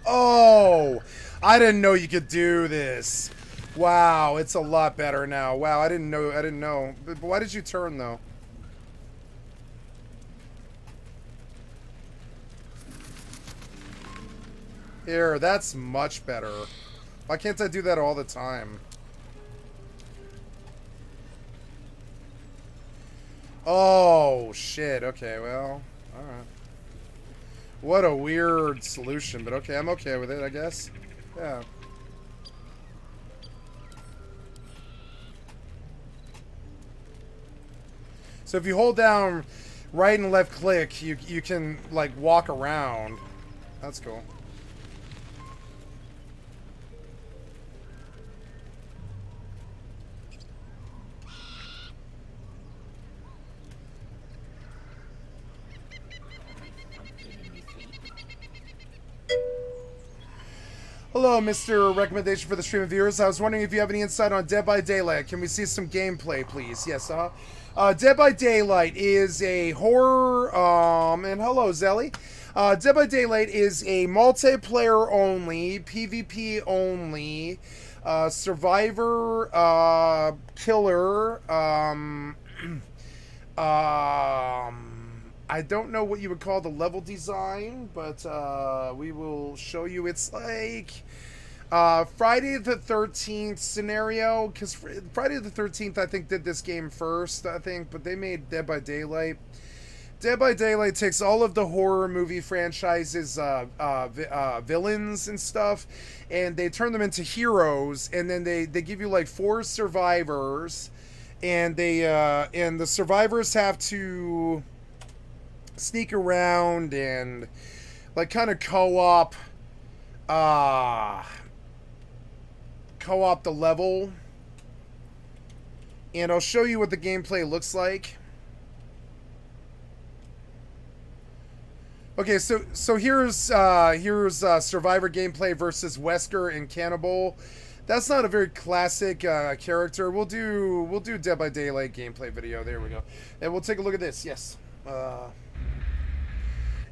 Oh, I didn't know you could do this. Wow, it's a lot better now. Wow, I didn't know. But why did you turn, though? Here, that's much better. Why can't I do that all the time? Oh, shit. Okay, well, alright. What a weird solution, but okay, I'm okay with it, I guess. Yeah. So if you hold down right and left click, you can, like, walk around. That's cool. Hello, Mr. Recommendation for the stream viewers. I was wondering if you have any insight on Dead by Daylight. Can we see some gameplay, please? Yes, Dead by Daylight is a horror, and hello, Zelly. Dead by Daylight is a multiplayer only, PvP only, survivor, killer, I don't know what you would call the level design, but we will show you. It's like Friday the 13th scenario, because Friday the 13th, I think, did this game first, I think, but they made Dead by Daylight. Dead by Daylight takes all of the horror movie franchises, villains and stuff, and they turn them into heroes, and then they give you like 4 survivors, and and the survivors have to sneak around and like kind of co-op the level, and I'll show you what the gameplay looks like. Okay, so here's survivor gameplay versus Wesker and Cannibal. That's not a very classic character. We'll do Dead by Daylight gameplay video. There we go, and we'll take a look at this. Yes.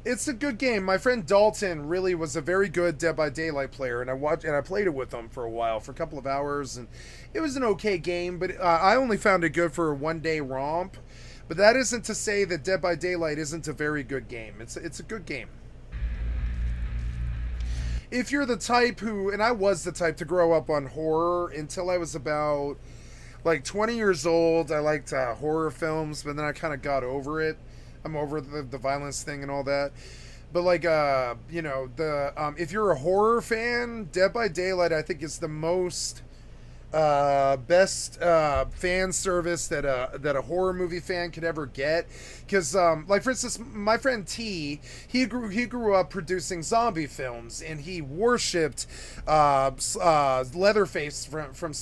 It's a good game. My friend Dalton really was a very good Dead by Daylight player, and I played it with him for a while, for a couple of hours, and it was an okay game, but I only found it good for a one-day romp. But that isn't to say that Dead by Daylight isn't a very good game. It's a good game. If you're the type who, and I was the type to grow up on horror until I was about like 20 years old. I liked horror films, but then I kind of got over it. I'm over the violence thing and all that. But like, you know, if you're a horror fan, Dead by Daylight, I think, is the most best fan service that a horror movie fan could ever get. Because like, for instance, my friend T, he grew up producing zombie films, and he worshipped Leatherface from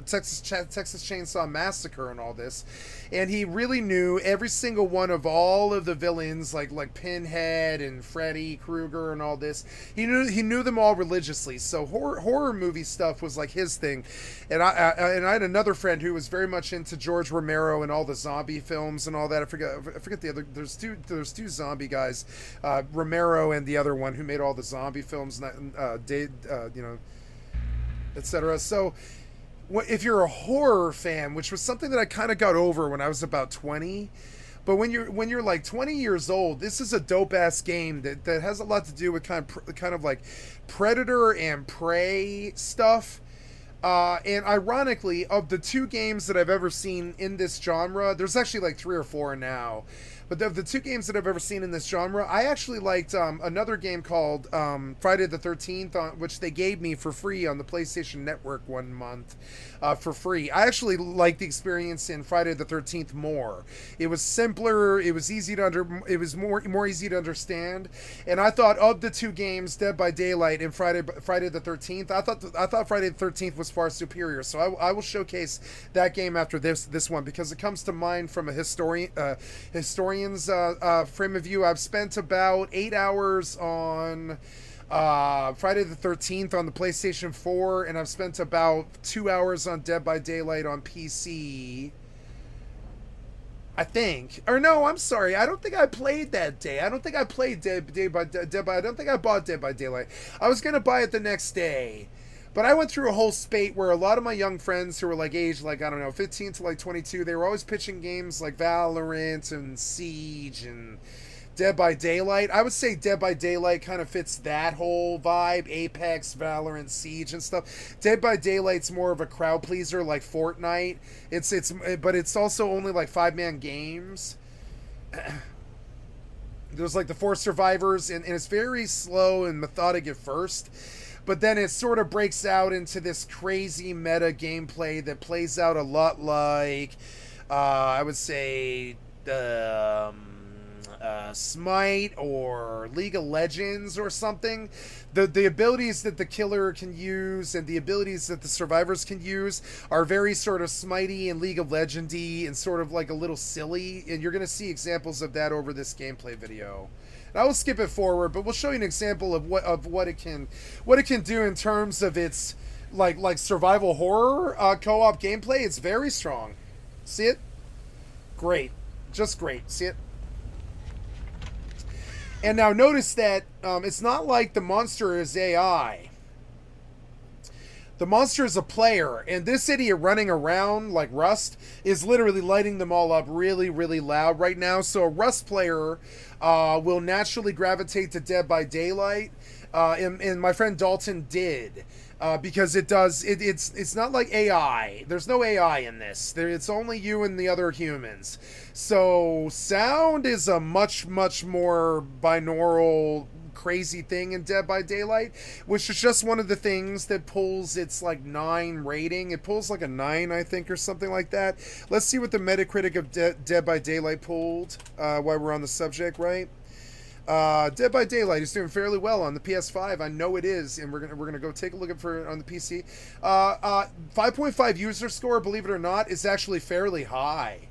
Texas Chainsaw Massacre and all this, and he really knew every single one of all of the villains, like Pinhead and Freddy Krueger and all this. He knew them all religiously. So horror movie stuff was like his thing. And I had another friend who was very much into George Romero and all the zombie films and all that. I forget the other. There's two zombie guys, Romero and the other one, who made all the zombie films, you know, etc. So, if you're a horror fan, which was something that I kind of got over when I was about 20, but when you're like 20 years old, this is a dope ass game that has a lot to do with kind of like Predator and Prey stuff. And ironically, of the 2 games that I've ever seen in this genre, there's actually like 3 or 4 now, but of the 2 games that I've ever seen in this genre, I actually liked another game called Friday the 13th, which they gave me for free on the PlayStation Network one month for free. I actually liked the experience in Friday the 13th more. It was simpler. It was easy to It was more easy to understand. And I thought, of the 2 games, Dead by Daylight and Friday the 13th, I thought Friday the 13th was far superior. So I will showcase that game after this one, because it comes to mind from a historian's frame of view. I've spent about 8 hours on Friday the 13th on the PlayStation 4, and I've spent about 2 hours on Dead by Daylight on PC. I think. Or no, I'm sorry. I don't think I played that day. I don't think I played Dead by I don't think I bought Dead by Daylight. I was gonna buy it the next day. But I went through a whole spate where a lot of my young friends who were like aged like, I don't know, 15 to like 22, they were always pitching games like Valorant and Siege and Dead by Daylight. I would say Dead by Daylight kind of fits that whole vibe. Apex, Valorant, Siege and stuff. Dead by Daylight's more of a crowd pleaser like Fortnite. But it's also only like 5-man games. There's like the 4 survivors and it's very slow and methodic at first. But then it sort of breaks out into this crazy meta gameplay that plays out a lot like, I would say, Smite or League of Legends or something. The abilities that the killer can use and the abilities that the survivors can use are very sort of Smitey and League of Legendy and sort of like a little silly. And you're going to see examples of that over this gameplay video. I will skip it forward, but we'll show you an example of what it can do in terms of its like survival horror co-op gameplay. It's very strong. See it? Great, just great. See it? And now notice that it's not like the monster is AI. The monster is a player, and this idiot running around like Rust is literally lighting them all up really, really loud right now. So a Rust player will naturally gravitate to Dead by Daylight, and my friend Dalton did. Because it's not like AI. There's no AI in this. It's only you and the other humans. So sound is a much, much more binaural crazy thing in Dead by Daylight, which is just one of the things that pulls its like 9 rating. It pulls like a 9, I think, or something like that. Let's see what the Metacritic of Dead by Daylight pulled while we're on the subject, right? Dead by Daylight is doing fairly well on the PS5. I know it is, and we're gonna go take a look at it on the PC. 5.5 user score, believe it or not, is actually fairly high.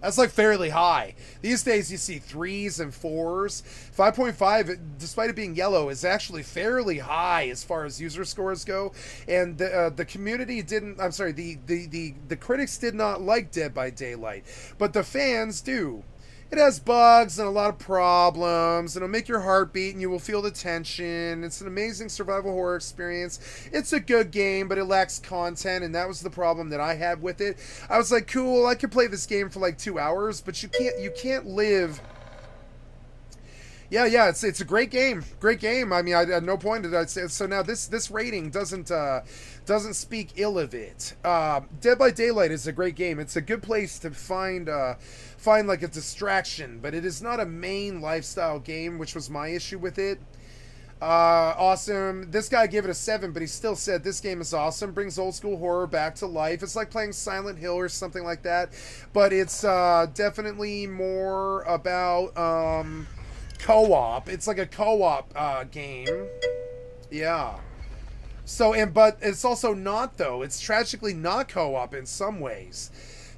That's like fairly high. These days you see 3s and 4s. 5.5, despite it being yellow, is actually fairly high as far as user scores go. And the community didn't. I'm sorry. The critics did not like Dead by Daylight, but the fans do. It has bugs and a lot of problems, and it'll make your heart beat, and you will feel the tension. It's an amazing survival horror experience. It's a good game, but it lacks content, and that was the problem that I had with it. I was like, cool, I could play this game for like 2 hours, but you can't live. Yeah, it's a great game. Great game. I mean, I had no point to that. So now this rating doesn't speak ill of it. Dead by Daylight is a great game. It's a good place to find like a distraction, but it is not a main lifestyle game, which was my issue with it. Awesome. This guy gave it a 7, but he still said this game is awesome. Brings old school horror back to life. It's like playing Silent Hill or something like that, but it's definitely more about co-op. It's like a co-op game. Yeah. So, but it's also not, though. It's tragically not co-op in some ways.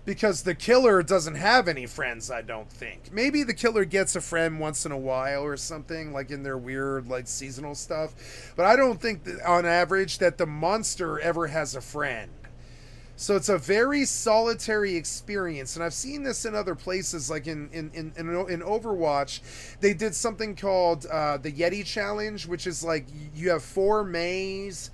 Because the killer doesn't have any friends, I don't think. Maybe the killer gets a friend once in a while or something, like in their weird, like, seasonal stuff. But I don't think, that, on average, that the monster ever has a friend. So it's a very solitary experience, and I've seen this in other places, like in Overwatch. They did something called the Yeti Challenge, which is like you have 4 Mays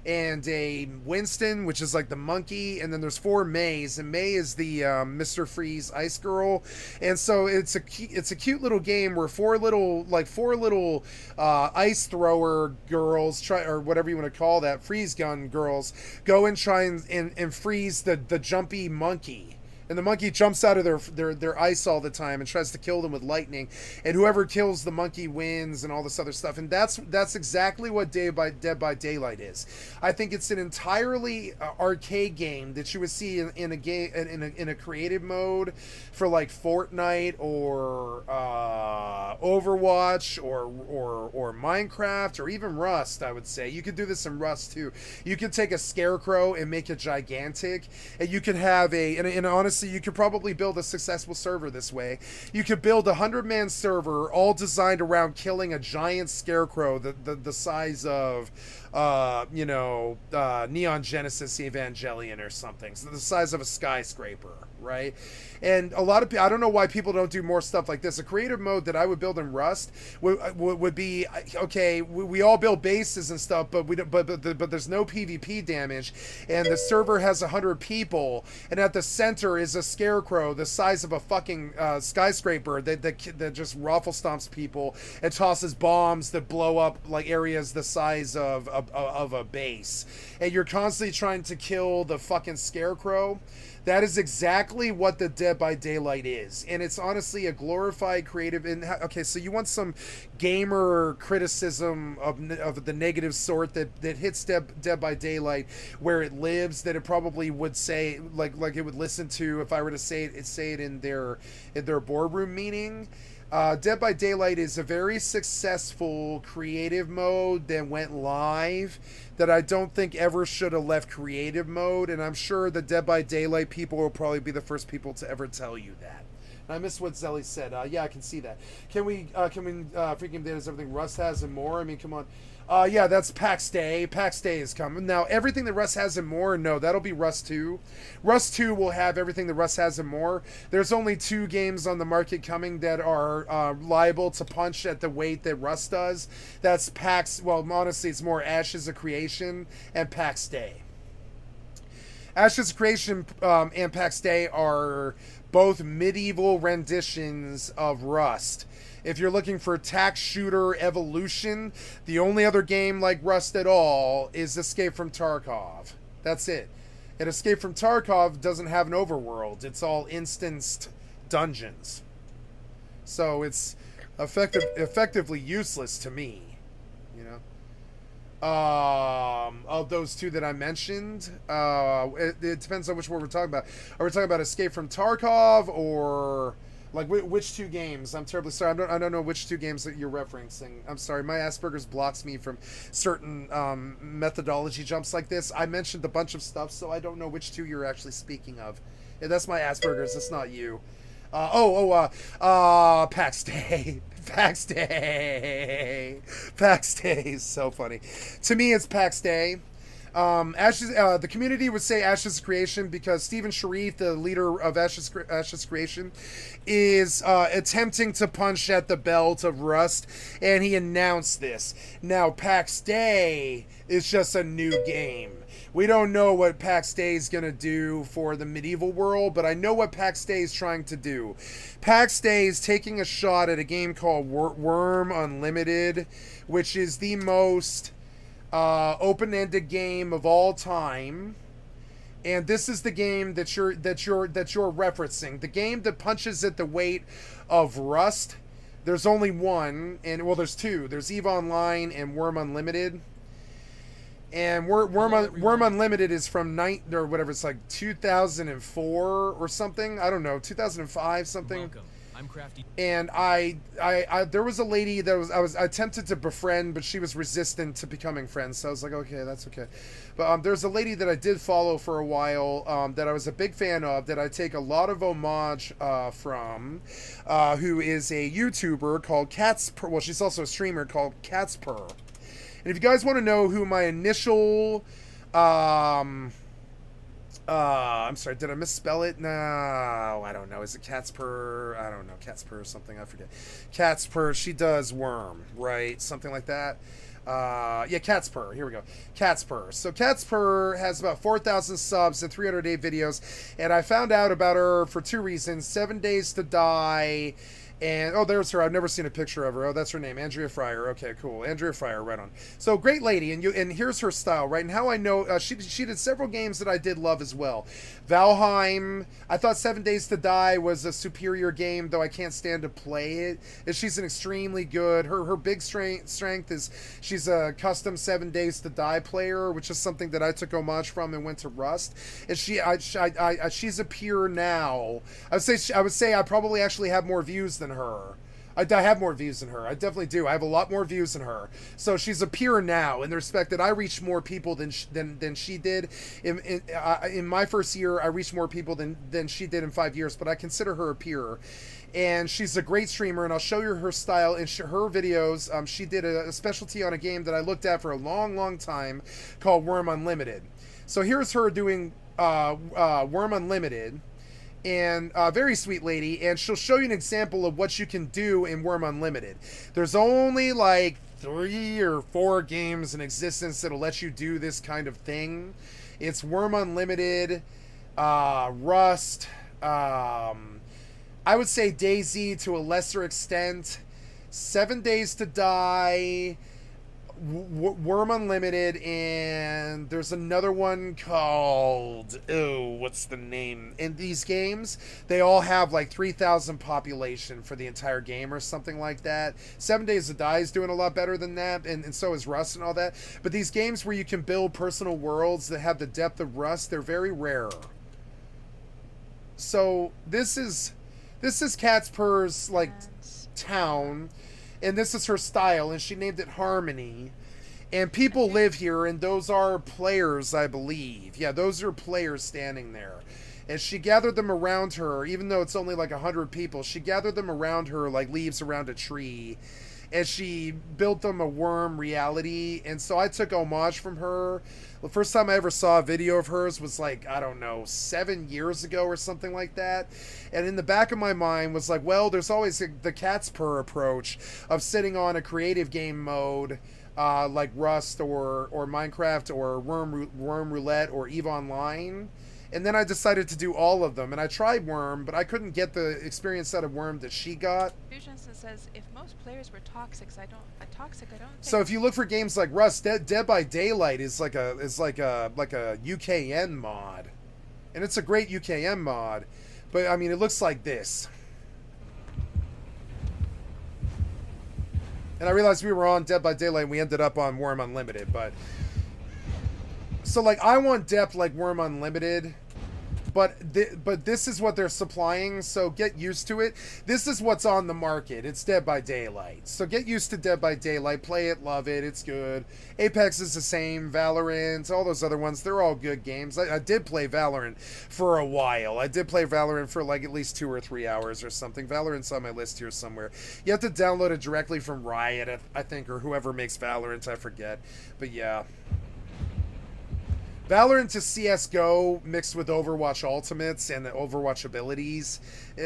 and a Winston, which is like the monkey, and then there's 4 Mays, and May is the Mr. Freeze Ice Girl, and so it's a cute little game where 4 little ice thrower girls or whatever you want to call that, freeze gun girls, go and try and freeze the jumpy monkey. And the monkey jumps out of their ice all the time and tries to kill them with lightning. And whoever kills the monkey wins and all this other stuff. And that's exactly what Dead by Daylight is. I think it's an entirely arcade game that you would see in a creative mode for like Fortnite or Overwatch or Minecraft or even Rust, I would say. You could do this in Rust too. You could take a scarecrow and make it gigantic. And you could have and honestly, you could probably build a successful server this way. You could build a 100-man server all designed around killing a giant scarecrow the size of Neon Genesis Evangelion or something. So the size of a skyscraper, right? And a lot of people, I don't know why people don't do more stuff like this. A creative mode that I would build in Rust would be, okay, we all build bases and stuff, but but there's no PvP damage, and the server has 100 people, and at the center is a scarecrow the size of a fucking skyscraper that just raffle stomps people and tosses bombs that blow up like areas the size of a base, and you're constantly trying to kill the fucking scarecrow. That is exactly what the Dead by Daylight is, and it's honestly a glorified creative. Okay, so you want some gamer criticism of the negative sort that hits Dead by Daylight where it lives, that it probably would say like it would listen to if I were to say it in their boardroom meeting. Dead by Daylight is a very successful creative mode that went live that I don't think ever should have left creative mode, and I'm sure the Dead by Daylight people will probably be the first people to ever tell you that. I missed what Zelly said. Yeah, I can see that. Can we freaking there's everything Rust has and more? I mean, come on. Yeah, that's PAX Day. PAX Day is coming. Now, everything that Rust has and more, no, that'll be Rust 2. Rust 2 will have everything that Rust has and more. There's only 2 games on the market coming that are liable to punch at the weight that Rust does. That's PAX, well, honestly, it's more Ashes of Creation and PAX Day. Ashes of Creation and PAX Day are both medieval renditions of Rust. If you're looking for tax shooter evolution, the only other game like Rust at all is Escape from Tarkov. That's it. And Escape from Tarkov doesn't have an overworld. It's all instanced dungeons. So it's effectively useless to me, you know. Of those 2 that I mentioned, it depends on which one we're talking about. Are we talking about Escape from Tarkov or like which 2 games? I'm terribly sorry. I don't know which 2 games that you're referencing. I'm sorry. My Asperger's blocks me from certain methodology jumps like this. I mentioned a bunch of stuff, so I don't know which 2 you're actually speaking of. Yeah, that's my Asperger's. That's not you. PAX Day. PAX Day. PAX Day is so funny. To me, it's PAX Day. The community would say Ashes Creation because Stephen Sharif, the leader of Ashes Creation, is attempting to punch at the belt of Rust, and he announced this. Now, PAX Day is just a new game. We don't know what PAX Day is going to do for the medieval world, but I know what PAX Day is trying to do. PAX Day is taking a shot at a game called Worm Unlimited, which is the most open-ended game of all time. And this is the game that you're referencing. The game that punches at the weight of Rust. There's only one, and well, there's 2. There's EVE Online and Worm Unlimited. And Worm Unlimited is from or whatever, it's like 2004 or something. I don't know, 2005 something. Welcome. I'm Crafty. And I there was a lady that I was attempted to befriend, but she was resistant to becoming friends. So I was like, okay, that's okay. But there's a lady that I did follow for a while that I was a big fan of, that I take a lot of homage from, who is a YouTuber called Catspur. Well, she's also a streamer called Catspur. And if you guys want to know who my initial, I'm sorry, did I misspell it? No, I don't know. Is it Catspur? I don't know. Catspur or something. I forget. Catspur. She does Worm, right? Something like that. Yeah, Catspur. Here we go. Catspur. So Catspur has about 4,000 subs and 308 videos. And I found out about her for 2 reasons. 7 Days to Die. And, oh, there's her. I've never seen a picture of her. Oh, that's her name. Andrea Fryer. Okay, cool. Andrea Fryer, right on. So, great lady. And here's her style, right? And how I know, she did several games that I did love as well. Valheim. I thought 7 Days to Die was a superior game, though I can't stand to play it. And she's an extremely good, her big strength is she's a custom 7 Days to Die player, which is something that I took homage from and went to Rust. And she's a peer now. I would say I probably actually have more views than her I have more views than her. I definitely do. I have a lot more views than her. So she's a peer now in the respect that I reached more people than she did. In my first year, I reached more people than she did in 5 years. But I consider her a peer. And she's a great streamer, and I'll show you her style in her videos. She did a specialty on a game that I looked at for a long, long time called Worm Unlimited. So here's her doing Worm Unlimited. And very sweet lady, and she'll show you an example of what you can do in Worm Unlimited. There's only like 3 or 4 games in existence that'll let you do this kind of thing. It's Worm Unlimited, Rust, I would say DayZ to a lesser extent, 7 Days to Die, Worm Unlimited, and there's another one called, what's the name? In these games, they all have like 3,000 population for the entire game or something like that. 7 Days to Die is doing a lot better than that, and so is Rust and all that. But these games where you can build personal worlds that have the depth of Rust, they're very rare. So this is Catspur's like town, and this is her style, and she named it Harmony. And people live here, and those are players, I believe. Yeah, those are players standing there. And she gathered them around her, even though it's only like 100 people. She gathered them around her like leaves around a tree. And she built them a worm reality. And so I took homage from her. The first time I ever saw a video of hers was like, I don't know, 7 years ago or something like that. And in the back of my mind was like, well, there's always the Catspur approach of sitting on a creative game mode like Rust or Minecraft or Worm Roulette or EVE Online. And then I decided to do all of them. And I tried Worm, but I couldn't get the experience out of Worm that she got. Fusionson says, if most players were toxic, I don't think... So if you look for games like Rust, Dead by Daylight is like a UKN mod. And it's a great UKN mod. But I mean, it looks like this. And I realized we were on Dead by Daylight and we ended up on Worm Unlimited, but... So, like, I want depth like Worm Unlimited, but this is what they're supplying, so get used to it. This is what's on the market. It's Dead by Daylight. So get used to Dead by Daylight. Play it, love it, it's good. Apex is the same, Valorant, all those other ones, they're all good games. I did play Valorant for a while. I did play Valorant for like at least 2 or 3 hours or something. Valorant's on my list here somewhere. You have to download it directly from Riot, I think, or whoever makes Valorant, I forget. But yeah. Valorant is CS:GO mixed with Overwatch Ultimates and the Overwatch abilities.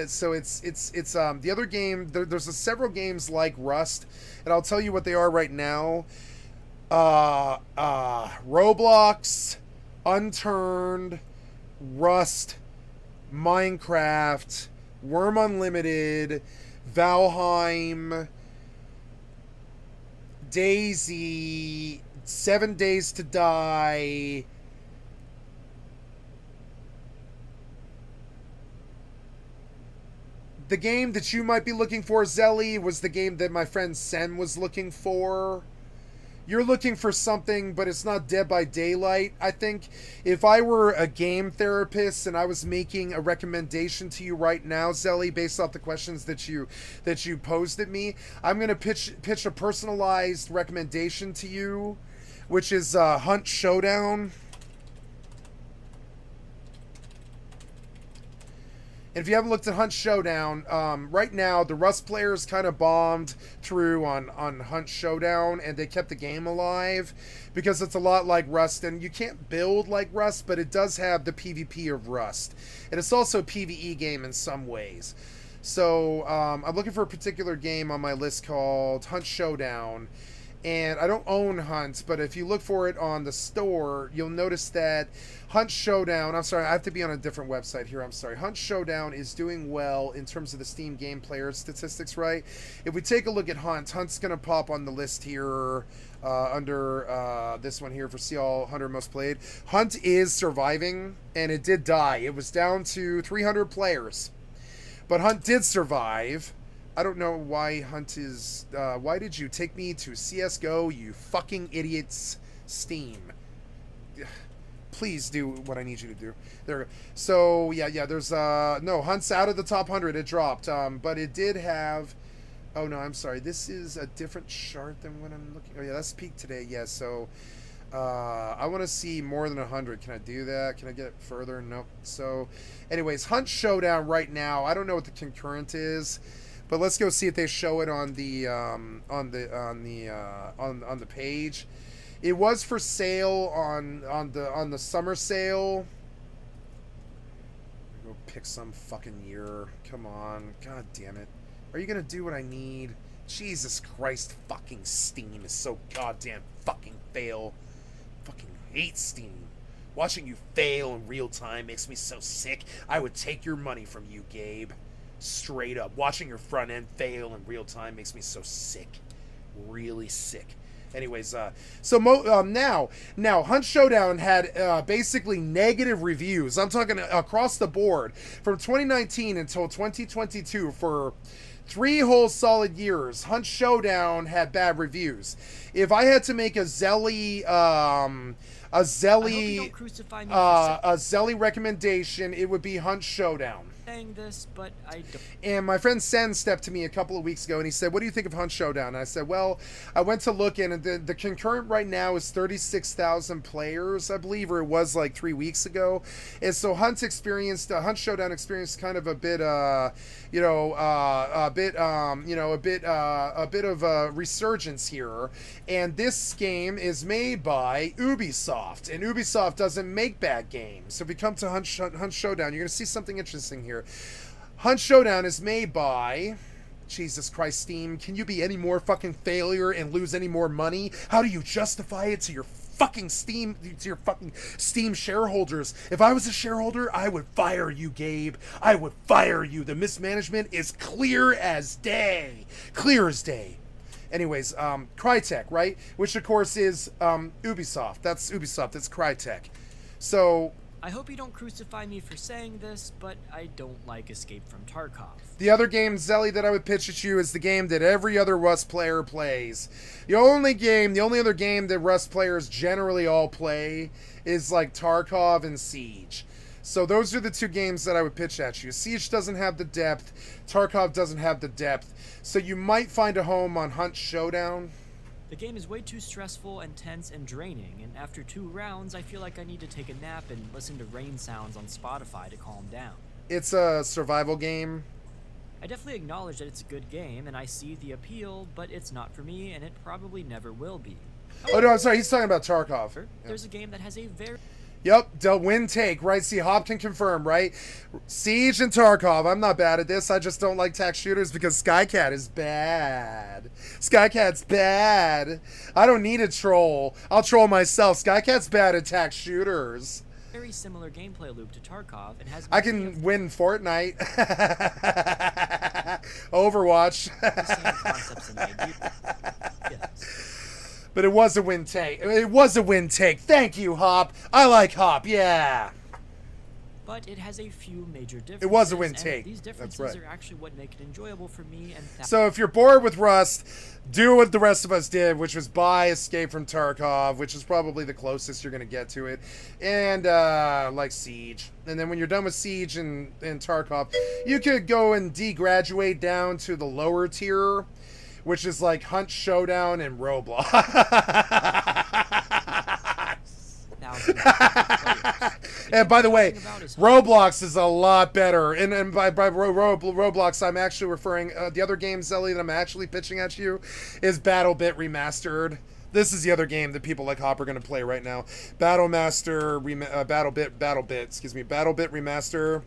So it's the other game. There's several games like Rust, and I'll tell you what they are right now. Roblox, Unturned, Rust, Minecraft, Worm Unlimited, Valheim, DayZ, 7 Days to Die. The game that you might be looking for, Zelly, was the game that my friend Sen was looking for. You're looking for something, but it's not Dead by Daylight. I think if I were a game therapist and I was making a recommendation to you right now, Zelly, based off the questions that you posed at me, I'm going to pitch a personalized recommendation to you, which is Hunt Showdown. And if you haven't looked at Hunt Showdown, right now the Rust players kind of bombed through on Hunt Showdown, and they kept the game alive because it's a lot like Rust, and you can't build like Rust, but it does have the PvP of Rust, and it's also a PvE game in some ways. So I'm looking for a particular game on my list called Hunt Showdown. And I don't own Hunt, but if you look for it on the store, you'll notice that Hunt Showdown, I'm sorry, I have to be on a different website here, I'm sorry. Hunt Showdown is doing well in terms of the Steam game player statistics, right? If we take a look at Hunt's going to pop on the list here under this one here for see all 100 most played. Hunt is surviving, and it did die. It was down to 300 players. But Hunt did survive. I don't know why Hunt is... why did you take me to CSGO, you fucking idiots? Steam. Please do what I need you to do. There. So, yeah, there's... no, Hunt's out of the top 100. It dropped. But it did have... Oh no, I'm sorry. This is a different chart than what I'm looking. Oh yeah, that's peak today. Yeah, so I want to see more than 100. Can I do that? Can I get further? Nope. So, anyways, Hunt Showdown right now. I don't know what the concurrent is, but let's go see if they show it on the page. It was for sale on the summer sale. Go pick some fucking year. Come on. God damn it. Are you gonna do what I need? Jesus Christ, fucking Steam is so goddamn fucking fail. Fucking hate Steam. Watching you fail in real time makes me so sick. I would take your money from you, Gabe. Straight up. Watching your front end fail in real time makes me so sick. Really sick. Anyways, now Hunt Showdown had basically negative reviews. I'm talking across the board from 2019 until 2022 for 3 whole solid years. Hunt Showdown had bad reviews. If I had to make a Zelly recommendation, it would be Hunt Showdown. Saying this, but I don't. And my friend Sen stepped to me a couple of weeks ago and he said, what do you think of Hunt Showdown? And I said, well, I went to look in and the concurrent right now is 36,000 players, I believe, or it was like 3 weeks ago. And so Hunt Showdown experienced kind of a bit of a resurgence here. And this game is made by Ubisoft, and Ubisoft doesn't make bad games. So if you come to Hunt Showdown, you're going to see something interesting here. Hunt Showdown is made by... Jesus Christ, Steam. Can you be any more fucking failure and lose any more money? How do you justify it to your fucking Steam shareholders? If I was a shareholder, I would fire you, Gabe. I would fire you. The mismanagement is clear as day. Clear as day. Anyways, Crytek, right? Which of course is Ubisoft. That's Ubisoft. It's Crytek. So... I hope you don't crucify me for saying this, but I don't like Escape from Tarkov. The other game, Zelly, that I would pitch at you is the game that every other Rust player plays. The only other game that Rust players generally all play is like Tarkov and Siege. So those are the 2 games that I would pitch at you. Siege doesn't have the depth. Tarkov doesn't have the depth. So you might find a home on Hunt Showdown. The game is way too stressful and tense and draining, and after 2 rounds, I feel like I need to take a nap and listen to rain sounds on Spotify to calm down. It's a survival game. I definitely acknowledge that it's a good game, and I see the appeal, but it's not for me, and it probably never will be. Oh, no, I'm sorry. He's talking about Tarkov. There's a game that has a very... Yep, del win take, right? See, Hop can confirm, right? Siege and Tarkov. I'm not bad at this. I just don't like tac shooters because Skycat is bad. Skycat's bad. I don't need a troll. I'll troll myself. Skycat's bad at tac shooters. Very similar gameplay loop to Tarkov and has... I can win Fortnite. Overwatch. The same concepts in idea. Yes. But it was a win take. It was a win take. Thank you, Hop. I like Hop. Yeah. But it has a few major differences. It was a win take. These differences That's right. are actually what make it enjoyable for me. And so if you're bored with Rust, do what the rest of us did, which was buy Escape from Tarkov, which is probably the closest you're going to get to it, and like Siege. And then when you're done with Siege and Tarkov, you could go and degraduate down to the lower tier, which is like Hunt Showdown and Roblox. And by the way, Roblox is a lot better. And by Roblox, I'm actually referring... the other game, Zelly, that I'm actually pitching at you is BattleBit Remastered. This is the other game that people like Hop are going to play right now. BattleBit Remaster.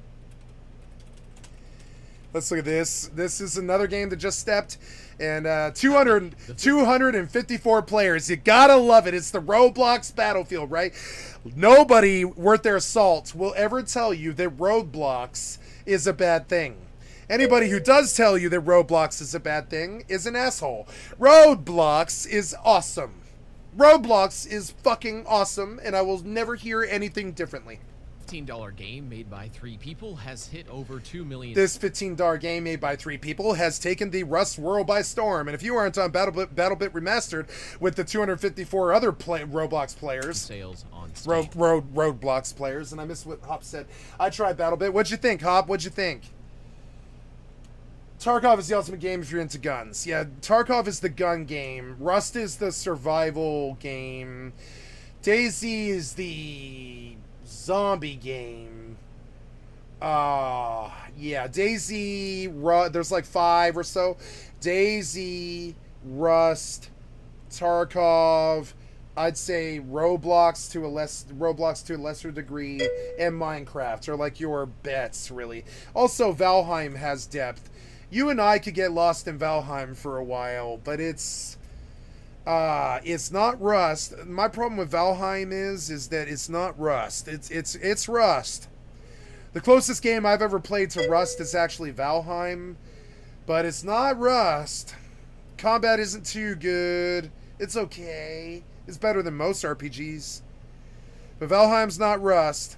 Let's look at this. This is another game that just stepped. And 254 players. You gotta love it. It's the Roblox Battlefield, right? Nobody worth their salt will ever tell you that Roblox is a bad thing. Anybody who does tell you that Roblox is a bad thing is an asshole. Roblox is awesome. Roblox is fucking awesome, and I will never hear anything differently. $15 game made by 3 people has hit over 2 million. This $15 game made by 3 people has taken the Rust world by storm. And if you aren't on BattleBit Remastered with the 254 other Roblox players, sales on Roadblocks players, and I missed what Hop said. I tried BattleBit. What'd you think, Hop? What'd you think? Tarkov is the ultimate game if you're into guns. Yeah, Tarkov is the gun game. Rust is the survival game. DayZ is the zombie game. Yeah, DayZ, there's like 5 or so. DayZ, Rust, Tarkov, I'd say Roblox to a lesser degree, and Minecraft are like your bets, really. Also, Valheim has depth. You and I could get lost in Valheim for a while, but it's not Rust. My problem with Valheim is that it's not Rust. It's Rust. The closest game I've ever played to Rust is actually Valheim, but it's not Rust. Combat isn't too good. It's okay. It's better than most RPGs. But Valheim's not Rust.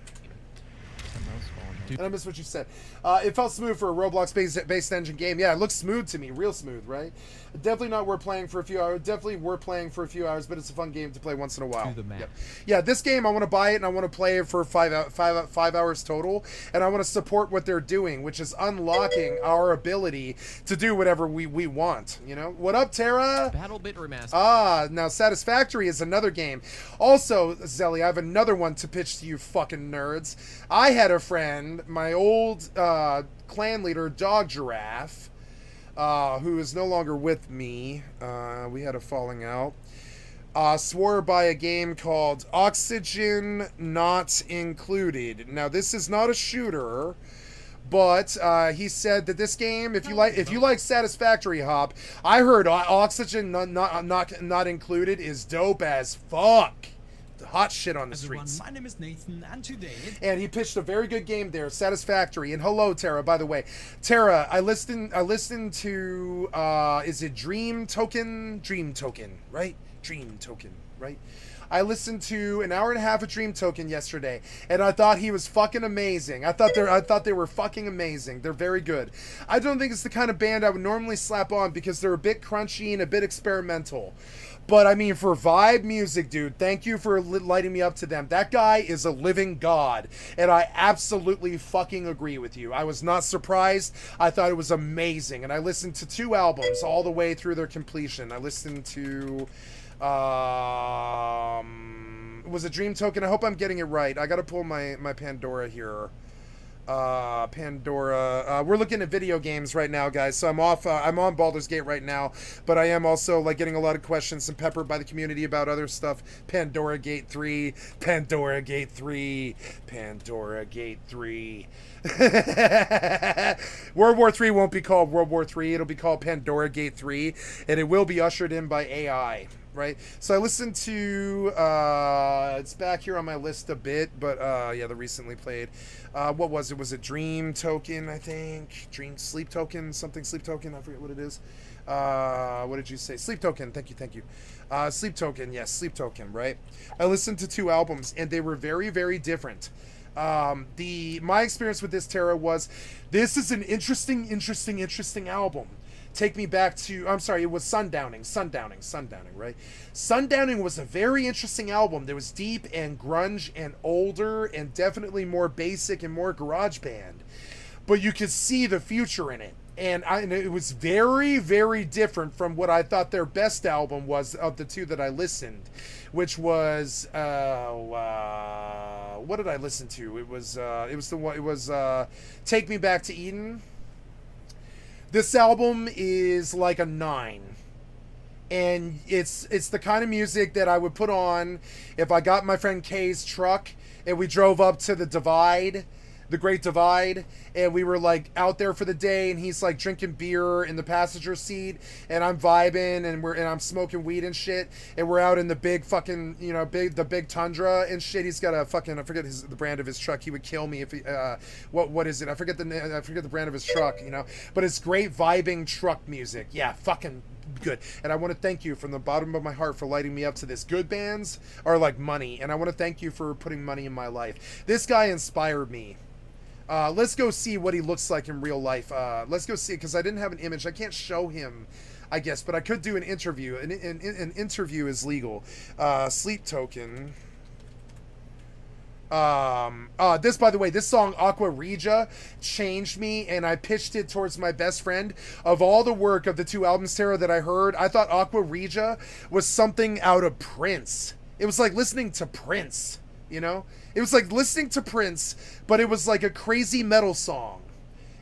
And I missed what you said. It felt smooth for a Roblox-based engine game. Yeah, it looks smooth to me. Real smooth, right? Definitely not worth playing for a few hours. Definitely worth playing for a few hours, but it's a fun game to play once in a while. To the max. Yep. Yeah, this game, I want to buy it, and I want to play it for 5 hours total, and I want to support what they're doing, which is unlocking our ability to do whatever we want, you know? What up, Tara? BattleBit Remastered. Now Satisfactory is another game. Also, Zelly, I have another one to pitch to you fucking nerds. I had a friend, my old clan leader, Dog Giraffe, who is no longer with me. We had a falling out. Swore by a game called Oxygen Not Included. Now, this is not a shooter, but he said that this game, if you like Satisfactory, Hop, I heard Oxygen not Included is dope as fuck. Hot shit on the streets. My name is Nathan, and today... And he pitched a very good game there, Satisfactory. And hello, Tara, by the way. Tara, I listened to, is it Dream Token? Dream Token, right? Dream Token, right? I listened to an hour and a half of Dream Token yesterday, and I thought he was fucking amazing. I thought they were fucking amazing. They're very good. I don't think it's the kind of band I would normally slap on because they're a bit crunchy and a bit experimental. But, I mean, for vibe music, dude, thank you for lighting me up to them. That guy is a living god, and I absolutely fucking agree with you. I was not surprised. I thought it was amazing, and I listened to 2 albums all the way through their completion. I listened to... was it Dream Token? I hope I'm getting it right. I gotta pull my Pandora here. Pandora. We're looking at video games right now, guys. So I'm on Baldur's Gate right now, but I am also like getting a lot of questions and peppered by the community about other stuff. Pandora Gate 3, Pandora Gate 3, Pandora Gate 3. World War 3 won't be called World War 3. It'll be called Pandora Gate 3, and it will be ushered in by AI. Right, so I listened to it's back here on my list a bit, but yeah, the recently played. What was it? Was it Dream Token? I think Sleep Token, something Sleep Token. I forget what it is. What did you say? Sleep Token. Thank you. Sleep Token. Yes, Sleep Token. Right. I listened to 2 albums, and they were very, very different. My experience with this, Tara, was this is an interesting album. Take me back to, I'm sorry, it was Sundowning, right? Sundowning was a very interesting album. That was deep and grunge and older and definitely more basic and more garage band. But you could see the future in it. And it was very, very different from what I thought their best album was of the 2 that I listened, which was, what did I listen to? It was Take Me Back to Eden. This album is like a 9, and it's the kind of music that I would put on if I got my friend Kay's truck and we drove up to the Divide, the Great Divide, and we were like out there for the day, and he's like drinking beer in the passenger seat, and I'm vibing, and I'm smoking weed and shit, and we're out in the big fucking, you know, the big Tundra and shit. He's got a fucking, I forget the brand of his truck. He would kill me if he what is it? I forget the brand of his truck, you know, but it's great vibing truck music. Yeah, fucking good. And I want to thank you from the bottom of my heart for lighting me up to this. Good bands are like money, and I want to thank you for putting money in my life. This guy inspired me. Let's go see what he looks like in real life. Let's go see, because I didn't have an image. I can't show him, I guess, but I could do an interview. An interview is legal. Sleep Token. This, by the way, this song Aqua Regia changed me, and I pitched it towards my best friend. Of all the work of the 2 albums, Tara, that I heard, I thought Aqua Regia was something out of Prince. It was like listening to Prince, you know? It was like listening to Prince, but it was like a crazy metal song.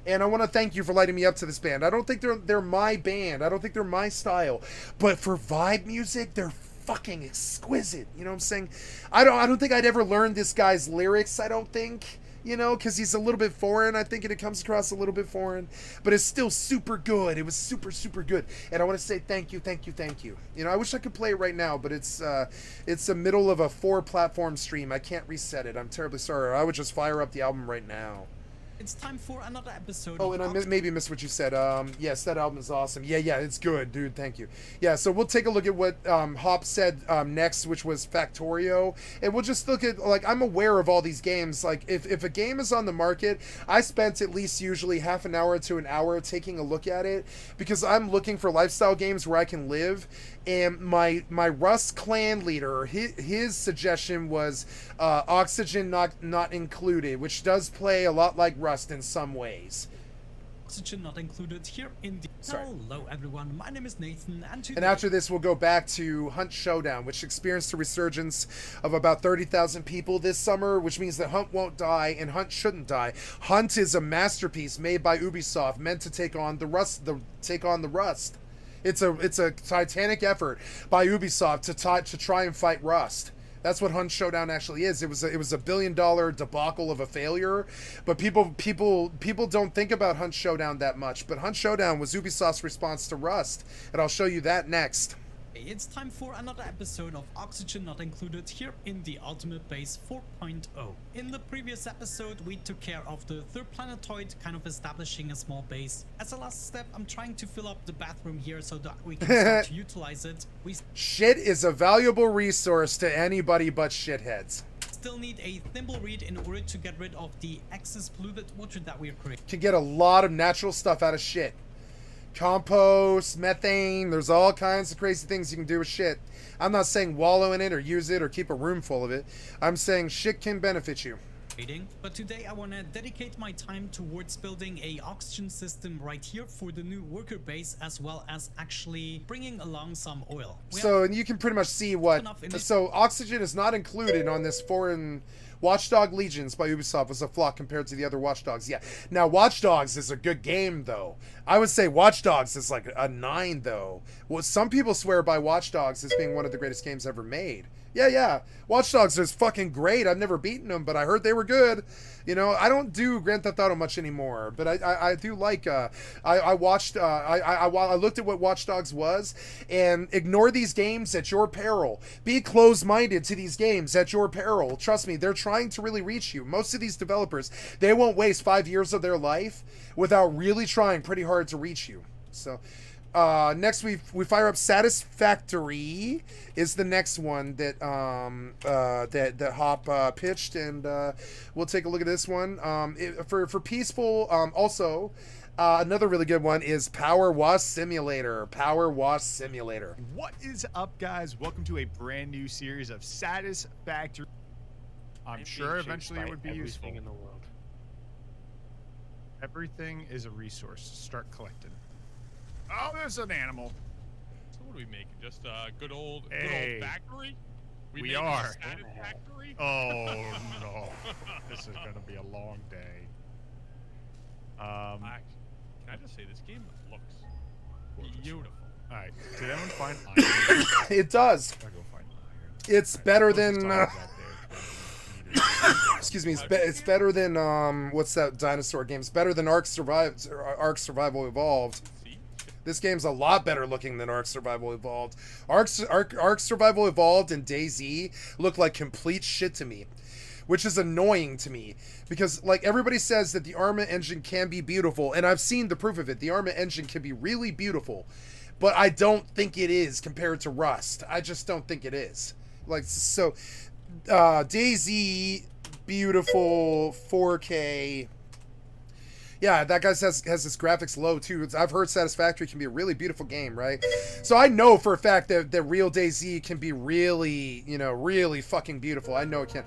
And I want to thank you for lighting me up to this band. I don't think they're my band. I don't think they're my style. But for vibe music, they're fucking exquisite. You know what I'm saying? I don't think I'd ever learn this guy's lyrics, I don't think. You know, because he's a little bit foreign. I think it comes across a little bit foreign. But it's still super good. It was super, super good. And I want to say thank you, thank you, thank you. You know, I wish I could play it right now, but it's the middle of a 4-platform stream. I can't reset it. I'm terribly sorry. I would just fire up the album right now. It's time for another episode. Oh, and I maybe missed what you said. Yes, that album is awesome. Yeah, it's good, dude. Thank you. Yeah, so we'll take a look at what Hop said next, which was Factorio, and we'll just look at, like, I'm aware of all these games. Like, if a game is on the market, I spent at least usually half an hour to an hour taking a look at it, because I'm looking for lifestyle games where I can live. And my Rust clan leader, his suggestion was Oxygen not included, which does play a lot like Rust in some ways. Oxygen not included here in the... Hello everyone, my name is Nathan, and today... And after this we'll go back to Hunt Showdown, which experienced a resurgence of about 30,000 people this summer, which means that Hunt won't die and Hunt shouldn't die. Hunt is a masterpiece made by Ubisoft, meant to take on the Rust. It's a titanic effort by Ubisoft to try and fight Rust. That's what Hunt Showdown actually is. It was a $1 billion debacle of a failure, but people don't think about Hunt Showdown that much. But Hunt Showdown was Ubisoft's response to Rust, and I'll show you that next. It's time for another episode of Oxygen Not Included here in the Ultimate Base 4.0. In the previous episode, we took care of the 3rd planetoid, kind of establishing a small base. As a last step, I'm trying to fill up the bathroom here so that we can start to utilize it. Shit is a valuable resource to anybody but shitheads. Still need a thimble reed in order to get rid of the excess polluted water that we're creating. Can get a lot of natural stuff out of shit. Compost, methane, there's all kinds of crazy things you can do with shit. I'm not saying wallow in it or use it or keep a room full of it. I'm saying shit can benefit you. But today I want to dedicate my time towards building a oxygen system right here for the new worker base, as well as actually bringing along some oil. So you can pretty much see what... So oxygen is not included on this foreign... Watchdog Legions by Ubisoft was a flop compared to the other Watch Dogs. Yeah. Now, Watch Dogs is a good game, though. I would say Watch Dogs is like a 9, though. Well, some people swear by Watch Dogs as being one of the greatest games ever made. Yeah. Watch Dogs is fucking great. I've never beaten them, but I heard they were good. You know, I don't do Grand Theft Auto much anymore, but I do like, I looked at what Watch Dogs was, and ignore these games at your peril. Be closed-minded to these games at your peril. Trust me, they're trying to really reach you. Most of these developers, they won't waste 5 years of their life without really trying pretty hard to reach you. So... next we fire up Satisfactory is the next one that that Hop pitched, and we'll take a look at this one. For peaceful, also another really good one is Power Wash Simulator. What is up, guys? Welcome to a brand new series of Satisfactory. I'm sure eventually it would be useful. In the world. Everything is a resource. Start collecting. Oh, there's an animal. So what are we making? Just a good old factory? We are. Factory? Oh no, this is gonna be a long day. Can I just say this game looks beautiful? All right, did anyone find iron? It does. I'll go find iron. It's better than. Excuse me. It's better than what's that dinosaur game? It's better than Ark Survival Evolved. This game's a lot better looking than Ark Survival Evolved. Ark Survival Evolved and DayZ look like complete shit to me, which is annoying to me because, like, everybody says that the Arma engine can be beautiful, and I've seen the proof of it. The Arma engine can be really beautiful, but I don't think it is compared to Rust. I just don't think it is. Like, so, DayZ, beautiful, 4K. Yeah, that guy has his graphics low, too. I've heard Satisfactory can be a really beautiful game, right? So I know for a fact that real DayZ can be really, really fucking beautiful. I know it can.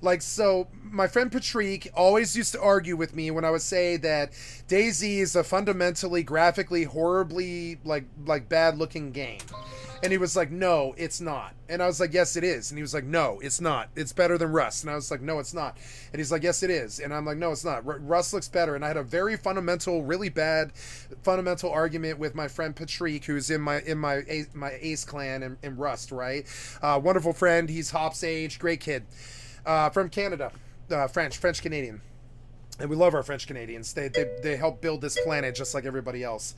Like, so my friend Patrick always used to argue with me when I would say that DayZ is a fundamentally, graphically, horribly, like bad looking game. And he was like, no, it's not. And I was like, yes, it is. And he was like, no, it's not. It's better than Rust. And I was like, no, it's not. And he's like, yes, it is. And I'm like, no, it's not. Rust looks better. And I had a very fundamental, really bad fundamental argument with my friend Patrick, who's in my Ace clan in Rust, right? Wonderful friend. He's Hop's age. Great kid. From Canada. French Canadian. And we love our French Canadians. They help build this planet just like everybody else.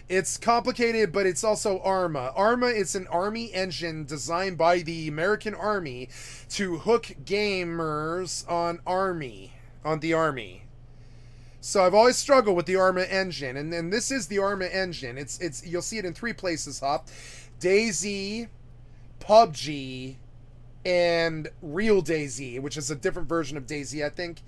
It's complicated, but it's also ARMA. ARMA is an army engine designed by the American Army to hook gamers on the Army. So I've always struggled with the ARMA engine, and then this is the ARMA engine. It's you'll see it in 3 places, Hop. DayZ, PUBG, and Real DayZ, which is a different version of DayZ, I think.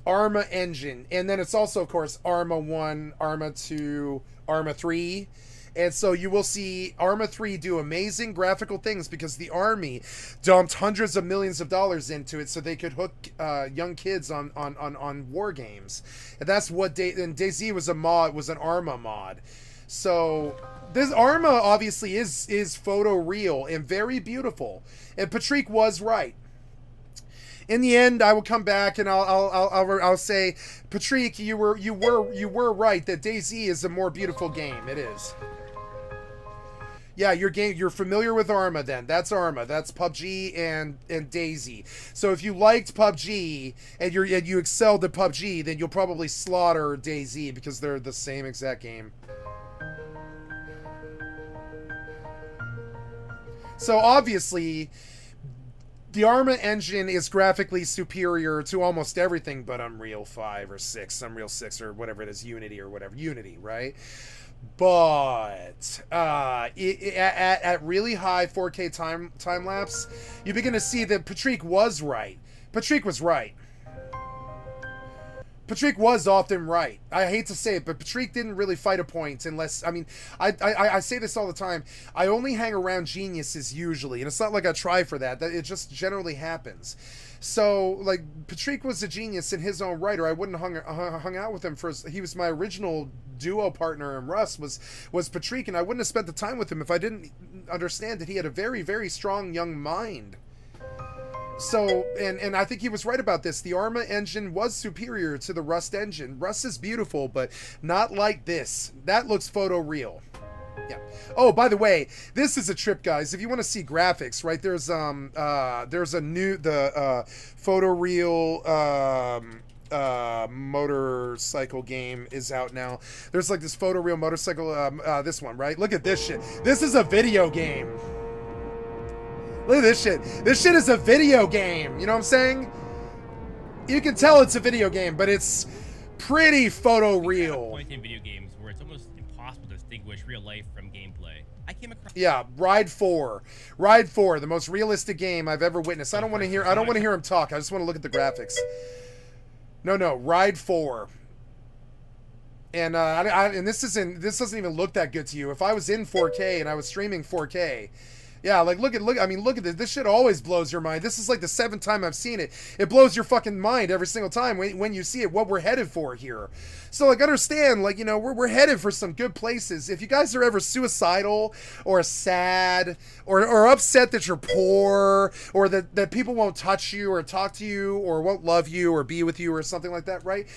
ARMA engine, and then it's also, of course, ARMA 1, ARMA 2, ARMA 3, and so you will see ARMA 3 do amazing graphical things because the Army dumped hundreds of millions of dollars into it so they could hook young kids on war games, and that's what DayZ was an ARMA mod. So this ARMA obviously is photo real and very beautiful, and Patrick was right. In the end, I will come back and I'll say, Patrick, you were right that DayZ is a more beautiful game. It is. Yeah, you're familiar with ARMA then. That's ARMA. That's PUBG and DayZ. So if you liked PUBG and you excelled at PUBG, then you'll probably slaughter DayZ because they're the same exact game. So obviously, the ARMA engine is graphically superior to almost everything but Unreal 5 or 6, Unreal 6 or whatever it is, Unity or whatever. Unity, right? But at really high 4K time lapse, you begin to see that Patrick was right. Patrick was right. Patrick was often right. I hate to say it, but Patrick didn't really fight a point unless, I mean, I say this all the time. I only hang around geniuses usually, and it's not like I try for that. It just generally happens. So, like, Patrick was a genius in his own right, or I wouldn't have hung out with him he was my original duo partner in Rust was Patrick, and I wouldn't have spent the time with him if I didn't understand that he had a very, very strong young mind. So, and I think he was right about this. The ARMA engine was superior to the Rust engine. Rust is beautiful, but not like this. That looks photoreal. Yeah. Oh, by the way, this is a trip, guys. If you want to see graphics, right? There's a new photoreal motorcycle game is out now. There's like this photoreal motorcycle this one, right? Look at this shit. This is a video game. Look at this shit. This shit is a video game. You know what I'm saying? You can tell it's a video game, but it's pretty photoreal. Point in video games where it's almost impossible to distinguish real life from gameplay. I came across. Yeah, Ride 4, the most realistic game I've ever witnessed. I don't want to hear him talk. I just want to look at the graphics. No, Ride 4. And and this doesn't even look that good to you. If I was in 4K and I was streaming 4K. Yeah, like look at this. This shit always blows your mind. This is like the 7th time I've seen it. It blows your fucking mind every single time when you see it, what we're headed for here. So like understand, like, you know, we're headed for some good places. If you guys are ever suicidal or sad or upset that you're poor or that people won't touch you or talk to you or won't love you or be with you or something like that, right?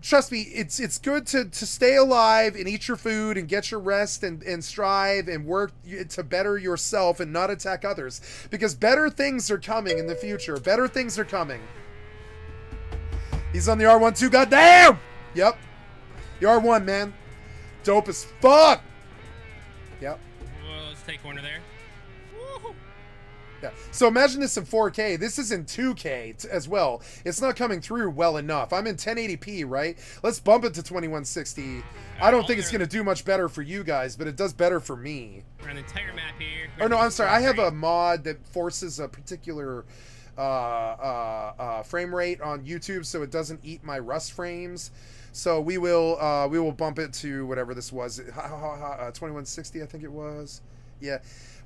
Trust me, it's good to stay alive and eat your food and get your rest and strive and work to better yourself and not attack others. Because better things are coming in the future. Better things are coming. He's on the R1 too, goddamn! Yep. The R1, man. Dope as fuck! Yep. Well, let's take corner there. Yeah. So imagine this in 4K. This is in 2K as well. It's not coming through well enough. I'm in 1080p, right? Let's bump it to 2160. I don't think it's going to do much better for you guys, but it does better for me. We're on the entire map here. Oh, no, I'm sorry. I have a mod that forces a particular frame rate on YouTube so it doesn't eat my Rust frames. So we will bump it to whatever this was. 2160, I think it was. Yeah.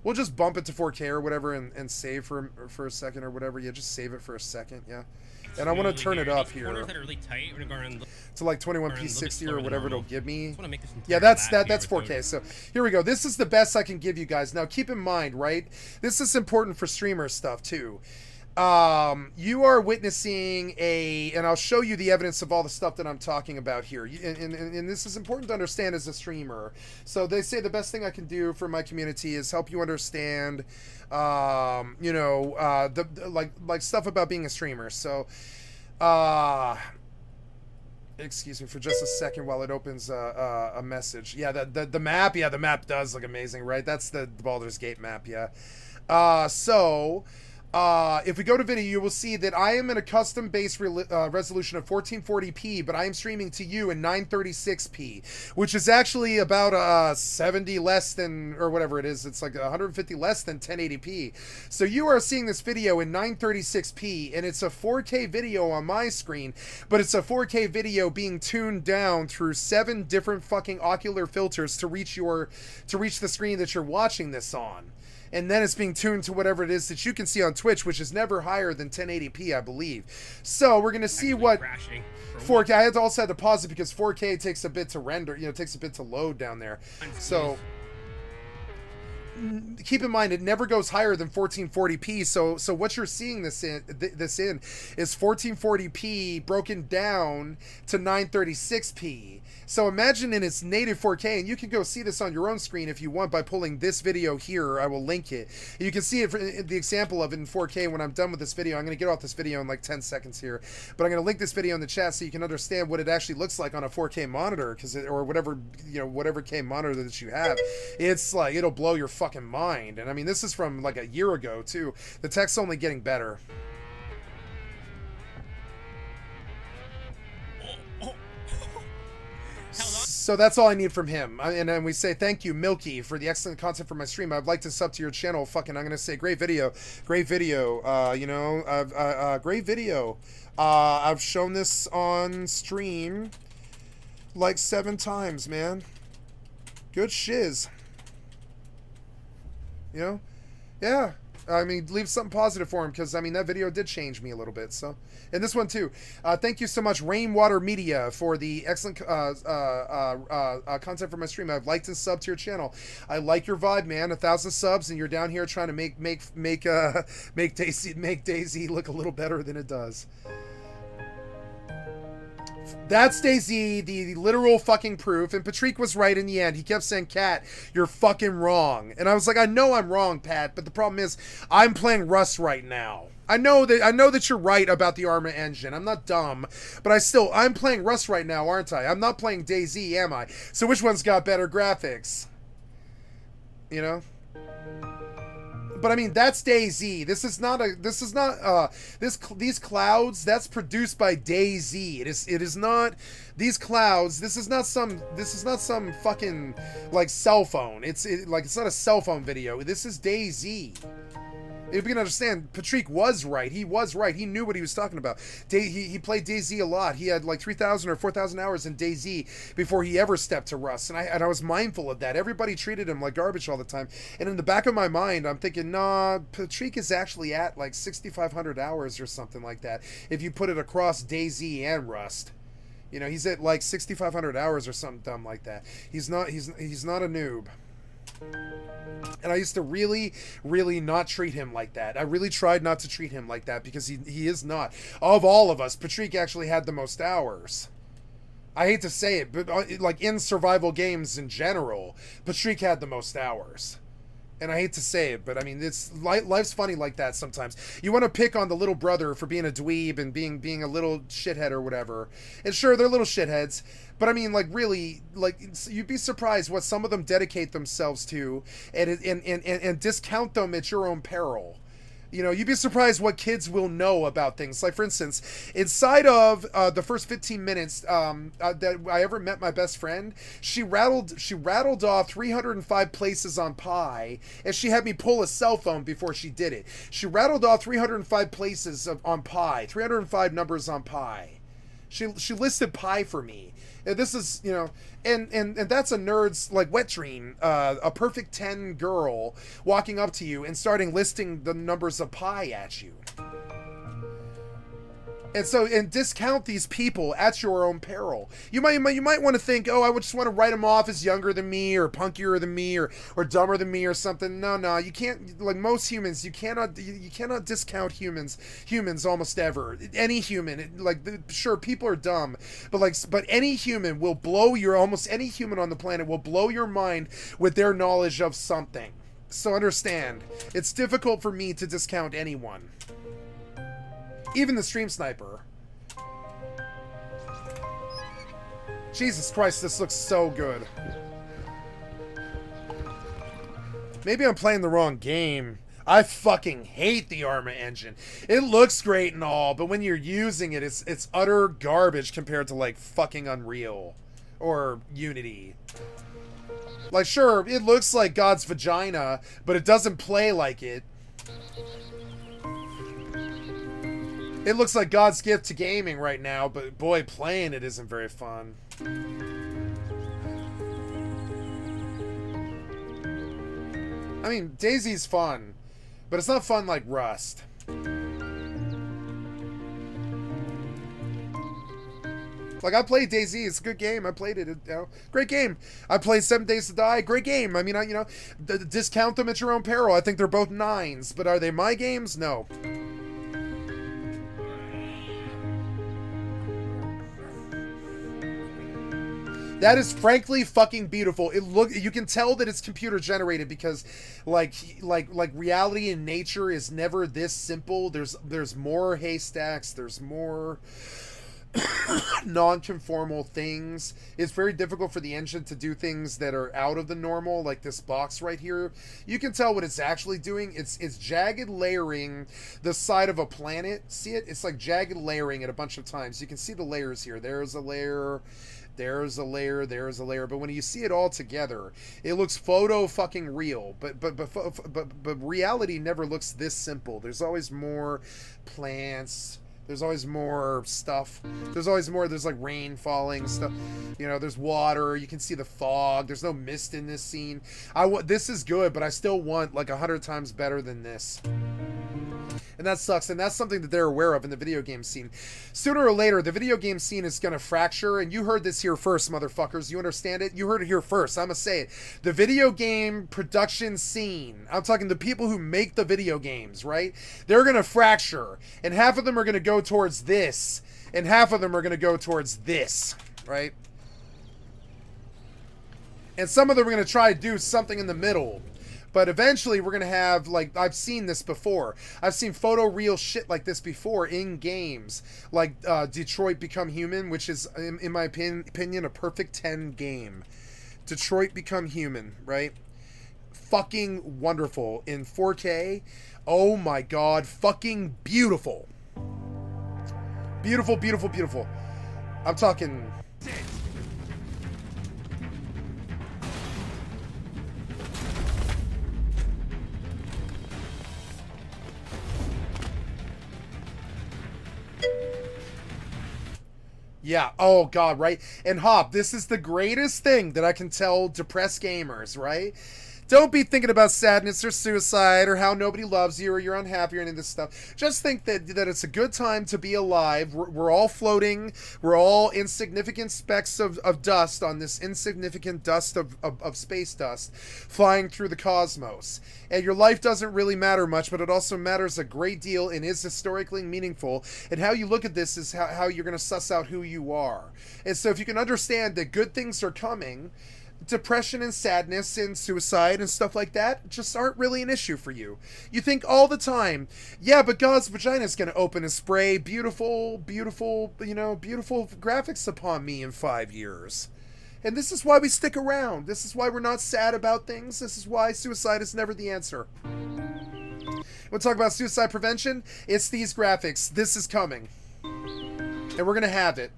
We'll just bump it to 4K or whatever and save for a second or whatever. Yeah, just save it for a second, yeah. And I want to turn it up here Corners that are really tight. We're gonna go around. to like Go 21p60 or whatever it'll give me. Just wanna make this Yeah, entire that's lap that's here 4K. So here we go. This is the best I can give you guys. Now keep in mind, right? This is important for streamer stuff too. You are witnessing and I'll show you the evidence of all the stuff that I'm talking about here. And this is important to understand as a streamer. So they say the best thing I can do for my community is help you understand, you know, like stuff about being a streamer. So, excuse me for just a second while it opens a message. Yeah, the map. Yeah, the map does look amazing, right? That's the Baldur's Gate map. Yeah. If we go to video, you will see that I am in a custom base resolution of 1440p, but I am streaming to you in 936p, which is actually about 70 less than, or whatever it is. It's like 150 less than 1080p. So you are seeing this video in 936p, and it's a 4K video on my screen, but it's a 4K video being tuned down through 7 different fucking ocular filters to reach the screen that you're watching this on. And then it's being tuned to whatever it is that you can see on Twitch, which is never higher than 1080p, I believe. So we're going to see what 4K. I also had to pause it because 4K takes a bit to render, you know, takes a bit to load down there. So keep in mind, it never goes higher than 1440p. So what you're seeing this in is 1440p broken down to 936p. So imagine in its native 4K, and you can go see this on your own screen if you want by pulling this video here. I will link it. You can see it for the example of it in 4K when I'm done with this video. I'm going to get off this video in like 10 seconds here, but I'm going to link this video in the chat so you can understand what it actually looks like on a 4K monitor, or whatever, you know, whatever K monitor that you have. It's like, it'll blow your fucking mind. And I mean, this is from like a year ago too. The tech's only getting better. So that's all I need from him. And then we say thank you, Milky, for the excellent content for my stream. I'd like to sub to your channel. Fucking, I'm gonna say great video, great video. You know, great video. I've shown this on stream like 7 times, man. Good shiz. You know, yeah. I mean, leave something positive for him, because I mean that video did change me a little bit. So, and this one too. Thank you so much, Rainwater Media, for the excellent content for my stream. I've liked and subbed to your channel. I like your vibe, man. 1,000 subs, and you're down here trying to make Daisy look a little better than it does. That's Daisy, the literal fucking proof. And Patrick was right in the end. He kept saying, Kat, you're fucking wrong. And I was like, I know I'm wrong, Pat, but the problem is I'm playing Rust right now. I know that you're right about the Arma engine. I'm not dumb, but I'm playing Rust right now, aren't I? I'm not playing DayZ, am I? So which one's got better graphics? You know? But I mean, that's DayZ. These clouds, that's produced by DayZ. It is not these clouds. This is not some fucking like cell phone. It's not a cell phone video. This is DayZ. If you can understand, Patrick was right. He was right. He knew what he was talking about. He played DayZ a lot. He had like 3,000 or 4,000 hours in DayZ before he ever stepped to Rust. And I was mindful of that. Everybody treated him like garbage all the time. And in the back of my mind, I'm thinking, nah, Patrick is actually at like 6,500 hours or something like that. If you put it across DayZ and Rust. You know, he's at like 6,500 hours or something dumb like that. He's not a noob. And I used to really, really not treat him like that. I really tried not to treat him like that because he is not. Of all of us, Patrick actually had the most hours. I hate to say it, but like in survival games in general, Patrick had the most hours. And I hate to say it, but I mean, life's funny like that sometimes. You want to pick on the little brother for being a dweeb and being a little shithead or whatever. And sure, they're little shitheads, but I mean, like, really, like, you'd be surprised what some of them dedicate themselves to and discount them at your own peril. You know, you'd be surprised what kids will know about things. Like, for instance, inside of the first 15 minutes that I ever met my best friend, she rattled off 305 places on Pi, and she had me pull a cell phone before she did it. She rattled off 305 places on Pi, 305 numbers on Pi. She listed pie for me. And this is, you know, and that's a nerd's like wet dream. A perfect 10 girl walking up to you and starting listing the numbers of pie at you. And discount these people at your own peril. You might want to think, oh, I would just want to write them off as younger than me or punkier than me or dumber than me or something. No, you can't. Like most humans, you cannot discount humans almost ever. Any human, sure, people are dumb, but any human will blow almost any human on the planet will blow your mind with their knowledge of something. So understand, it's difficult for me to discount anyone. Even the stream sniper. Jesus Christ, this looks so good. Maybe I'm playing the wrong game. I fucking hate the Arma engine. It looks great and all, but when you're using it, it's utter garbage compared to like fucking Unreal or Unity. Like, sure, it looks like God's vagina, but it doesn't play like it. It looks like God's gift to gaming right now, but boy, playing it isn't very fun. I mean, DayZ's fun, but it's not fun like Rust. Like, I played DayZ, it's a good game, I played it, great game. I played 7 Days to Die, great game. I mean, discount them at your own peril. I think they're both 9s, but are they my games? No. That is frankly fucking beautiful. You can tell that it's computer generated because like reality in nature is never this simple. There's more haystacks, there's more non-conformal things. It's very difficult for the engine to do things that are out of the normal, like this box right here. You can tell what it's actually doing. It's jagged layering the side of a planet. See it? It's like jagged layering it a bunch of times. You can see the layers here. There's a layer. There's a layer, there's a layer, but when you see it all together, it looks photo fucking real. But reality never looks this simple. There's always more plants. There's always more stuff. There's always more. There's like rain falling stuff. You know, there's water. You can see the fog. There's no mist in this scene. This is good, but I still want like 100 times better than this. And that sucks, and that's something that they're aware of in the video game scene. Sooner or later, the video game scene is going to fracture, and you heard this here first, motherfuckers. You understand it? You heard it here first. I'm going to say it. The video game production scene, I'm talking the people who make the video games, right? They're going to fracture, and half of them are going to go towards this, and half of them are going to go towards this, right? And some of them are going to try to do something in the middle. But eventually we're going to have, like, I've seen this before. I've seen photoreal shit like this before in games. Like Detroit Become Human, which is, in my opinion, a perfect 10 game. Detroit Become Human, right? Fucking wonderful. In 4K. Oh my god. Fucking beautiful. Beautiful, beautiful, beautiful. I'm talking... Yeah, oh god, right? And Hop, this is the greatest thing that I can tell depressed gamers, right? Don't be thinking about sadness or suicide or how nobody loves you or you're unhappy or any of this stuff. Just think that it's a good time to be alive. We're all floating. We're all insignificant specks of dust on this insignificant dust of space dust flying through the cosmos. And your life doesn't really matter much, but it also matters a great deal and is historically meaningful. And how you look at this is how you're going to suss out who you are. And so if you can understand that good things are coming, depression and sadness and suicide and stuff like that just aren't really an issue for you. You think all the time, yeah, but God's vagina is going to open and spray beautiful, beautiful, beautiful graphics upon me in 5 years. And this is why we stick around. This is why we're not sad about things. This is why suicide is never the answer. We'll talk about suicide prevention. It's these graphics. This is coming. And we're going to have it.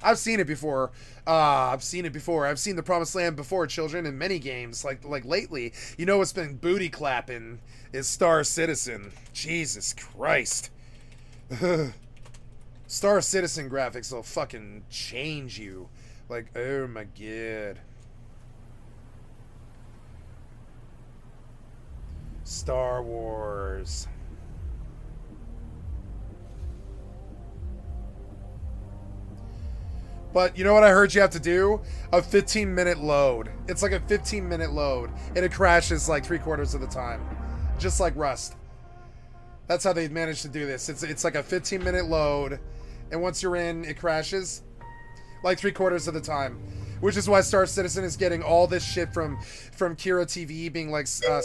I've seen it before. I've seen the Promised Land before, children, in many games. Like lately, you know what's been booty clapping is Star Citizen. Jesus Christ. Star Citizen graphics will fucking change you. Like, oh my god. Star Wars. But you know what I heard you have to do? A 15-minute load. It's like a 15-minute load, and it crashes like 3/4 of the time. Just like Rust. That's how they managed to do this. It's like a 15-minute load, and once you're in, it crashes like 3/4 of the time. Which is why Star Citizen is getting all this shit from Kira TV being like Star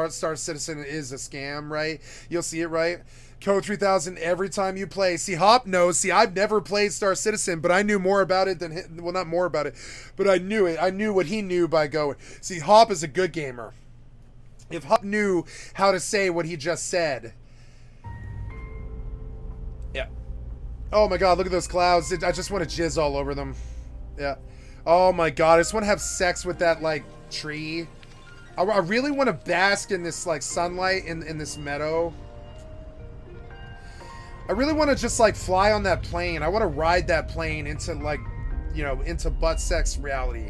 Citizen is a scam, right? You'll see it, right? Code 3000 every time you play. See, Hop knows. See, I've never played Star Citizen, but I knew more about it than him. Well, not more about it, but I knew it. I knew what he knew by going. See, Hop is a good gamer. If Hop knew how to say what he just said. Yeah. Oh my god, look at those clouds. I just want to jizz all over them. Yeah. Oh my god, I just want to have sex with that, like, tree. I really want to bask in this, like, sunlight in this meadow. I really want to just, like, fly on that plane. I want to ride that plane into, like, you know, into butt sex reality.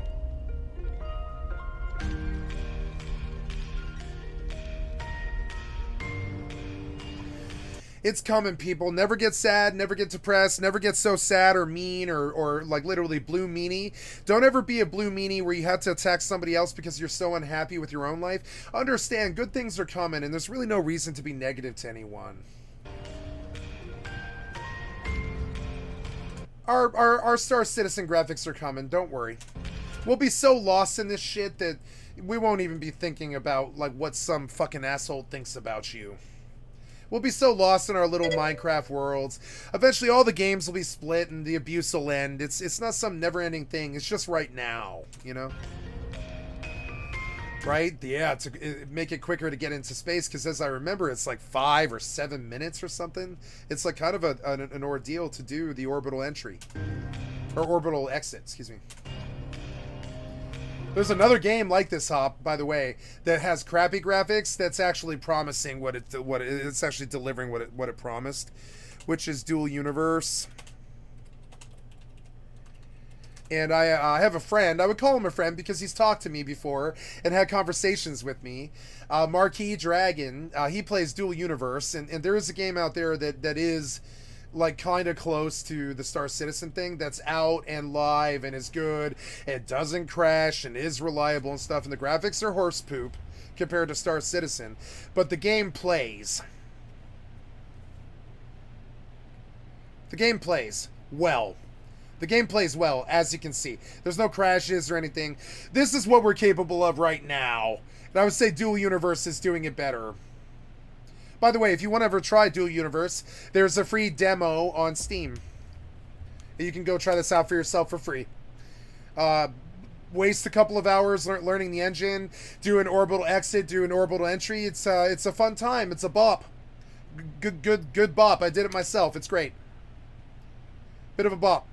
It's coming, people. Never get sad, never get depressed, never get so sad or mean or like literally blue meanie. Don't ever be a blue meanie where you have to attack somebody else because you're so unhappy with your own life. Understand, good things are coming, and there's really no reason to be negative to anyone. Our Star Citizen graphics are coming, don't worry. We'll be so lost in this shit that we won't even be thinking about like what some fucking asshole thinks about you. We'll be so lost in our little Minecraft worlds. Eventually all the games will be split and the abuse will end. It's not some never-ending thing. It's just right now, you know? Right? Yeah, to make it quicker to get into space, because as I remember, it's like 5 or 7 minutes or something. It's like kind of an ordeal to do the orbital entry. Or orbital exit, excuse me. There's another game like this, Hop, by the way, that has crappy graphics that's actually promising it's actually delivering what it promised, which is Dual Universe. And I have a friend. I would call him a friend because he's talked to me before and had conversations with me. Marquis Dragon. He plays Dual Universe, and there is a game out there that is like kind of close to the Star Citizen thing that's out and live and is good. It doesn't crash and is reliable and stuff. And the graphics are horse poop compared to Star Citizen, but the game plays. The game plays well. The game plays well, as you can see. There's no crashes or anything. This is what we're capable of right now. And I would say Dual Universe is doing it better. By the way, if you want to ever try Dual Universe, there's a free demo on Steam. You can go try this out for yourself for free. Waste a couple of hours learning the engine, do an orbital exit, do an orbital entry. It's a fun time. It's a bop. Good bop. I did it myself. It's great. Bit of a bop.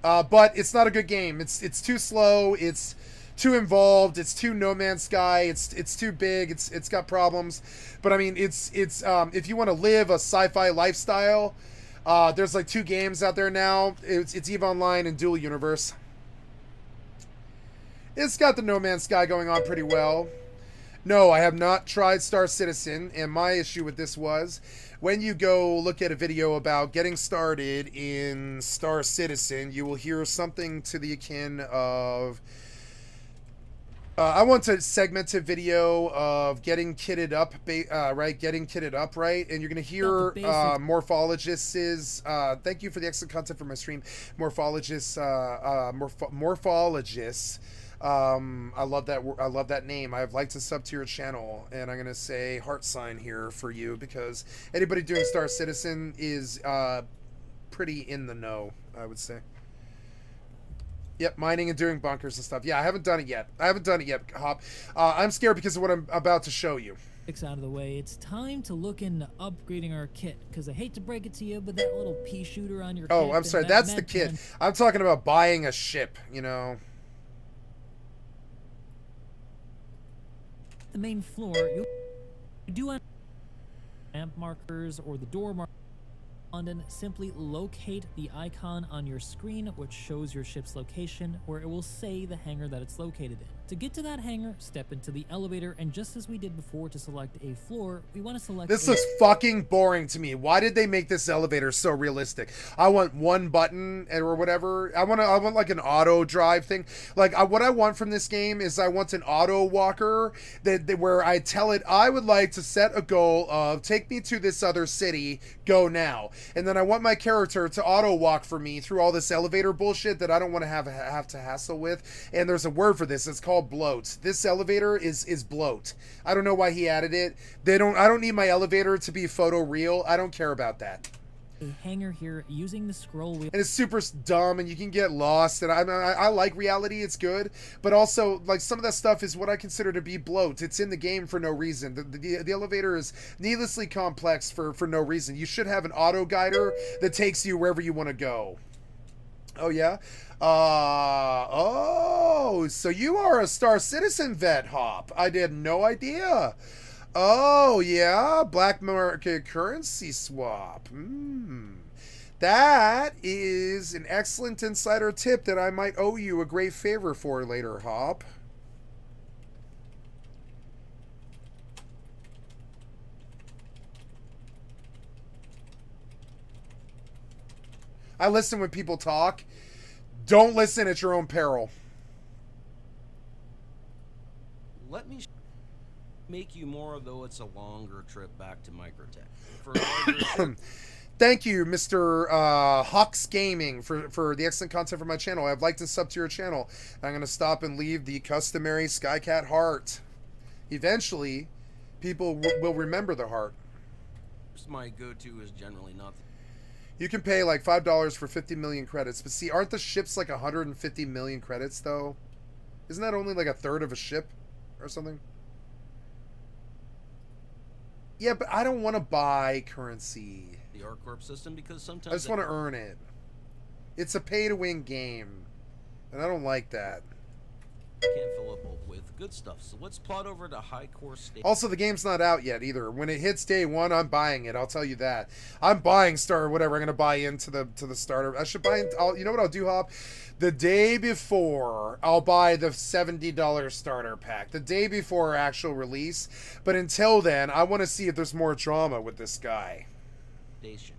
But it's not a good game. It's too slow. It's too involved. It's too No Man's Sky. It's too big. It's got problems. But I mean, it's if you want to live a sci-fi lifestyle, there's like 2 games out there now. It's EVE Online and Dual Universe. It's got the No Man's Sky going on pretty well. No, I have not tried Star Citizen, and my issue with this was when you go look at a video about getting started in Star Citizen, you will hear something to the akin of I want a segmented video of getting kitted up, right? Getting kitted up, right? And you're going to hear morphologists. Thank you for the excellent content for my stream. Morphologists. Morphologists. I love that name. I'd like to sub to your channel, and I'm going to say heart sign here for you because anybody doing Star Citizen is pretty in the know, I would say. Yep, mining and doing bunkers and stuff. Yeah, I haven't done it yet. Hop. I'm scared because of what I'm about to show you. Out of the way, it's time to look into upgrading our kit, because I hate to break it to you, but that little pea shooter on your kit. Oh, I'm sorry, that's the kit. I'm talking about buying a ship, you know. The main floor, you do ramp markers or the door markers, London, simply locate the icon on your screen which shows your ship's location, where it will say the hangar that it's located in. To get to that hangar, step into the elevator, and just as we did before to select a floor, we want to select This looks fucking boring to me. Why did they make this elevator so realistic? I want one button or whatever. I want like an auto drive thing. Like what I want from this game is I want an auto walker that where I tell it I would like to set a goal of take me to this other city, go now. And then I want my character to auto walk for me through all this elevator bullshit that I don't want to have to hassle with. And there's a word for this. It's called bloat. This elevator is bloat. I don't know why he added it. I don't need my elevator to be photo real. I don't care about that. a hangar here using the scroll wheel. And it's super dumb and you can get lost, and I like reality, it's good, but also like some of that stuff is what I consider to be bloat. It's in the game for no reason. The elevator is needlessly complex for no reason. You should have an auto guider that takes you wherever you want to go. Oh yeah? Oh, so you are a Star Citizen vet, Hop. I had no idea. Oh, yeah, black market currency swap. That is an excellent insider tip that I might owe you a great favor for later, Hop. I listen when people talk. Don't listen at your own peril. Let me make you more, though it's a longer trip back to Microtech. For larger Thank you, Mr. Hawks Gaming, for the excellent content for my channel. I've liked and subbed to your channel. I'm going to stop and leave the customary Skycat heart. Eventually, people will remember the heart. my go-to is generally not. You can pay like $5 for 50 million credits. But see, aren't the ships like 150 million credits, though? Isn't that only like a third of a ship or something? Yeah, but I don't want to buy currency. The ArcCorp system, because sometimes I just want to earn it. It's a pay-to-win game, and I don't like that. Can't fill up with good stuff. So let's plot over to High Core State. Also, the game's not out yet either. When it hits day one, I'm buying it. I'll tell you that. I'm buying Star whatever. I'm gonna buy into the starter. I should buy. You know what I'll do, Hop? The day before, I'll buy the $70 starter pack. The day before actual release. But until then, I want to see if there's more drama with this guy. Station.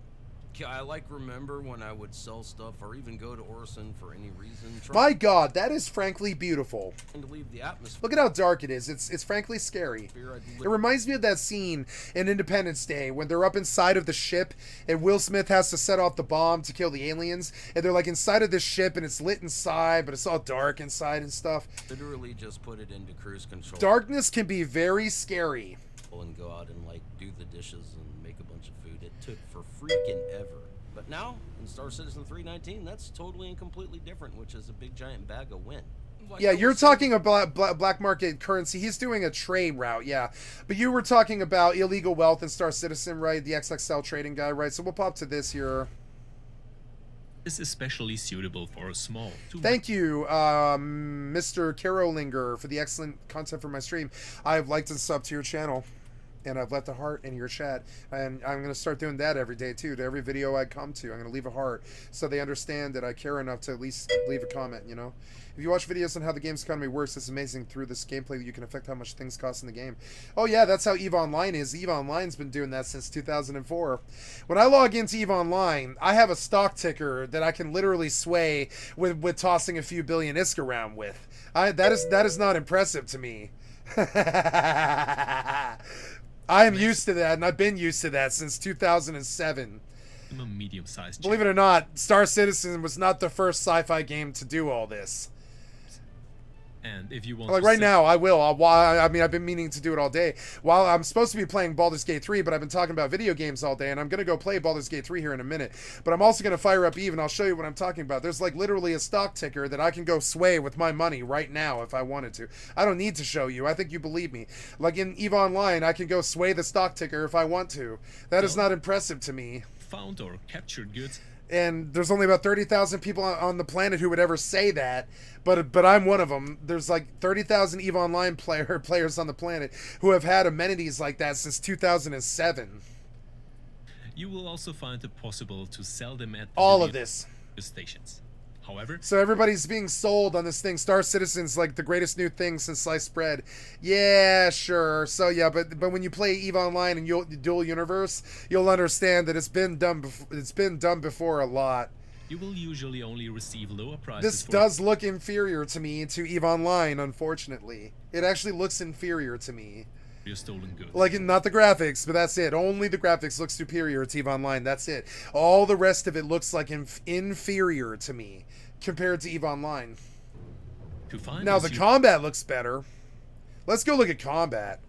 I remember when I would sell stuff or even go to Orison for any reason. My God, that is frankly beautiful. And to leave the atmosphere. Look at how dark it is. It's frankly scary. It reminds me of that scene in Independence Day when they're up inside of the ship and Will Smith has to set off the bomb to kill the aliens. And they're like inside of this ship and it's lit inside, but it's all dark inside and stuff. Literally just put it into cruise control. Darkness can be very scary. And go out and do the dishes and make a bunch of food. It took for freaking ever. But now in Star Citizen 319, that's totally and completely different, which is a big giant bag of wind. Yeah, you're talking about black market currency. He's doing a trade route, yeah. But you were talking about illegal wealth in Star Citizen, right? The XXL trading guy, right? So we'll pop to this here. Is especially suitable for a small. Thank you, Mr. Carolinger, for the excellent content for my stream. I've liked and subbed to your channel. And I've left a heart in your chat. And I'm going to start doing that every day, too. To every video I come to, I'm going to leave a heart. So they understand that I care enough to at least leave a comment, you know? If you watch videos on how the game's economy works, it's amazing. Through this gameplay, you can affect how much things cost in the game. Oh, yeah, that's how EVE Online is. EVE Online's been doing that since 2004. When I log into EVE Online, I have a stock ticker that I can literally sway with tossing a few billion ISK around with. That is not impressive to me. I am used to that, and I've been used to that since 2007. I'm a medium-sized. Believe it or not, Star Citizen was not the first sci-fi game to do all this. And if you want like right now, I will. I mean, I've been meaning to do it all day. While I'm supposed to be playing Baldur's Gate 3, but I've been talking about video games all day, and I'm going to go play Baldur's Gate 3 here in a minute. But I'm also going to fire up EVE, and I'll show you what I'm talking about. There's like literally a stock ticker that I can go sway with my money right now if I wanted to. I don't need to show you. I think you believe me. Like in EVE Online, I can go sway the stock ticker if I want to. That is not impressive to me. Found or captured goods. And there's only about 30,000 people on the planet who would ever say that, but I'm one of them. There's like 30,000 EVE Online players on the planet who have had amenities like that since 2007. You will also find it possible to sell them at all of this stations. However, so everybody's being sold on this thing. Star Citizen's like the greatest new thing since sliced bread. Yeah, sure. So yeah, but when you play EVE Online and you'll dual universe, you'll understand that it's been done before a lot. You will usually only receive lower prices. This does look inferior to me to EVE Online, unfortunately. It actually looks inferior to me. Your stolen goods. Like, not the graphics, but that's it. Only the graphics look superior to EVE Online. That's it. All the rest of it looks like inferior to me compared to EVE Online. Now, the combat looks better. Let's go look at combat.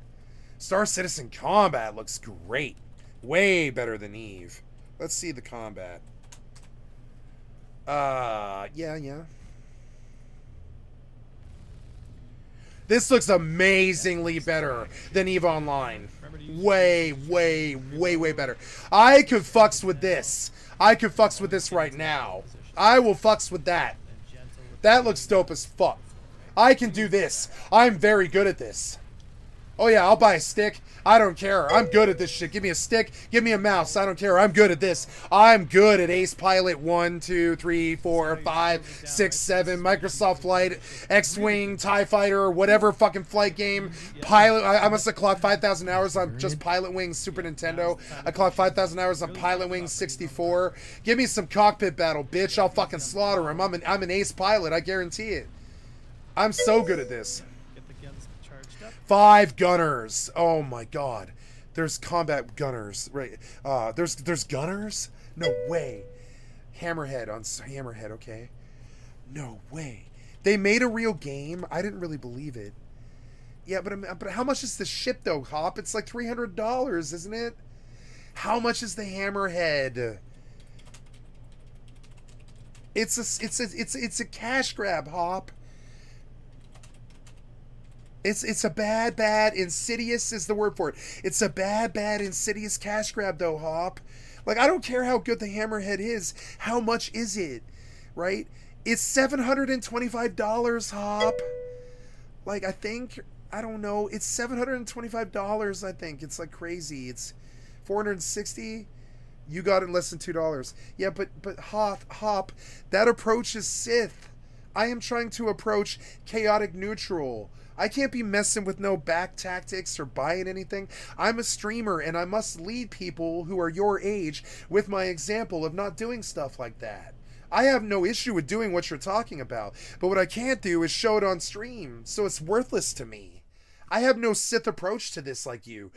Star Citizen combat looks great. Way better than EVE. Let's see the combat. Yeah. This looks amazingly better than EVE Online. Way better. I could fucks with this. I could fucks with this right now. I will fucks with that. That looks dope as fuck. I can do this. I'm very good at this. Oh yeah, I'll buy a stick. I don't care. I'm good at this shit. Give me a stick. Give me a mouse. I don't care. I'm good at this. I'm good at Ace Pilot 1, 2, 3, 4, 5, 6, 7, Microsoft Flight, X-Wing, TIE Fighter, whatever fucking flight game. Pilot. I must have clocked 5,000 hours on just Pilot Wings Super Nintendo. I clocked 5,000 hours on Pilot Wings 64. Give me some cockpit battle, bitch. I'll fucking slaughter him. I'm an ace pilot. I guarantee it. I'm so good at this. 5 gunners. Oh my god. There's combat gunners. Right. There's gunners? No way. Hammerhead on Hammerhead, okay. No way. They made a real game? I didn't really believe it. Yeah, but how much is the ship though, Hop? It's like $300, isn't it? How much is the Hammerhead? It's a cash grab, Hop. It's a bad insidious is the word for it. It's a bad insidious cash grab though, Hop. Like, I don't care how good the Hammerhead is. How much is it? Right? It's $725, Hop. Like, I don't know. It's $725, I think. It's like crazy. It's $460. You got it in less than $2. Yeah, but Hop, that approach is Sith. I am trying to approach chaotic neutral. I can't be messing with no back tactics or buying anything. I'm a streamer, and I must lead people who are your age with my example of not doing stuff like that. I have no issue with doing what you're talking about, but what I can't do is show it on stream, so it's worthless to me. I have no Sith approach to this like you.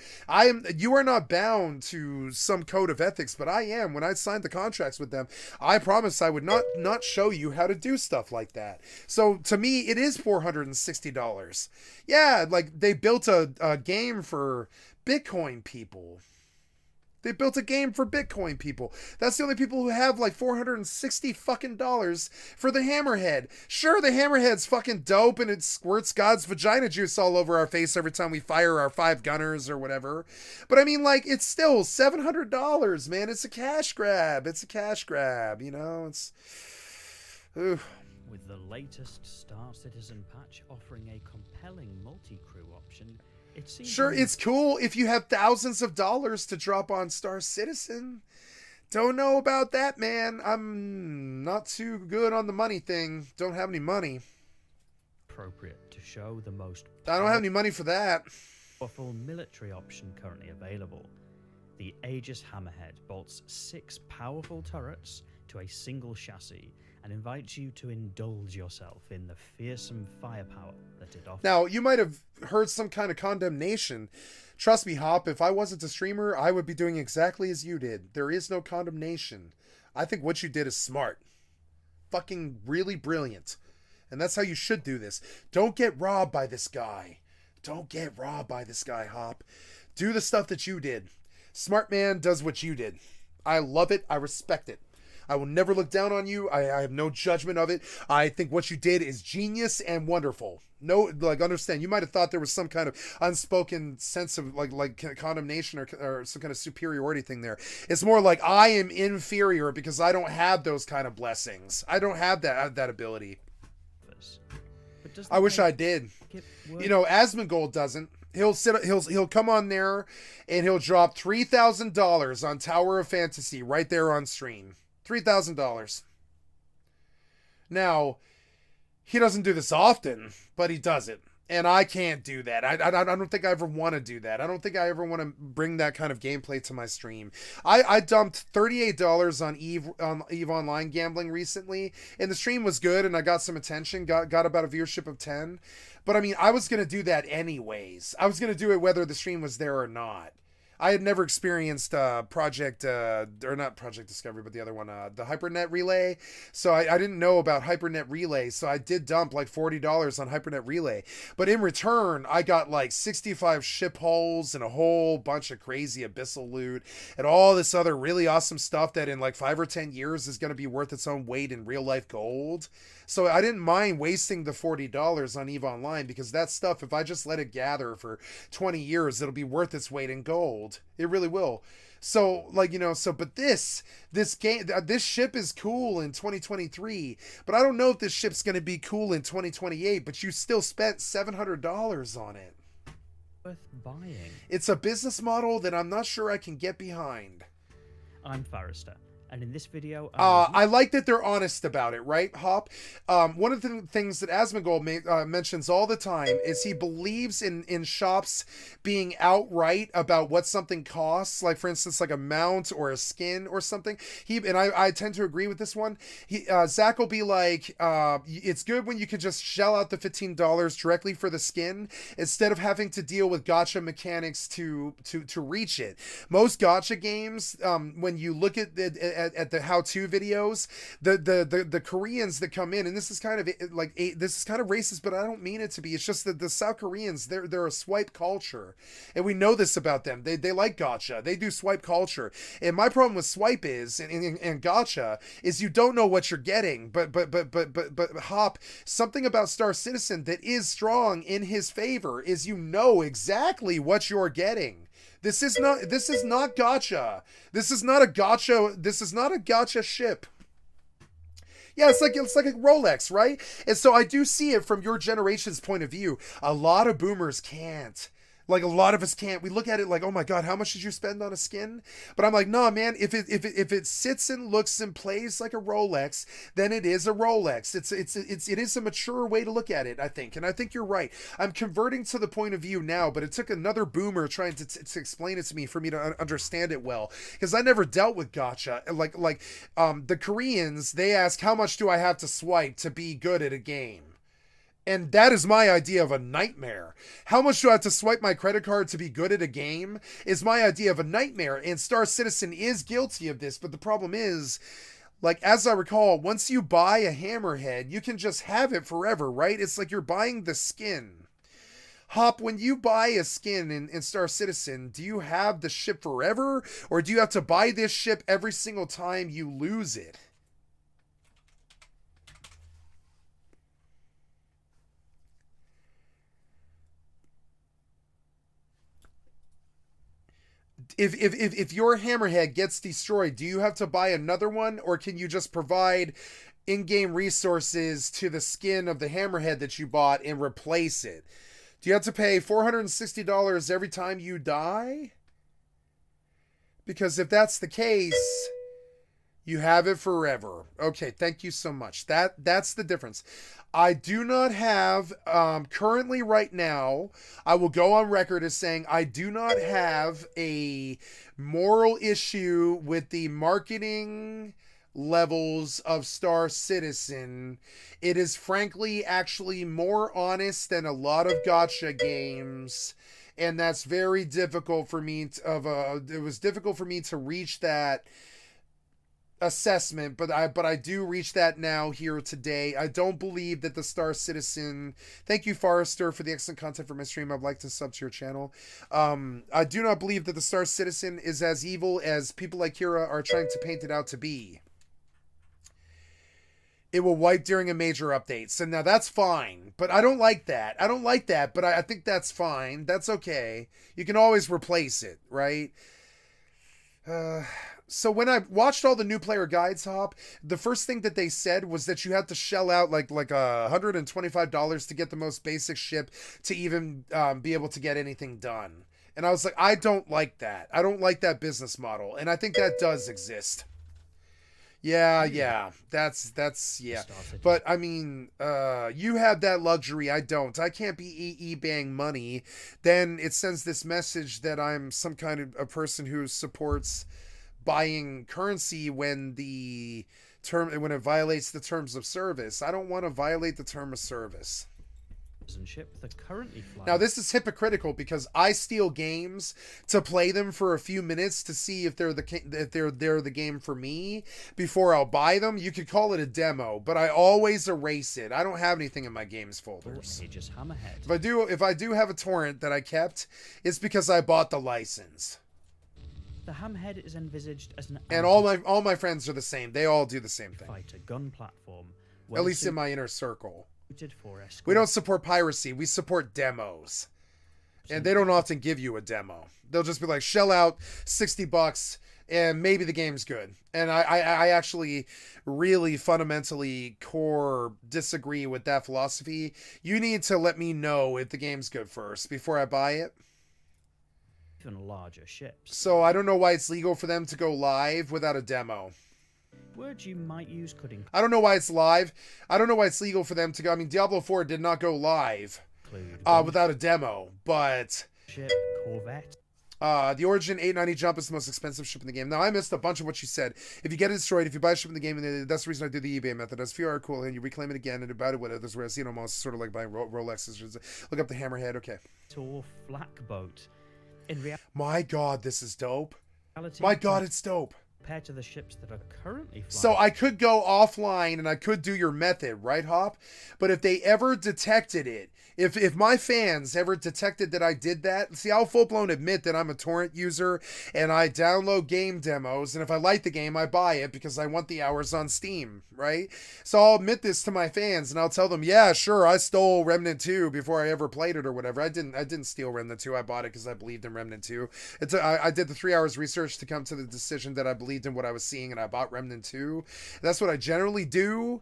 You are not bound to some code of ethics, but I am. When I signed the contracts with them, I promised I would not show you how to do stuff like that. So to me, it is $460. Yeah, like they built a game for Bitcoin people. They built a game for Bitcoin people. That's the only people who have like $460 fucking dollars for the Hammerhead. Sure, the Hammerhead's fucking dope and it squirts God's vagina juice all over our face every time we fire our 5 gunners or whatever. But I mean, like, it's still $700, man. It's a cash grab. It's a cash grab, you know? It's... Oof. With the latest Star Citizen patch offering a compelling multi-crew option, it seems sure, it's cool if you have thousands of dollars to drop on Star Citizen. Don't know about that, man. I'm not too good on the money thing. Don't have any money. Appropriate to show the most I don't have any money for that. Powerful military option currently available. The Aegis Hammerhead bolts 6 powerful turrets to a single chassis and invites you to indulge yourself in the fearsome firepower that it offers. Now, you might have heard some kind of condemnation. Trust me, Hop, if I wasn't a streamer, I would be doing exactly as you did. There is no condemnation. I think what you did is smart. Fucking really brilliant. And that's how you should do this. Don't get robbed by this guy. Don't get robbed by this guy, Hop. Do the stuff that you did. Smart man does what you did. I love it. I respect it. I will never look down on you. I have no judgment of it. I think what you did is genius and wonderful. No, like, understand, you might have thought there was some kind of unspoken sense of like condemnation or some kind of superiority thing there. It's more like I am inferior because I don't have those kind of blessings. I don't have that ability. I wish I did. You know, Asmongold doesn't. He'll come on there and he'll drop $3,000 on Tower of Fantasy right there on stream. $3,000. Now, he doesn't do this often, but he does it. And I can't do that. I don't think I ever want to do that. I don't think I ever want to bring that kind of gameplay to my stream. I dumped $38 on EVE Online gambling recently, and the stream was good, and I got some attention, got about a viewership of 10. But I mean, I was going to do that anyways. I was going to do it whether the stream was there or not. I had never experienced not Project Discovery, but the other one, the HyperNet Relay. So I didn't know about HyperNet Relay, so I did dump like $40 on HyperNet Relay. But in return, I got like 65 ship hulls and a whole bunch of crazy abyssal loot and all this other really awesome stuff that in like 5 or 10 years is going to be worth its own weight in real life gold. So I didn't mind wasting the $40 on EVE Online, because that stuff, if I just let it gather for 20 years, it'll be worth its weight in gold. It really will. So, like, you know, but this ship is cool in 2023, but I don't know if this ship's going to be cool in 2028, but you still spent $700 on it. Worth buying. It's a business model that I'm not sure I can get behind. I'm Forrester. And in this video, I like that they're honest about it, right, Hop? One of the things that Asmongold mentions all the time is he believes in shops being outright about what something costs, like for instance, like a mount or a skin or something. I tend to agree with this one. Zach will be like, it's good when you can just shell out the $15 directly for the skin instead of having to deal with gacha mechanics to reach it. Most gacha games, when you look at the how-to videos, the Koreans that come in, and this is kind of like this is kind of racist, but I don't mean it to be. It's just that the South Koreans, they're a swipe culture, and we know this about them. They like gacha. They do swipe culture, and my problem with swipe is and gacha is you don't know what you're getting. But Hop, something about Star Citizen that is strong in his favor is you know exactly what you're getting. This is not gacha. This is not a gacha ship. Yeah, it's like a Rolex, right? And so I do see it from your generation's point of view. A lot of boomers can't. Like, a lot of us can't. We look at it like, oh my god, how much did you spend on a skin? But I'm like, nah, man, if it sits and looks and plays like a Rolex, then it is a Rolex. It is a mature way to look at it, I think. And I think you're right. I'm converting to the point of view now, but it took another boomer trying to explain it to me for me to understand it well. Because I never dealt with gacha. Like the Koreans, they ask, how much do I have to swipe to be good at a game? And that is my idea of a nightmare. How much do I have to swipe my credit card to be good at a game is my idea of a nightmare. And Star Citizen is guilty of this. But the problem is, like, as I recall, once you buy a hammerhead, you can just have it forever, right? It's like you're buying the skin. Hop, when you buy a skin in Star Citizen, do you have the ship forever? Or do you have to buy this ship every single time you lose it? If your hammerhead gets destroyed, do you have to buy another one, or can you just provide in-game resources to the skin of the hammerhead that you bought and replace it? Do you have to pay $460 every time you die? Because if that's the case, you have it forever. Okay, thank you so much. That's the difference. I do not have, currently right now, I will go on record as saying I do not have a moral issue with the marketing levels of Star Citizen. It is frankly actually more honest than a lot of gacha games. And that's very difficult for me it was difficult for me to reach that assessment, but I do reach that now here today. I don't believe that the Star Citizen, thank you Forrester for the excellent content for my stream. I'd like to sub to your channel. I do not believe that the Star Citizen is as evil as people like Kira are trying to paint it out to be. It will wipe during a major update. So now that's fine, but I don't like that. But I think that's fine. That's okay. You can always replace it, right? So when I watched all the new player guides, Hop, the first thing that they said was that you had to shell out like $125 to get the most basic ship to even be able to get anything done. And I was like, I don't like that. I don't like that business model. And I think that does exist. Yeah. That's yeah. But I mean, you have that luxury. I don't. I can't be eBaying money. Then it sends this message that I'm some kind of a person who supports buying currency when it violates the terms of service. I don't want to violate the term of service. Now this is hypocritical because I steal games to play them for a few minutes to see if they're the game for me before I'll buy them. You could call it a demo, but I always erase it. I don't have anything in my games folders. If I do have a torrent that I kept, it's because I bought the license. The Hammerhead is envisaged as an and all my friends are the same. They all do the same thing. Fighter gun platform. At least in my inner circle. For we don't support piracy. We support demos. And they don't often give you a demo. They'll just be like, shell out $60 and maybe the game's good. And I actually really fundamentally core disagree with that philosophy. You need to let me know if the game's good first before I buy it. Even larger ships. So I don't know why it's legal for them to go live without a demo. Words you might use could include. I don't know why it's live. I don't know why it's legal for them to go. I mean, Diablo 4 did not go live without a demo, but ship, Corvette. The Origin 890 jump is the most expensive ship in the game. Now, I missed a bunch of what you said. If you get it destroyed, if you buy a ship in the game, that's the reason I do the eBay method. As few are cool, and you reclaim it again, and about it, whatever. That's where I see it almost sort of like buying Rolexes. Look up the Hammerhead. Okay. Tour flak boat. My God, this is dope. My God, it's dope. Compared to the ships that are currently flying. So I could go offline and I could do your method, right, Hop? But if they ever detected it, if my fans ever detected that I did that, see, I'll full-blown admit that I'm a torrent user and I download game demos, and if I like the game, I buy it because I want the hours on Steam, right? So I'll admit this to my fans and I'll tell them, yeah, sure, I stole Remnant 2 before I ever played it or whatever. I didn't steal Remnant 2. I bought it because I believed in Remnant 2. I did the 3 hours research to come to the decision that I believed in what I was seeing, and I bought Remnant 2. That's what I generally do.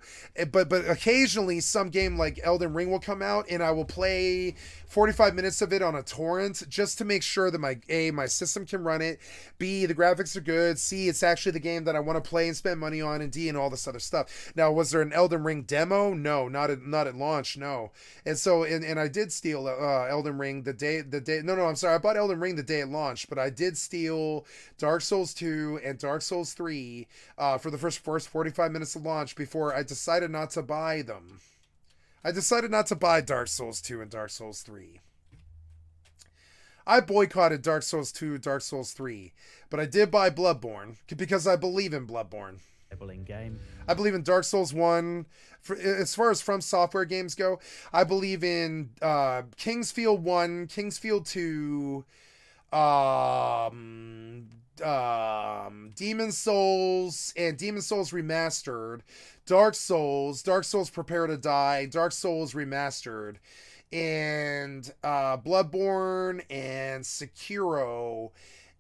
But occasionally some game like Elden Ring will come out and I will play 45 minutes of it on a torrent just to make sure that my system can run it, B, the graphics are good, C, it's actually the game that I want to play and spend money on, and D, and all this other stuff. Now, was there an Elden Ring demo? No, not at launch, no. And so and I did steal Elden Ring the day I'm sorry, I bought Elden Ring the day it launched, but I did steal Dark Souls 2 and Dark Souls 3 for the first 45 minutes of launch before I decided not to buy them. I decided not to buy Dark Souls 2 and Dark Souls 3. I boycotted Dark Souls 2, Dark Souls 3, but I did buy Bloodborne because I believe in Bloodborne. Game. I believe in Dark Souls 1. As far as From Software games go, I believe in Kingsfield 1, Kingsfield 2, Demon Souls and Demon Souls Remastered, Dark Souls Prepare to Die, Dark Souls Remastered, and Bloodborne and Sekiro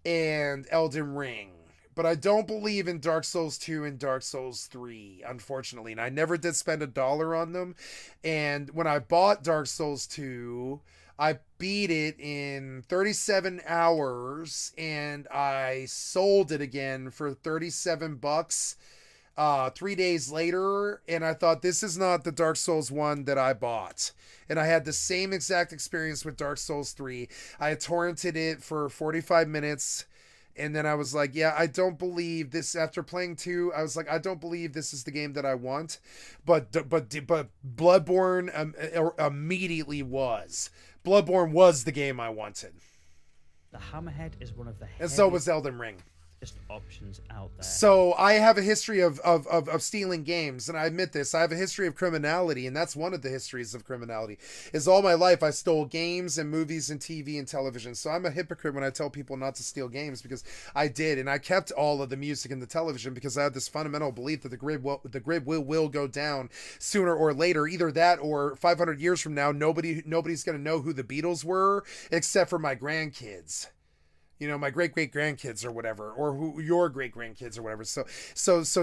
and Elden Ring. But I don't believe in Dark Souls 2 and Dark Souls 3, unfortunately. And I never did spend $1 on them. And when I bought Dark Souls 2, I beat it in 37 hours and I sold it again for $37 3 days later, and I thought, this is not the Dark Souls 1 that I bought. And I had the same exact experience with Dark Souls 3. I had torrented it for 45 minutes, and then I was like, yeah, I don't believe this. After playing 2, I was like, I don't believe this is the game that I want. But Bloodborne immediately was. Bloodborne was the game I wanted. The Hammerhead is one of the and so was Elden Ring. Options out there. So I have a history of stealing games, and I admit this. I have a history of criminality, and that's one of the histories of criminality. Is all my life I stole games and movies and TV and television. So I'm a hypocrite when I tell people not to steal games, because I did, and I kept all of the music and the television because I had this fundamental belief that the grid will go down sooner or later. Either that, or 500 years from now, nobody's going to know who the Beatles were except for my grandkids. You know, my great-great-grandkids or whatever, or who your great-grandkids or whatever. So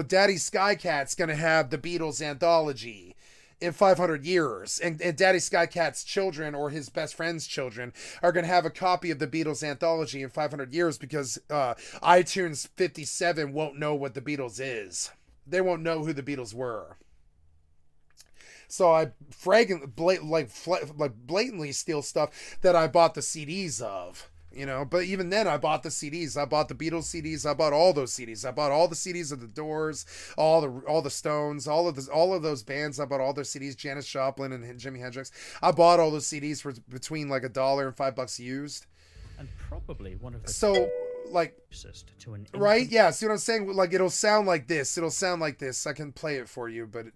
Daddy Skycat's going to have the Beatles anthology in 500 years. And Daddy Skycat's children or his best friend's children are going to have a copy of the Beatles anthology in 500 years because iTunes 57 won't know what the Beatles is. They won't know who the Beatles were. So I blatantly steal stuff that I bought the CDs of. You know, but even then I bought the CDs. I bought the Beatles CDs. I bought all those CDs. I bought all the CDs of the Doors, all the Stones, all of those bands. I bought all their CDs, Janis Joplin and Jimi Hendrix. I bought all those CDs for between like $1 and $5 used. And probably one of the to an right? Yeah, see what I'm saying? Like it'll sound like this. It'll sound like this. I can play it for you, but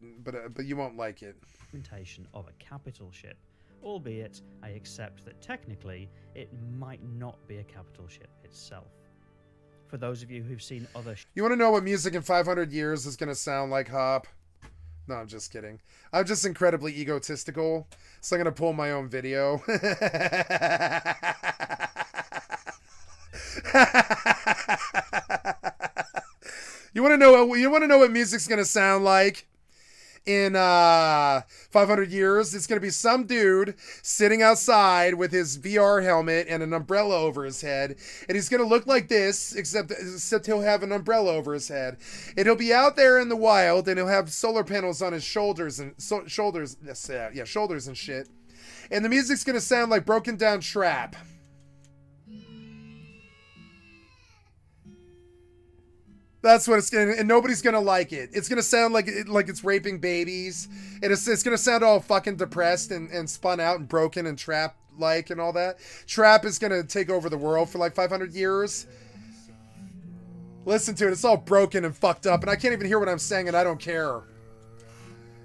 you won't like it. Implementation of a capital ship. Albeit, I accept that technically, it might not be a capital ship itself. For those of you who've seen other... You want to know what music in 500 years is going to sound like, Hop? No, I'm just kidding. I'm just incredibly egotistical, so I'm going to pull my own video. You want to know what music's going to sound like? In 500 years, it's going to be some dude sitting outside with his VR helmet and an umbrella over his head. And he's going to look like this, except he'll have an umbrella over his head. And he'll be out there in the wild, and he'll have solar panels on his shoulders and shoulders and shit. And the music's going to sound like broken down trap. That's what it's gonna, and nobody's gonna like it. It's gonna sound like it's raping babies, and it's gonna sound all fucking depressed and spun out and broken and trap like and all that. Trap is gonna take over the world for like 500 years. Listen to it. It's all broken and fucked up, and I can't even hear what I'm saying, and I don't care.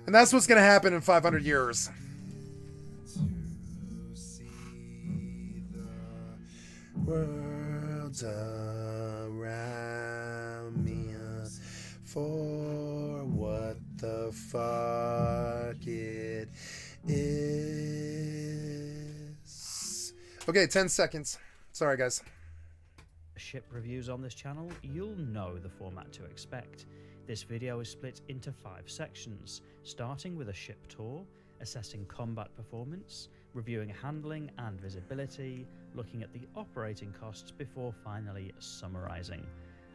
And that's what's gonna happen in 500 years. World's around me for what the fuck it is. Okay, 10 seconds. Sorry, guys. Ship reviews on this channel, you'll know the format to expect. This video is split into 5 sections, starting with a ship tour, assessing combat performance, reviewing handling and visibility, looking at the operating costs before finally summarizing.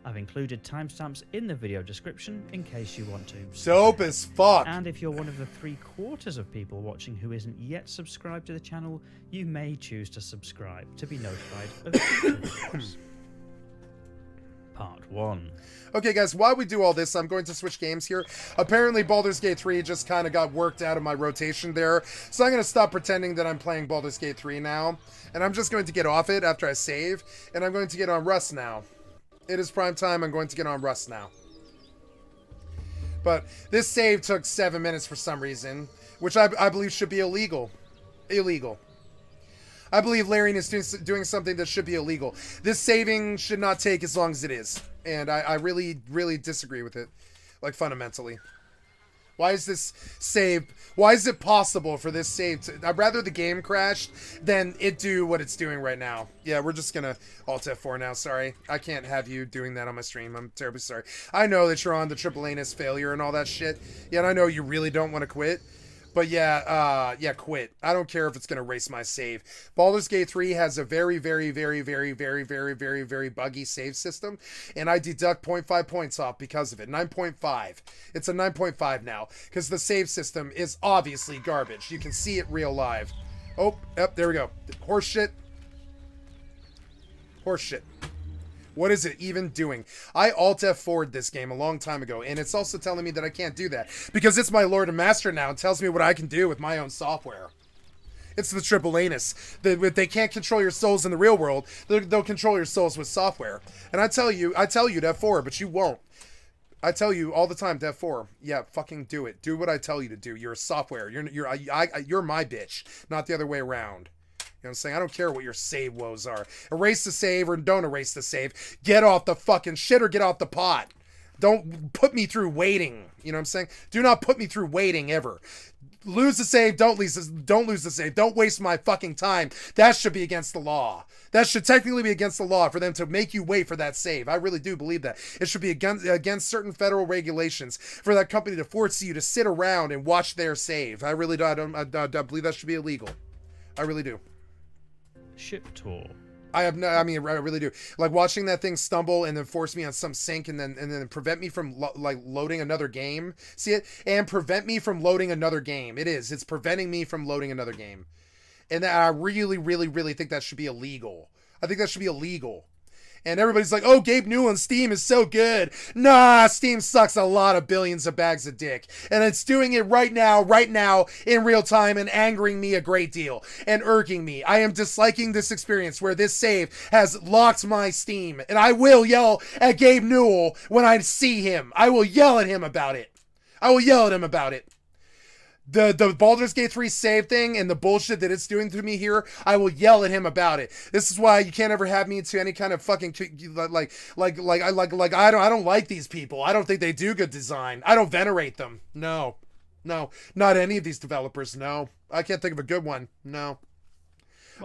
I've included timestamps in the video description in case you want to. Dope as fuck. And if you're one of the 3/4 of people watching who isn't yet subscribed to the channel, you may choose to subscribe to be notified of future videos. Part 1. Okay, guys, while we do all this, I'm going to switch games here. Apparently, Baldur's Gate 3 just kind of got worked out of my rotation there. So I'm going to stop pretending that I'm playing Baldur's Gate 3 now. And I'm just going to get off it after I save. And I'm going to get on Rust now. It is prime time. I'm going to get on Rust now. But this save took 7 minutes for some reason, which I believe should be illegal. Illegal. I believe Larian is doing something that should be illegal. This saving should not take as long as it is. And I really, really disagree with it. Like, fundamentally. Why is this save... Why is it possible for this save to... I'd rather the game crashed than it do what it's doing right now. Yeah, we're just gonna Alt F4 now. Sorry. I can't have you doing that on my stream. I'm terribly sorry. I know that you're on the triple anus failure and all that shit. Yeah, and I know you really don't want to quit. But yeah, quit. I don't care if it's going to erase my save. Baldur's Gate 3 has a very, very, very, very, very, very, very, very buggy save system. And I deduct 0.5 points off because of it. 9.5. It's a 9.5 now. Because the save system is obviously garbage. You can see it real live. Oh, yep, there we go. Horse shit. Horse shit. What is it even doing? I Alt F4'd this game a long time ago, and it's also telling me that I can't do that. Because it's my Lord and Master now, and tells me what I can do with my own software. It's the triple anus. They can't control your souls in the real world, they'll control your souls with software. And I tell you to F4, but you won't. I tell you all the time to F4. Yeah, fucking do it. Do what I tell you to do. You're a software. You're my bitch, not the other way around. You know what I'm saying? I don't care what your save woes are. Erase the save or don't erase the save. Get off the fucking shit or get off the pot. Don't put me through waiting. You know what I'm saying? Do not put me through waiting ever. Lose the save, don't lose the save. Don't waste my fucking time. That should be against the law. That should technically be against the law for them to make you wait for that save. I really do believe that. It should be against certain federal regulations for that company to force you to sit around and watch their save. I really do. I believe that should be illegal. I really do. Ship tour. I really do. Like watching that thing stumble and then force me on some sink and then prevent me from loading another game. See it? And prevent me from loading another game. It's preventing me from loading another game. And I really, really, really think that should be illegal. I think that should be illegal. And everybody's like, oh, Gabe Newell on Steam is so good. Nah, Steam sucks a lot of billions of bags of dick. And it's doing it right now, in real time, and angering me a great deal. And irking me. I am disliking this experience where this save has locked my Steam. And I will yell at Gabe Newell when I see him. I will yell at him about it. The Baldur's Gate 3 save thing and the bullshit that it's doing to me here, I will yell at him about it. This is why you can't ever have me into any kind of fucking I don't like these people. I don't think they do good design. I don't venerate them. No, not any of these developers. No, I can't think of a good one. No,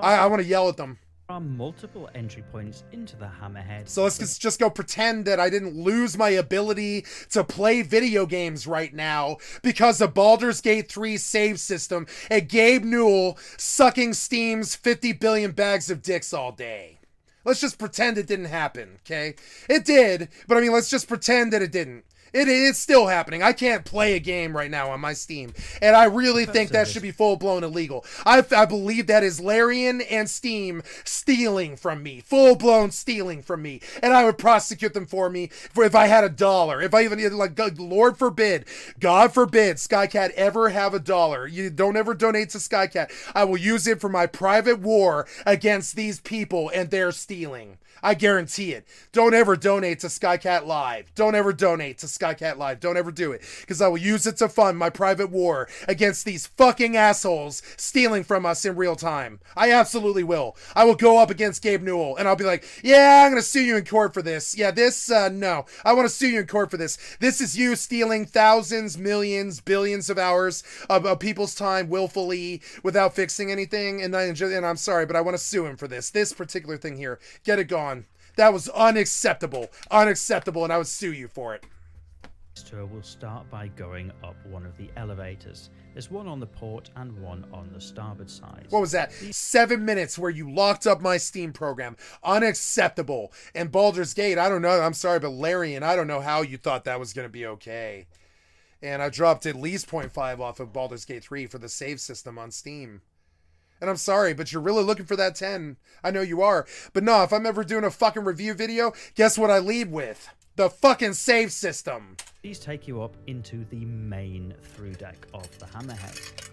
I want to yell at them. There are multiple entry points into the Hammerhead. So let's just go pretend that I didn't lose my ability to play video games right now because of Baldur's Gate 3 save system and Gabe Newell sucking Steam's 50 billion bags of dicks all day. Let's just pretend it didn't happen, okay? It did, but I mean, let's just pretend that it didn't. It's still happening. I can't play a game right now on my Steam. And I really think that should be full-blown illegal. I believe that is Larian and Steam stealing from me. Full-blown stealing from me. And I would prosecute them for me if I had $1. If I even, Lord forbid, God forbid, Skycat ever have $1. You don't ever donate to Skycat. I will use it for my private war against these people and their stealing. I guarantee it. Don't ever donate to Skycat Live. Don't ever donate to Skycat Live. Don't ever do it. Because I will use it to fund my private war against these fucking assholes stealing from us in real time. I absolutely will. I will go up against Gabe Newell and I'll be like, yeah, I'm going to sue you in court for this. Yeah, no. I want to sue you in court for this. This is you stealing thousands, millions, billions of hours of people's time willfully without fixing anything. And I'm sorry, but I want to sue him for this. This particular thing here. Get it gone. That was unacceptable, and I would sue you for it. This tour will start by going up one of the elevators. There's one on the port and one on the starboard side. What was that? 7 minutes where you locked up my Steam program. Unacceptable. And Baldur's Gate, I don't know. I'm sorry, but Larian, I don't know how you thought that was going to be okay. And I dropped at least 0.5 off of Baldur's Gate 3 for the save system on Steam. And I'm sorry, but you're really looking for that 10. I know you are. But no, if I'm ever doing a fucking review video, guess what I lead with? The fucking save system. These take you up into the main through deck of the Hammerhead.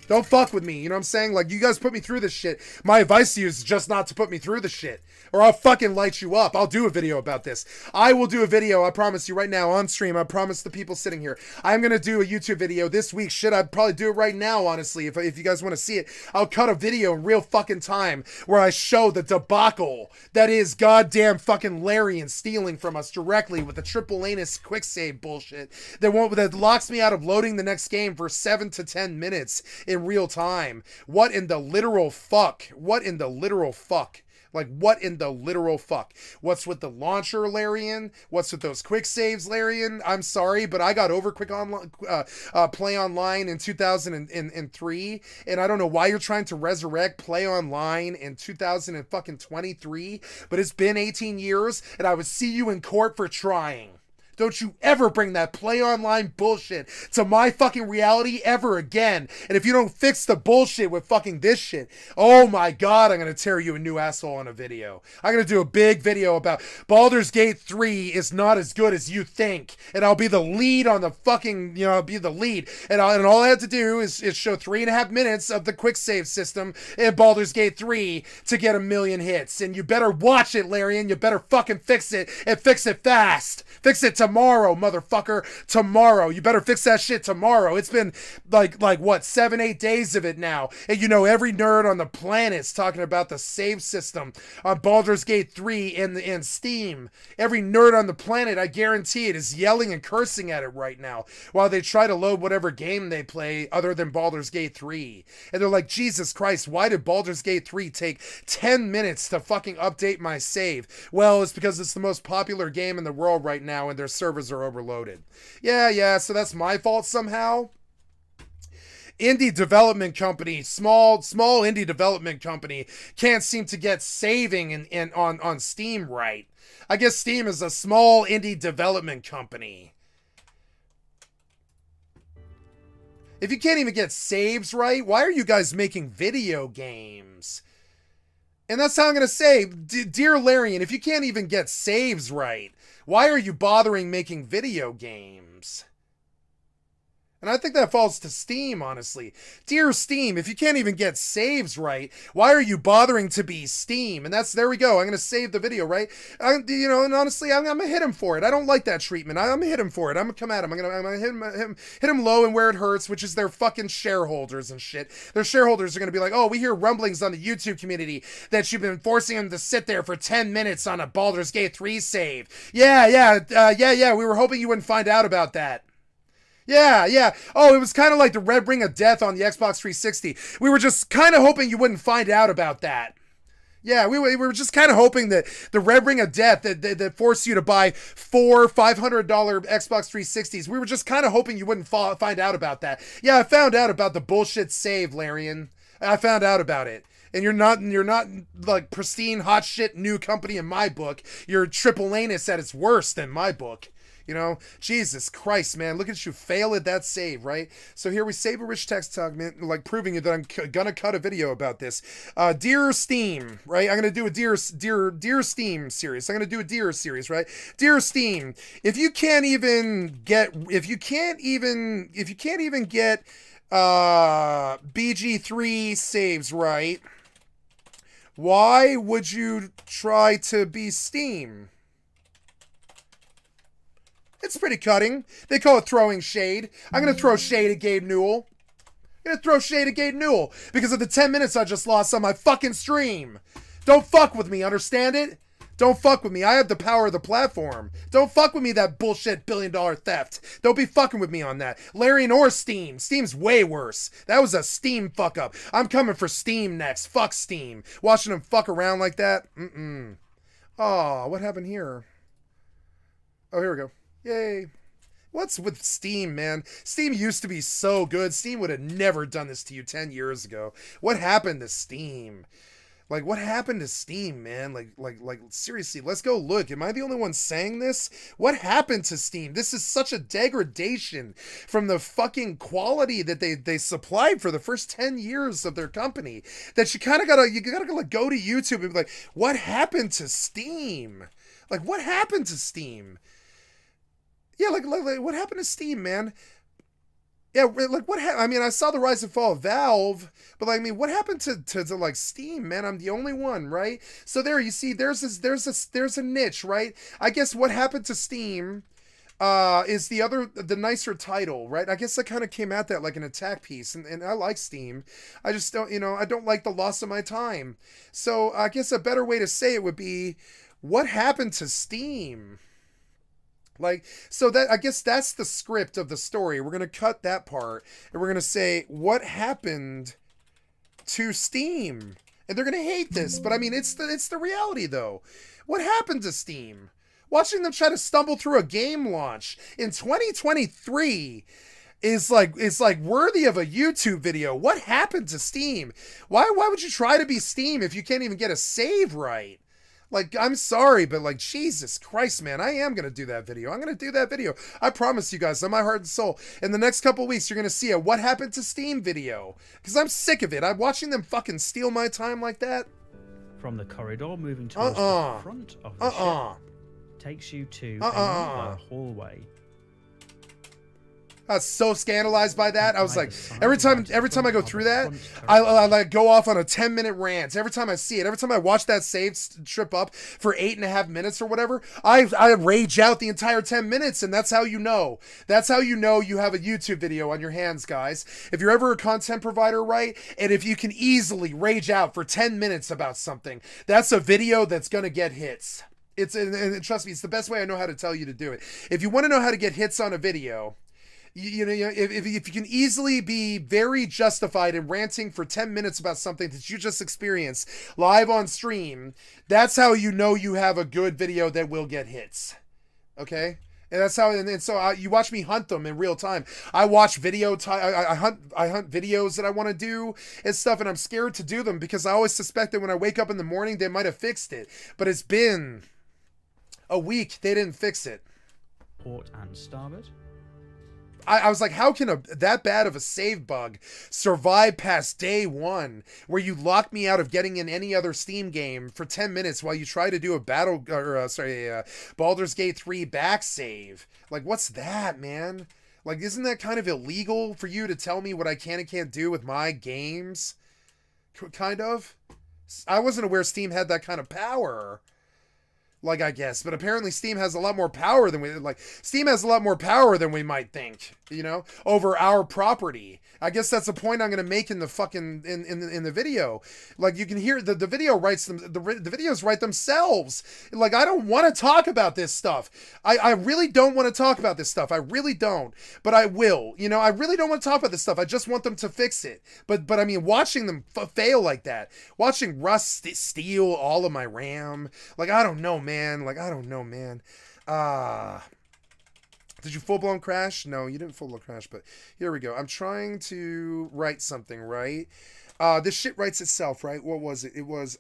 Don't fuck with me, you know what I'm saying? Like, you guys put me through this shit. My advice to you is just not to put me through the shit. Or I'll fucking light you up. I'll do a video about this. I will do a video, I promise you right now, on stream. I promise the people sitting here. I'm going to do a YouTube video this week. Shit, I'd probably do it right now, honestly, if you guys want to see it. I'll cut a video in real fucking time where I show the debacle that is goddamn fucking Larian stealing from us directly with the triple anus quick save bullshit that locks me out of loading the next game for 7 to 10 minutes in real time. What in the literal fuck? What in the literal fuck? Like, what in the literal fuck? What's with the launcher, Larian? What's with those quick saves, Larian? I'm sorry, but I got over quick online, play online in 2003, and I don't know why you're trying to resurrect play online in 2023, but it's been 18 years, and I would see you in court for trying. Don't you ever bring that play online bullshit to my fucking reality ever again. And if you don't fix the bullshit with fucking this shit, oh my god, I'm going to tear you a new asshole on a video. I'm going to do a big video about Baldur's Gate 3 is not as good as you think. And I'll be the lead on the fucking, I'll be the lead. And all I have to do is show 3.5 minutes of the quick save system in Baldur's Gate 3 to get 1 million hits. And you better watch it, Larry, and you better fucking fix it, and fix it fast. Fix it tomorrow, motherfucker. Tomorrow. You better fix that shit tomorrow. It's been like what, 7-8 days of it now. And you know, every nerd on the planet's talking about the save system on Baldur's Gate 3 and Steam. Every nerd on the planet, I guarantee it, is yelling and cursing at it right now while they try to load whatever game they play other than Baldur's Gate 3. And they're like, Jesus Christ, why did Baldur's Gate 3 take 10 minutes to fucking update my save? Well, it's because it's the most popular game in the world right now and their servers are overloaded. Yeah, so that's my fault somehow? Indie development company, small indie development company can't seem to get saving on Steam right. I guess Steam is a small indie development company. If you can't even get saves right, why are you guys making video games? And that's how I'm going to say, Dear Larian, if you can't even get saves right, why are you bothering making video games? And I think that falls to Steam, honestly. Dear Steam, if you can't even get saves right, why are you bothering to be Steam? And there we go. I'm going to save the video, right? And honestly, I'm going to hit him for it. I don't like that treatment. I'm going to hit him for it. I'm going to come at him. I'm going to hit him low and where it hurts, which is their fucking shareholders and shit. Their shareholders are going to be like, oh, we hear rumblings on the YouTube community that you've been forcing him to sit there for 10 minutes on a Baldur's Gate 3 save. Yeah. We were hoping you wouldn't find out about that. Yeah. Oh, it was kind of like the red ring of death on the Xbox 360. We were just kind of hoping you wouldn't find out about that. Yeah, we were just kind of hoping that the red ring of death that forced you to buy 4 $500 Xbox 360s, we were just kind of hoping you wouldn't find out about that. Yeah, I found out about the bullshit save, Larian. I found out about it. And you're not like pristine, hot shit new company in my book. You're triple anus at its worst in my book. You know, Jesus Christ, man, look at you fail at that save, right? So here we save a rich text talk, man, like proving that I'm gonna cut a video about this. Dear Steam, right? I'm gonna do a Dear Steam series. I'm gonna do a Dear series, right? Dear Steam, if you can't even get BG3 saves right, why would you try to be Steam? It's pretty cutting. They call it throwing shade. I'm going to throw shade at Gabe Newell. Because of the 10 minutes I just lost on my fucking stream. Don't fuck with me, understand it? Don't fuck with me. I have the power of the platform. Don't fuck with me, that bullshit $1 billion theft. Don't be fucking with me on that. Larian or Steam. Steam's way worse. That was a Steam fuck up. I'm coming for Steam next. Fuck Steam. Watching them fuck around like that? Oh, what happened here? Oh, here we go. Yay. What's with Steam, man? Steam used to be so good. Steam would have never done this to you 10 years ago. What happened to Steam? Like, what happened to Steam, man? Like, seriously, let's go look. Am I the only one saying this? What happened to Steam? This is such a degradation from the fucking quality that they supplied for the first 10 years of their company that you gotta like, go to YouTube and be like, what happened to Steam? Like, what happened to Steam? Yeah, like what happened to Steam, man? Yeah, like what happened? I mean, I saw the rise and fall of Valve, but like, I mean, what happened to like Steam, man? I'm the only one, right? So there, you see, there's a niche, right? I guess what happened to Steam is the nicer title, right? I guess I kind of came at that like an attack piece, and I like Steam. I just don't, I don't like the loss of my time. So I guess a better way to say it would be, what happened to Steam? Like, so that, I guess that's the script of the story. We're going to cut that part and we're going to say, what happened to Steam? And they're going to hate this, but I mean, it's the reality though. What happened to Steam? Watching them try to stumble through a game launch in 2023 is like worthy of a YouTube video. What happened to Steam? Why would you try to be Steam if you can't even get a save right? Like, I'm sorry, but like, Jesus Christ, man, I am going to do that video. I'm going to do that video. I promise you guys, on my heart and soul. In the next couple weeks, you're going to see a What Happened to Steam video. Because I'm sick of it. I'm watching them fucking steal my time like that. From the corridor, moving towards the front of the ship, takes you to another hallway. I was so scandalized by that. I was like, every time I go through that, I like go off on a 10-minute rant. Every time I see it, every time I watch that save trip up for 8.5 minutes or whatever, I rage out the entire 10 minutes, and that's how you know. That's how you know you have a YouTube video on your hands, guys. If you're ever a content provider, right, and if you can easily rage out for 10 minutes about something, that's a video that's gonna get hits. And trust me, it's the best way I know how to tell you to do it. If you want to know how to get hits on a video, you know, if you can easily be very justified in ranting for 10 minutes about something that you just experienced live on stream, that's how you know you have a good video that will get hits. Okay? And that's how, and so you watch me hunt them in real time. I watch I hunt videos that I want to do and stuff, and I'm scared to do them because I always suspect that when I wake up in the morning, they might have fixed it. But it's been a week, they didn't fix it. Port and starboard. I was like, how can that bad of a save bug survive past day 1 where you lock me out of getting in any other Steam game for 10 minutes while you try to do a Baldur's Gate 3 back save? Like, what's that, man? Like, isn't that kind of illegal for you to tell me what I can and can't do with my games? Kind of. I wasn't aware Steam had that kind of power. Like, I guess, but apparently Steam has a lot more power than we might think, you know, over our property. I guess that's the point I'm going to make in the fucking in the video. Like, you can hear the video writes them, the videos write themselves. Like, I don't want to talk about this stuff. I really don't want to talk about this stuff. I really don't, but I will. You know, I really don't want to talk about this stuff. I just want them to fix it. But I mean, watching them fail like that, watching Rust steal all of my RAM, like, I don't know, man. Like, I don't know, man. Did you full-blown crash? No, you didn't full-blown crash, but here we go. I'm trying to write something, right? This shit writes itself, right? What was it? It was,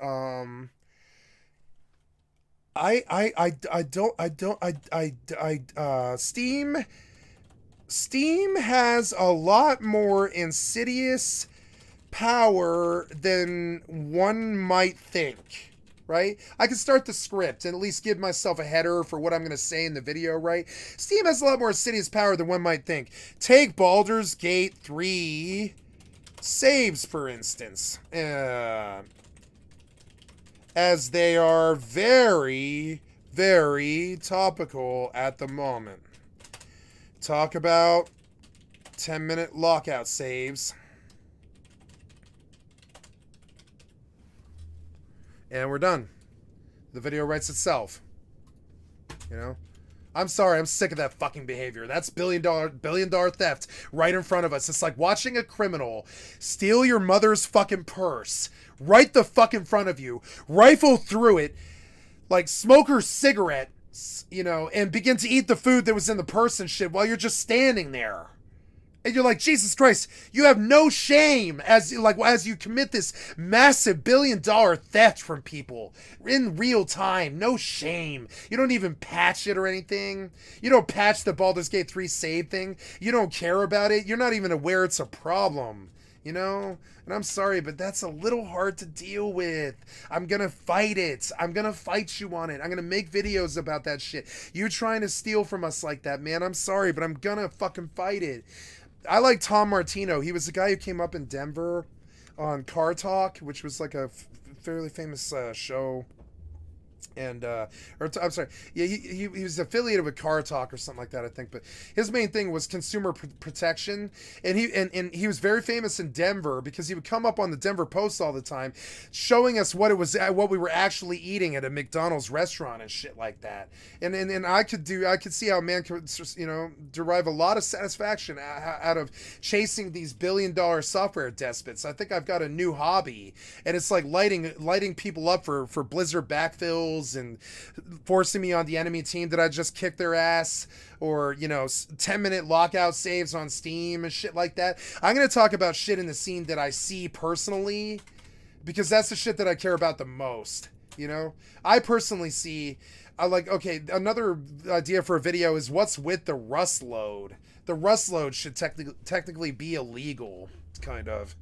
Steam has a lot more insidious power than one might think. Right? I can start the script and at least give myself a header for what I'm going to say in the video, right? Steam has a lot more insidious power than one might think. Take Baldur's Gate 3 saves, for instance. As they are very, very topical at the moment. Talk about 10-minute lockout saves. And we're done. The video writes itself. You know? I'm sorry, I'm sick of that fucking behavior. That's billion dollar theft right in front of us. It's like watching a criminal steal your mother's fucking purse right the fuck in front of you, rifle through it, like smoke her cigarette, you know, and begin to eat the food that was in the purse and shit while you're just standing there. And you're like, Jesus Christ, you have no shame as you commit this massive billion-dollar theft from people in real time. No shame. You don't even patch it or anything. You don't patch the Baldur's Gate 3 save thing. You don't care about it. You're not even aware it's a problem, you know? And I'm sorry, but that's a little hard to deal with. I'm gonna fight it. I'm gonna fight you on it. I'm gonna make videos about that shit. You trying to steal from us like that, man. I'm sorry, but I'm gonna fucking fight it. I like Tom Martino. He was the guy who came up in Denver on Car Talk, which was like a fairly famous show. And I'm sorry, yeah, he was affiliated with Car Talk or something like that, I think. But his main thing was consumer protection, and he was very famous in Denver because he would come up on the Denver Post all the time, showing us what we were actually eating at a McDonald's restaurant and shit like that. And I could see how a man could, you know, derive a lot of satisfaction out of chasing these billion-dollar software despots. I think I've got a new hobby, and it's like lighting people up for Blizzard backfills and forcing me on the enemy team that I just kicked their ass, or, you know, 10-minute lockout saves on Steam and shit like that. I'm going to talk about shit in the scene that I see personally, because that's the shit that I care about the most, you know? I personally see, okay, another idea for a video is what's with the Rust load. The Rust load should technically be illegal, kind of.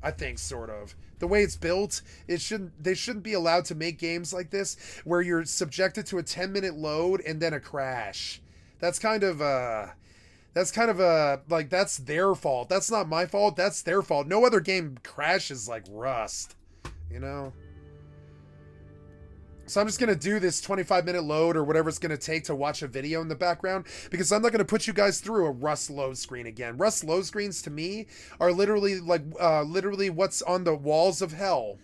I think, sort of. The way it's built, they shouldn't be allowed to make games like this where you're subjected to a 10-minute load and then a crash. That's kind of That's kind of a, like, that's their fault. That's not my fault. That's their fault. No other game crashes like Rust, you know? So I'm just going to do this 25-minute load or whatever it's going to take to watch a video in the background, because I'm not going to put you guys through a Rust load screen again. Rust load screens to me are literally like, literally what's on the walls of hell.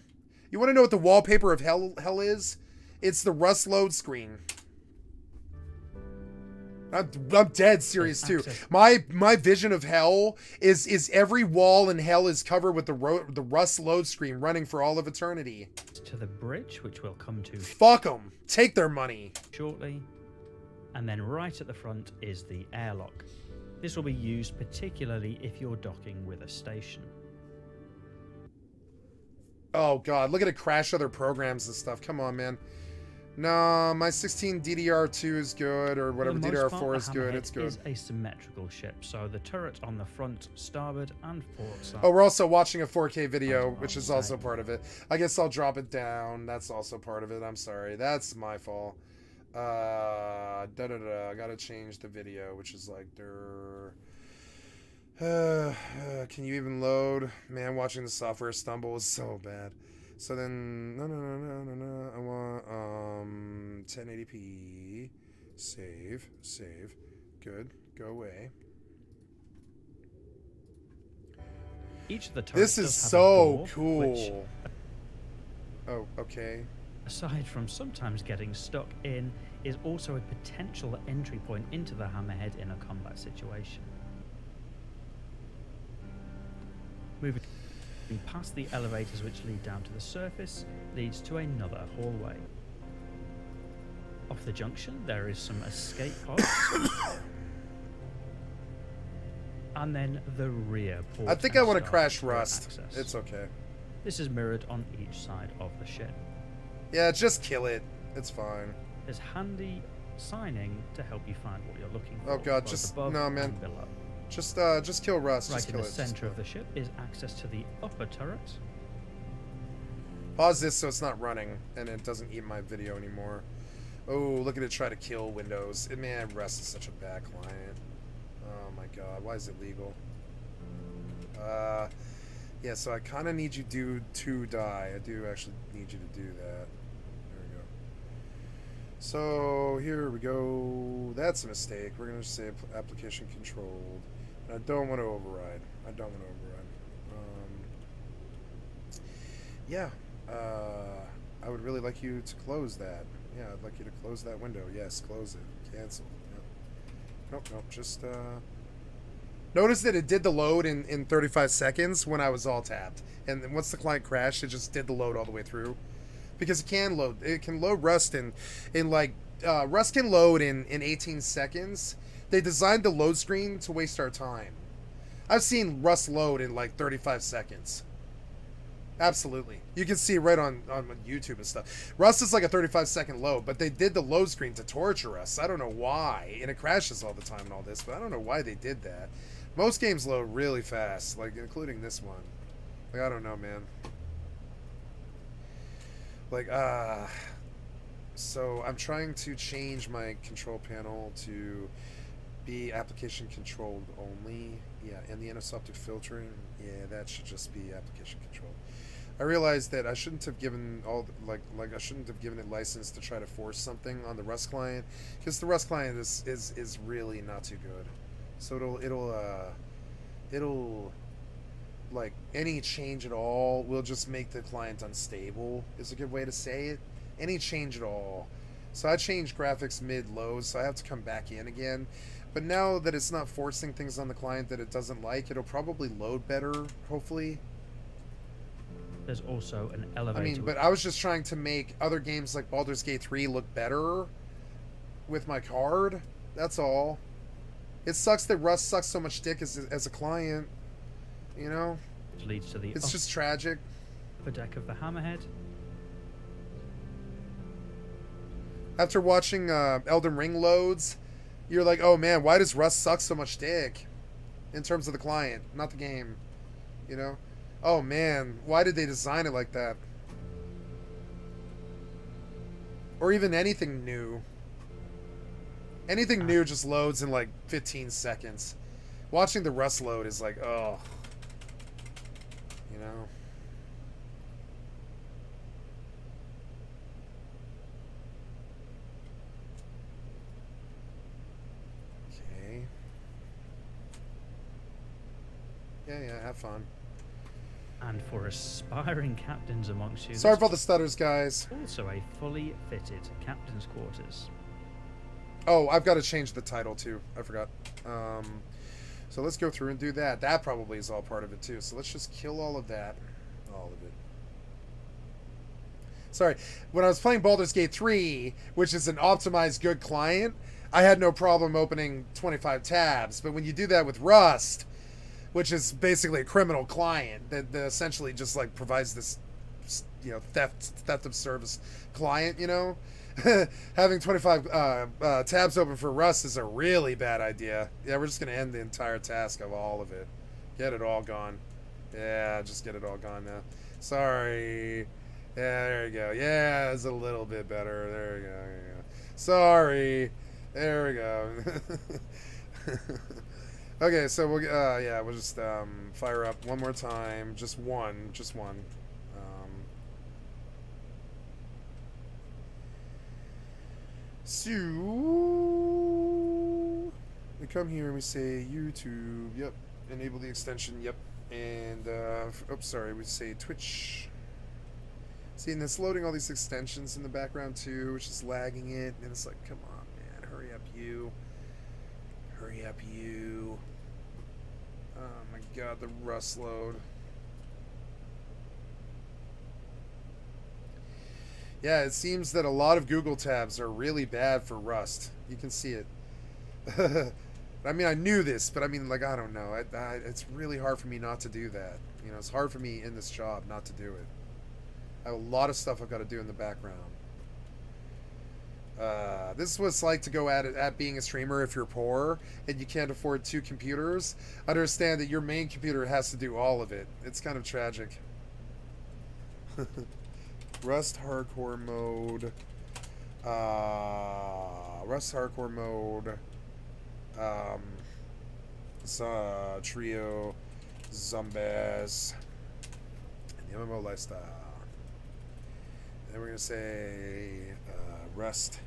You want to know what the wallpaper of hell is? It's the Rust load screen. I'm dead serious too. My vision of hell is every wall in hell is covered with the Rust load screen running for all of eternity. To the bridge, which we'll come to. Fuck them. Take their money. Shortly. And then right at the front is the airlock. This will be used particularly if you're docking with a station. Oh god, look at it crash other programs and stuff. Come on, man. No, my 16 DDR2 is good, or whatever, DDR4 is good. It's good. It's a symmetrical ship, so the turret on the front, starboard, and port side. Oh, we're also watching a 4K video, which is also part of it. I guess I'll drop it down. That's also part of it. I'm sorry. That's my fault. I gotta change the video, which is like, can you even load? Man, watching the software stumble is so bad. So then, no. I want 1080p. Save. Good. Go away. Each of the turrets This is does have so a door, cool. Which, oh, okay. aside from sometimes getting stuck in, is also a potential entry point into the hammerhead in a combat situation. Moving past the elevators which lead down to the surface leads to another hallway. Off the junction there is some escape pods. And then the rear port. I think I want to crash Rust. Access. It's okay. This is mirrored on each side of the ship. Yeah, just kill it. It's fine. There's handy signing to help you find what you're looking for. Oh god, both just above no, man. and below. Just kill Rust. Right Just in kill the it. center of the ship is access to the upper turret. Pause this so it's not running and it doesn't eat my video anymore. Oh, look at it try to kill Windows. Man, Rust is such a bad client. Oh my god, why is it legal? Yeah, so I kind of need you to die. I do actually need you to do that. There we go. So here we go. That's a mistake. We're gonna just say application controlled. And I don't want to override. Yeah. I would really like you to close that. Yeah, I'd like you to close that window. Yes, close it. Cancel. Yep. Nope. Just notice that it did the load in 35 seconds when I was all tapped, and then once the client crashed, it just did the load all the way through, because it can load. It can load Rust in like Rust can load in 18 seconds. They designed the load screen to waste our time. I've seen Rust load in like 35 seconds. Absolutely. You can see right on YouTube and stuff. Rust is like a 35-second load, but they did the load screen to torture us. I don't know why. And it crashes all the time and all this, but I don't know why they did that. Most games load really fast, like including this one. Like, I don't know, man. Like, so I'm trying to change my control panel to be application controlled only. Yeah, and the anisotropy filtering, yeah, that should just be application controlled. I realized that I shouldn't have given I shouldn't have given it license to try to force something on the Rust client, because the Rust client is really not too good. So it'll like any change at all will just make the client unstable, is a good way to say it. Any change at all. So I changed graphics mid-low, so I have to come back in again. But now that it's not forcing things on the client that it doesn't like, it'll probably load better, hopefully. There's also an elevator. I mean, but I was just trying to make other games like Baldur's Gate 3 look better with my card. That's all. It sucks that Rust sucks so much dick as a client, you know? Which leads to the it's just tragic. upper deck of the Hammerhead. After watching Elden Ring loads, you're like, oh man, why does Rust suck so much dick? In terms of the client, not the game. You know? Oh man, why did they design it like that? Or even anything new. Anything new just loads in like 15 seconds. Watching the Rust load is like, oh. You know? Okay. Yeah, have fun. And for aspiring captains amongst you, Sorry for the stutters, guys. Also a fully fitted captain's quarters. Oh, I've got to change the title too. I forgot. So let's go through and do that. That probably is all part of it too. So let's just kill all of that. All of it. Sorry. When I was playing Baldur's Gate 3, which is an optimized good client, I had no problem opening 25 tabs. But when you do that with Rust, which is basically a criminal client that essentially just like provides this, you know, theft of service client, you know, having 25 tabs open for Rust is a really bad idea. Yeah, we're just gonna end the entire task of all of it. Get it all gone. Yeah, just get it all gone now. Sorry. Yeah, there you go. Yeah, it's a little bit better. There you go. There you go. Sorry. There we go. Okay, so we'll we'll just fire up one more time, just one. So we come here and we say YouTube, yep, enable the extension, yep, and oops, sorry, we say Twitch. See, and it's loading all these extensions in the background too, which is lagging it, and it's like, come on, man, hurry up, you. Hurry up, you. Oh my god, the Rust load. Yeah, it seems that a lot of Google tabs are really bad for Rust. You can see it. I mean, I knew this, but I mean, like, I don't know. It's really hard for me not to do that. You know, it's hard for me in this job not to do it. I have a lot of stuff I've got to do in the background. This is what it's like to go at being a streamer if you're poor and you can't afford 2 computers. Understand that your main computer has to do all of it. It's kind of tragic. Rust hardcore mode. Rust hardcore mode. Trio. Zombies. And the MMO lifestyle. And then we're going to say Rust.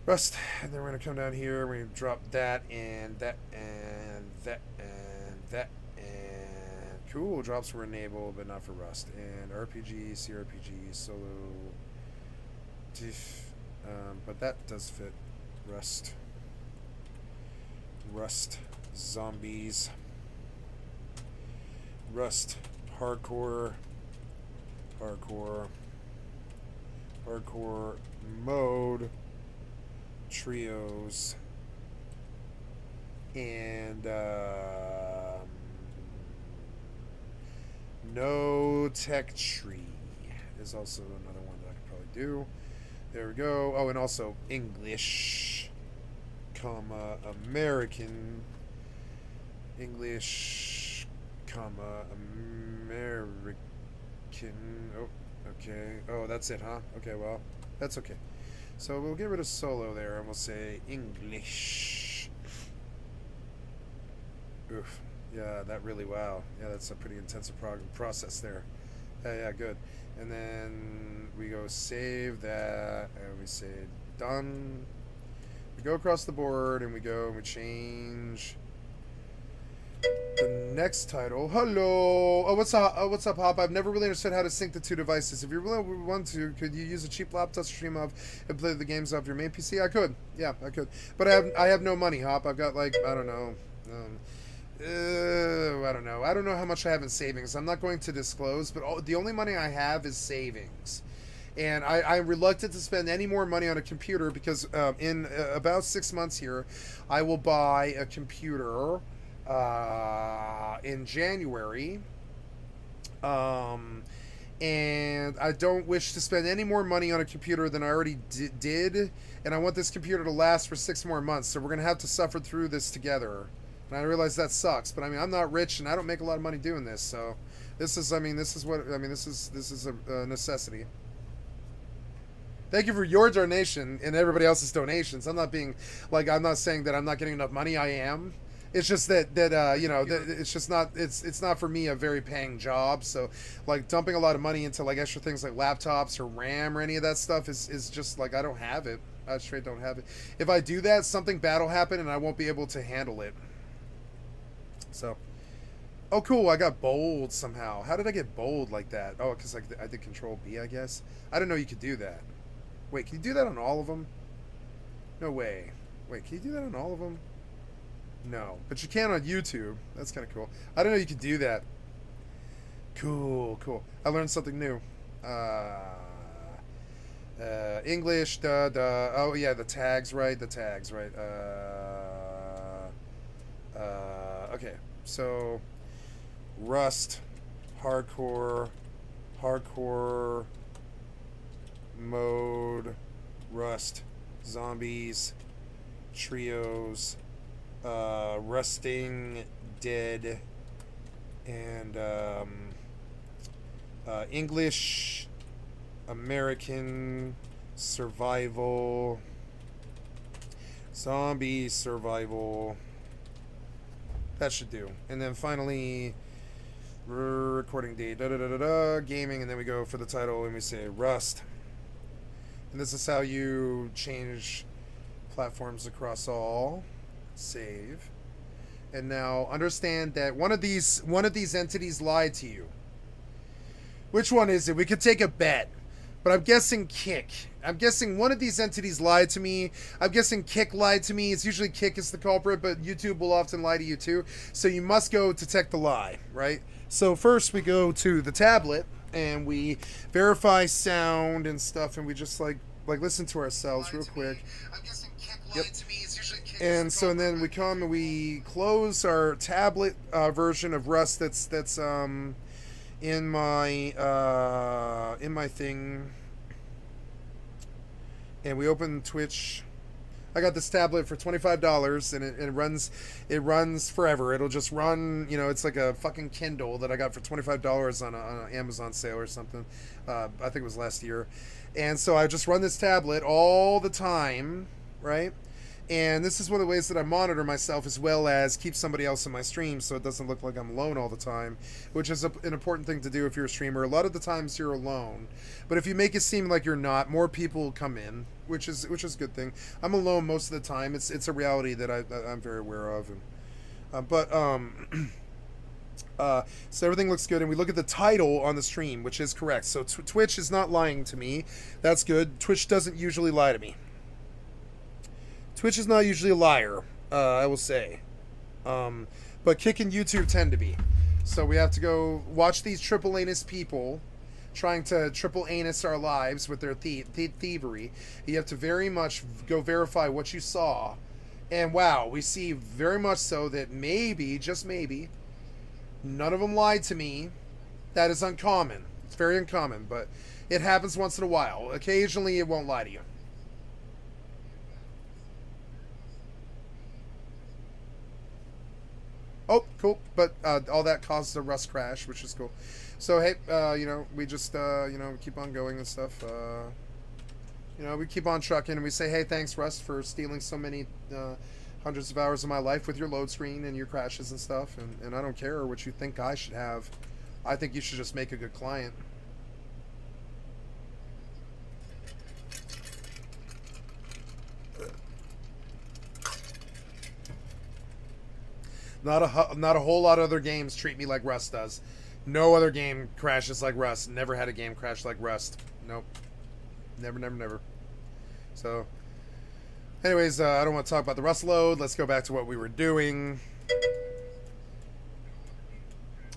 Rust. And then we're going to come down here. We're going to drop that and that and that and that. Cool, drops were enabled, but not for Rust. And RPG, CRPG, solo, TIFF, but that does fit. Rust, zombies, Rust, hardcore mode, trios, and no tech tree is also another one that I could probably do. There we go. Oh, and also English, comma, American. English, comma, American. Oh, okay. Oh, that's it, huh? Okay, well, that's okay. So we'll get rid of solo there, and we'll say English. Oof. Yeah, that really, wow. Yeah, that's a pretty intensive process there. Yeah, good. And then we go save that, and we say done. We go across the board, and we go and we change the next title. Hello. Oh, what's up, Hop? I've never really understood how to sync the 2 devices. If you really want to, could you use a cheap laptop to stream off and play the games off your main PC? I could. Yeah, I could. But I have no money, Hop. I've got like, I don't know. I don't know. I don't know how much I have in savings. I'm not going to disclose, but the only money I have is savings. And I'm reluctant to spend any more money on a computer because in about 6 months here, I will buy a computer in January. And I don't wish to spend any more money on a computer than I already did. And I want this computer to last for 6 more months. So we're going to have to suffer through this together. And I realize that sucks, but I mean, I'm not rich and I don't make a lot of money doing this, so this is a necessity. Thank you for your donation and everybody else's donations. I'm not being, like, I'm not saying that I'm not getting enough money. I am. It's just that you know, that it's just not, it's not for me a very paying job. So like dumping a lot of money into like extra things like laptops or RAM or any of that stuff is just like, I don't have it. I straight don't have it. If I do that, something bad will happen and I won't be able to handle it. So, oh cool, I got bold somehow. How did I get bold like that? Oh, because I did Control B, I guess. I didn't know you could do that. Wait, can you do that on all of them? No way. Wait, can you do that on all of them? No, but you can on YouTube. That's kind of cool. I didn't know you could do that. Cool, cool. I learned something new. English, oh yeah, the tags, right? The tags, right? Okay, so Rust, hardcore mode, Rust, zombies, trios, rusting, dead, and English, American, survival, zombie survival. That should do. And then finally, recording date, gaming, and then we go for the title and we say Rust. And this is how you change platforms across all. Save. And now understand that one of these entities lied to you. Which one is it? We could take a bet. But I'm guessing Kick. I'm guessing one of these entities lied to me. I'm guessing Kick lied to me. It's usually Kick is the culprit, but YouTube will often lie to you too. So you must go detect the lie, right? So first we go to the tablet and we verify sound and stuff, and we just like listen to ourselves real quick. I'm guessing Kick lied to me. It's usually Kick. And so then we come and we close our tablet version of Rust that's in my thing, and we open Twitch. I got this tablet for $25, and it runs forever. It'll just run, you know, it's like a fucking Kindle that I got for $25 on an Amazon sale or something. I think it was last year. And so I just run this tablet all the time, right? And this is one of the ways that I monitor myself, as well as keep somebody else in my stream so it doesn't look like I'm alone all the time, which is an important thing to do if you're a streamer. A lot of the times you're alone, but if you make it seem like you're not, more people come in, which is a good thing. I'm alone most of the time. It's a reality that I'm very aware of. And, so everything looks good, and we look at the title on the stream, which is correct. So Twitch is not lying to me. That's good. Twitch doesn't usually lie to me. Twitch is not usually a liar, I will say. But Kick and YouTube tend to be. So we have to go watch these triple anus people trying to triple anus our lives with their thievery. You have to very much go verify what you saw. And wow, we see very much so that maybe, just maybe, none of them lied to me. That is uncommon. It's very uncommon, but it happens once in a while. Occasionally it won't lie to you. Oh, cool. But all that causes a Rust crash, which is cool. So, hey, you know, we just, you know, keep on going and stuff. You know, we keep on trucking, and we say, hey, thanks, Rust, for stealing so many hundreds of hours of my life with your load screen and your crashes and stuff. And I don't care what you think I should have. I think you should just make a good client. Not a whole lot of other games treat me like Rust does. No other game crashes like Rust. Never had a game crash like Rust. Nope. Never. So, anyways, I don't want to talk about the Rust load. Let's go back to what we were doing.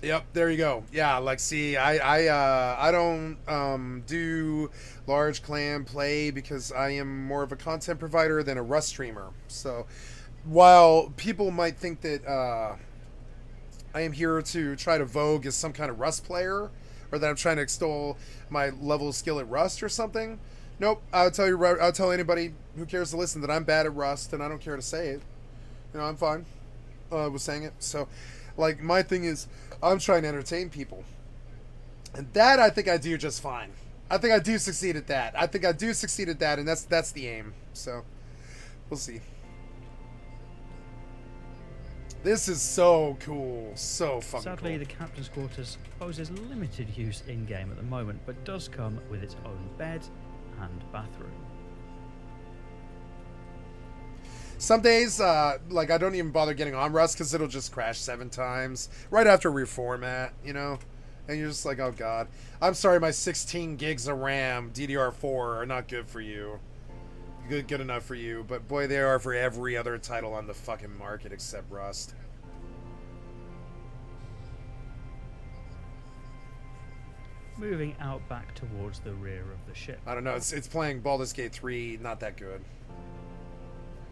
Yep, there you go. Yeah, like, see, I don't do large clan play because I am more of a content provider than a Rust streamer. So, while people might think that I am here to try to vogue as some kind of Rust player, or that I'm trying to extol my level of skill at Rust or something, nope. I'll tell anybody who cares to listen that I'm bad at Rust, and I don't care to say it. You know, I'm fine with saying it. So, like, my thing is, I'm trying to entertain people, and that I think I do just fine. I think I do succeed at that. And that's the aim. So, we'll see. This is so cool. So fucking Sadly, cool. the captain's quarters poses limited use in-game at the moment, but does come with its own bed and bathroom. Some days, like, I don't even bother getting on Rust because it'll just crash 7 times right after reformat, you know? And you're just like, oh god. I'm sorry, my 16 gigs of RAM DDR4 are not good for you. Good enough for you, but boy, they are for every other title on the fucking market except Rust. Moving out back towards the rear of the ship. I don't know, it's playing Baldur's Gate 3, not that good.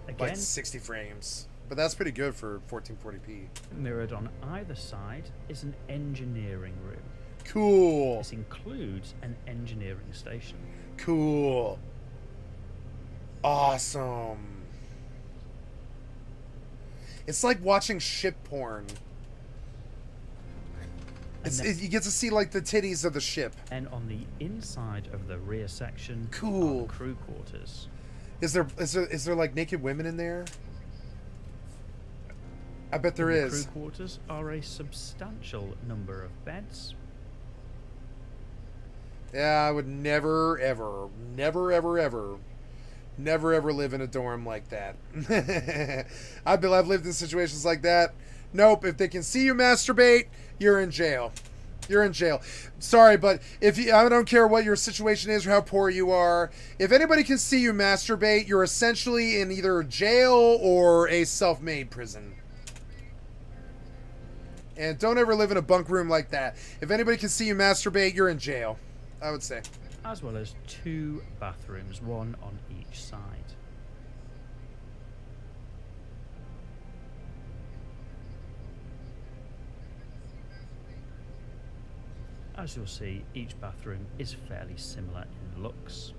Again, Like 60 frames. But that's pretty good for 1440p. mirrored on either side is an engineering room. Cool. This includes an engineering station. Cool. Awesome. It's like watching ship porn. You get to see like the titties of the ship. And on the inside of the rear section, cool, are the crew quarters. Is there like naked women in there? I bet there is. The crew quarters are a substantial number of beds. Yeah, I would never, ever live in a dorm like that. I've lived in situations like that. Nope, if they can see you masturbate, you're in jail. You're in jail. Sorry, but I don't care what your situation is or how poor you are. If anybody can see you masturbate, you're essentially in either jail or a self-made prison. And don't ever live in a bunk room like that. If anybody can see you masturbate, you're in jail, I would say. As well as 2 bathrooms, one on each side. As you'll see, each bathroom is fairly similar in looks.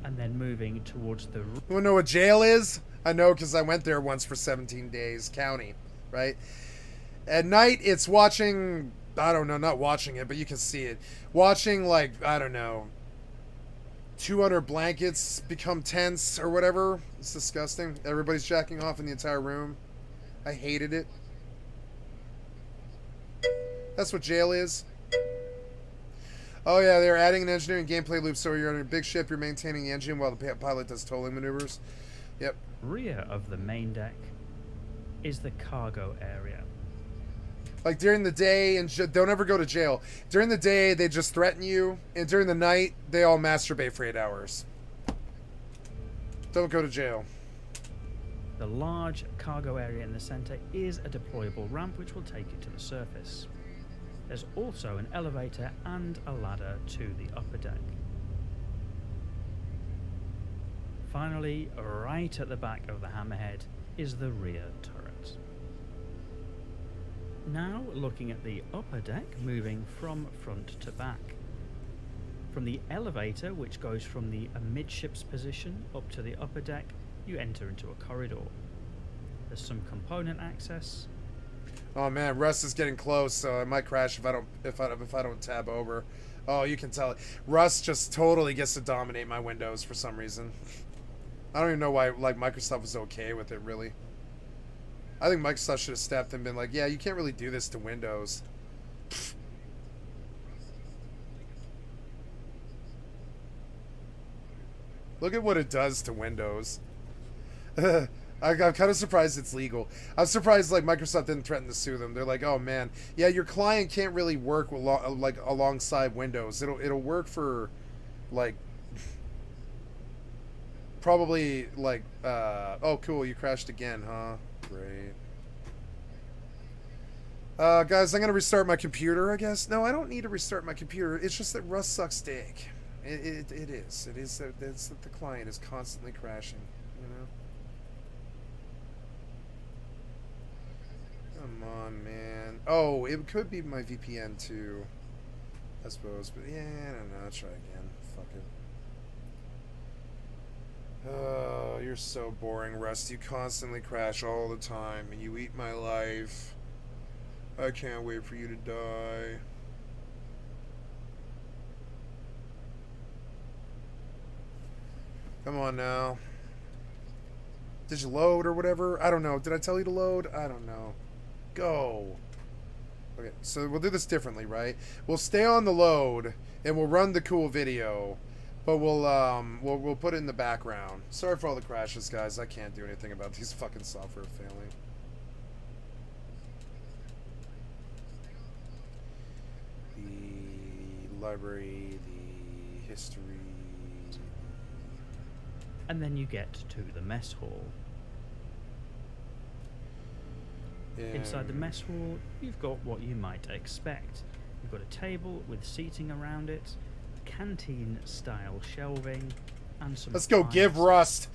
And then moving towards the... You wanna know what jail is? I know because I went there once for 17 days, county, right? At night, it's watching, I don't know, not watching it, but you can see it. Watching, like, I don't know, 200 blankets become tents or whatever. It's disgusting. Everybody's jacking off in the entire room. I hated it. That's what jail is. Oh yeah, they're adding an engineering gameplay loop, so you're on a big ship, you're maintaining the engine while the pilot does tolling maneuvers. Yep. Rear of the main deck is the cargo area. Like during the day, and don't ever go to jail. During the day, they just threaten you, and during the night, they all masturbate for 8 hours. Don't go to jail. The large cargo area in the center is a deployable ramp which will take you to the surface. There's also an elevator and a ladder to the upper deck. Finally, right at the back of the Hammerhead is the rear turret. Now looking at the upper deck, moving from front to back. From the elevator, which goes from the amidships position up to the upper deck, you enter into a corridor. There's some component access. Oh man, Rust is getting close, so it might crash if I don't tab over. Oh, you can tell it. Rust just totally gets to dominate my Windows for some reason. I don't even know why like Microsoft was okay with it, really. I think Microsoft should have stepped and been like, yeah, you can't really do this to Windows. Look at what it does to Windows. I'm kind of surprised it's legal. I'm surprised like Microsoft didn't threaten to sue them. They're like, oh man, yeah, your client can't really work with like alongside Windows. It'll work for like probably like oh cool, you crashed again, huh? Great. Guys, I'm gonna restart my computer, I guess. No, I don't need to restart my computer. It's just that Rust sucks dick. It is. It is that the client is constantly crashing, you know? Come on, man. Oh, it could be my VPN too, I suppose. But yeah, I don't know. I'll try again. Fuck it. Oh, you're so boring, Rust. You constantly crash all the time, and you eat my life. I can't wait for you to die. Come on now. Did you load or whatever? I don't know. Did I tell you to load? I don't know. Go. Okay, so we'll do this differently, right? We'll stay on the load and we'll run the cool video, but we'll put it in the background. Sorry for all the crashes, guys. I can't do anything about these fucking software failing. The library, the history. And then you get to the mess hall. Inside the mess hall, you've got what you might expect. You've got a table with seating around it, canteen-style shelving, and some. Let's go give Rust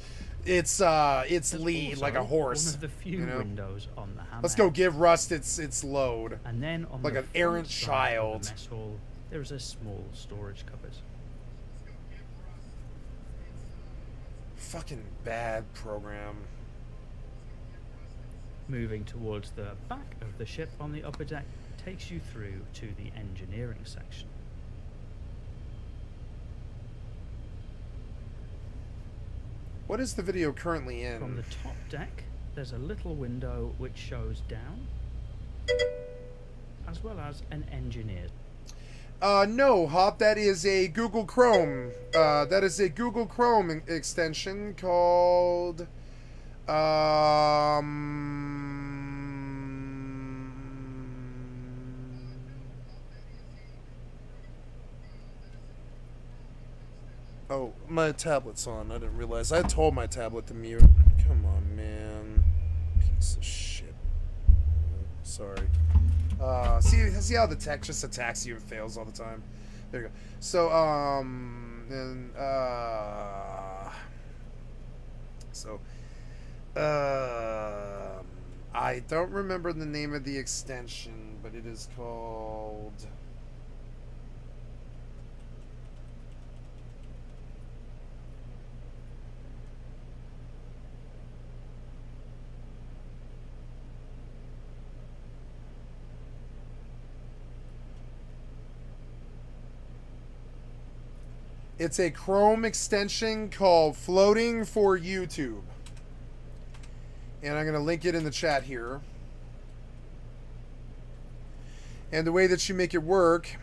its There's lead also like a horse. One of the few you know? windows on the hammer. Let's go give Rust its load. And then on like the an errant front side child. of the mess hall, there is a small storage cupboard. Fucking bad program. Moving towards the back of the ship on the upper deck takes you through to the engineering section. What is the video currently in? From the top deck, there's a little window which shows down, as well as an engineer. No, Hop, that is a Google Chrome. That is a Google Chrome extension called... Oh, my tablet's on. I didn't realize. I told my tablet to mute. Come on, man. Piece of shit. Sorry. See how the tech just attacks you and fails all the time? There you go. So, I don't remember the name of the extension, but it is called... It's a Chrome extension called Floating for YouTube. And I'm going to link it in the chat here. And the way that you make it work...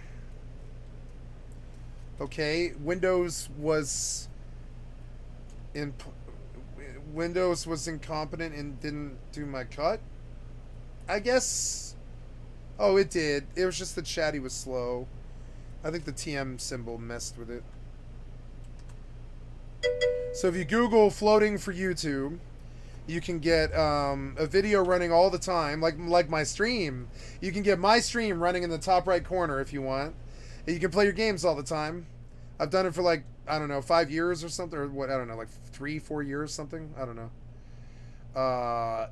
Okay, Windows was incompetent and didn't do my cut. I guess... Oh, it did. It was just the chatty was slow. I think the TM symbol messed with it. So if you Google floating for YouTube, you can get a video running all the time, like my stream. You can get my stream running in the top right corner if you want. And you can play your games all the time. I've done it for like, I don't know, 5 years or something, or what, I don't know, like 3-4 years, something. I don't know. Yeah,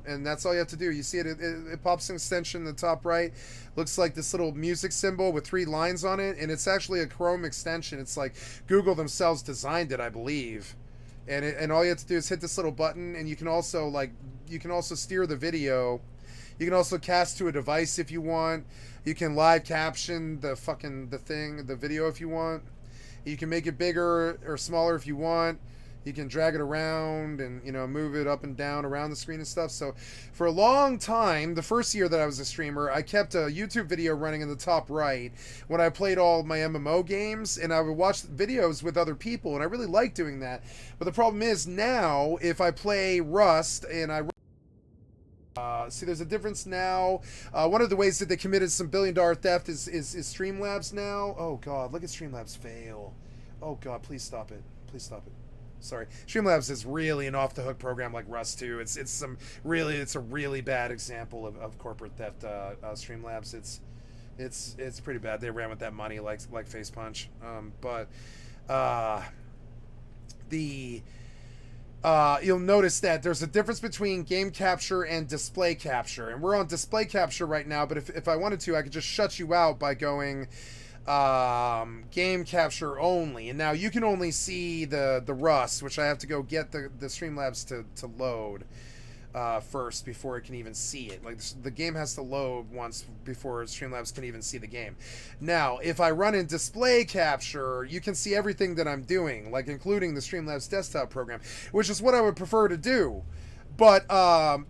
and that's all you have to do. You see it pops an extension in the top right. Looks like this little music symbol with 3 lines on it, and it's actually a Chrome extension. It's like Google themselves designed it, I believe. And all you have to do is hit this little button, and you can also steer the video. You can also cast to a device if you want. You can live caption the video if you want. You can make it bigger or smaller if you want. You can drag it around and, you know, move it up and down around the screen and stuff. So for a long time, the first year that I was a streamer, I kept a YouTube video running in the top right when I played all my MMO games, and I would watch videos with other people, and I really liked doing that. But the problem is now, if I play Rust and I... see, there's a difference now. One of the ways that they committed some billion-dollar theft is Streamlabs now. Oh, God, look at Streamlabs fail. Oh, God, please stop it. Please stop it. Sorry, Streamlabs is really an off-the-hook program like Rust 2. It's a really bad example of corporate theft. Streamlabs, it's pretty bad. They ran with that money like Face Punch. You'll notice that there's a difference between game capture and display capture, and we're on display capture right now. But if I wanted to, I could just shut you out by going game capture only, and now you can only see the Rust, which I have to go get the Streamlabs to load. first before it can even see it. Like the game has to load once before Streamlabs can even see the game. Now, if I run in display capture, you can see everything that I'm doing, like including the Streamlabs desktop program, which is what I would prefer to do. But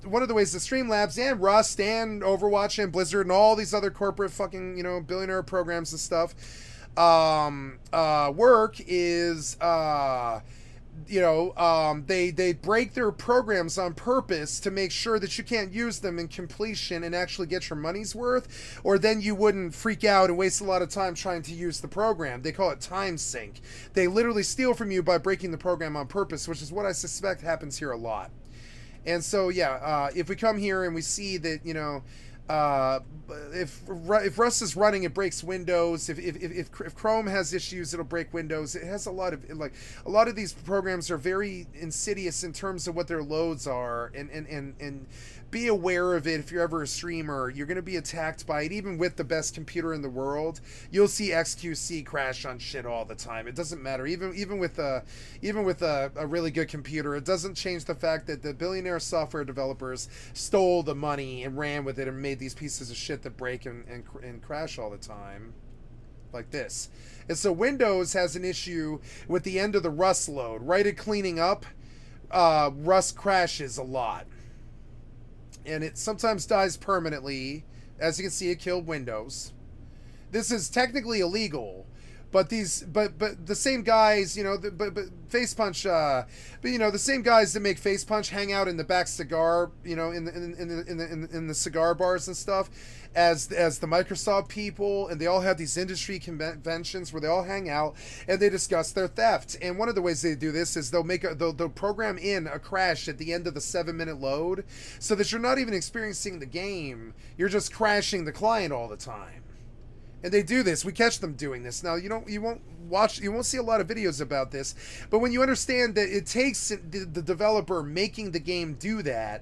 one of the ways that Streamlabs and Rust and Overwatch and Blizzard and all these other corporate fucking, you know, billionaire programs and stuff work is they break their programs on purpose to make sure that you can't use them in completion and actually get your money's worth, or then you wouldn't freak out and waste a lot of time trying to use the program. They call it time sink. They literally steal from you by breaking the program on purpose, which is what I suspect happens here a lot. And so, yeah, if we come here and we see that, you know, if Rust is running, it breaks Windows. If Chrome has issues, it'll break Windows. It has a lot of these programs are very insidious in terms of what their loads are, and be aware of it. If you're ever a streamer, you're going to be attacked by it. Even with the best computer in the world, you'll see XQC crash on shit all the time. It doesn't matter. Even with a really good computer, it doesn't change the fact that the billionaire software developers stole the money and ran with it and made these pieces of shit that break and crash all the time, like this. And so Windows has an issue with the end of the Rust load. Right at cleaning up, Rust crashes a lot. And it sometimes dies permanently. As you can see, it killed Windows. This is technically illegal, but the same guys, you know, but Face Punch, but you know, the same guys that make Face Punch hang out in the back cigar, you know, in the cigar bars and stuff, as the Microsoft people, and they all have these industry conventions where they all hang out and they discuss their theft. And one of the ways they do this is they'll program in a crash at the end of the 7-minute load, so that you're not even experiencing the game, you're just crashing the client all the time. And they do this. We catch them doing this. Now, you won't see a lot of videos about this, but when you understand that it takes the developer making the game do that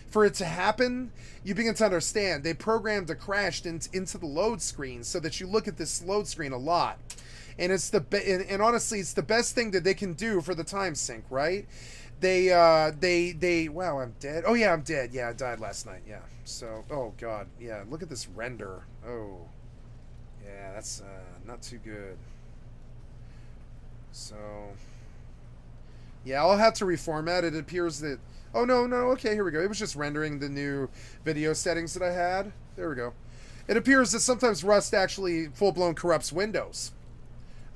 for it to happen, you begin to understand they programmed a crash into the load screen so that you look at this load screen a lot. And it's and honestly, it's the best thing that they can do for the time sink, right? They wow, I'm dead. Oh yeah, I'm dead. Yeah, I died last night. Yeah. So, oh god. Yeah, look at this render. Oh. Yeah, that's not too good. So, yeah, I'll have to reformat it. It appears that... Oh, no, okay, here we go. It was just rendering the new video settings that I had. There we go. It appears that sometimes Rust actually full-blown corrupts Windows.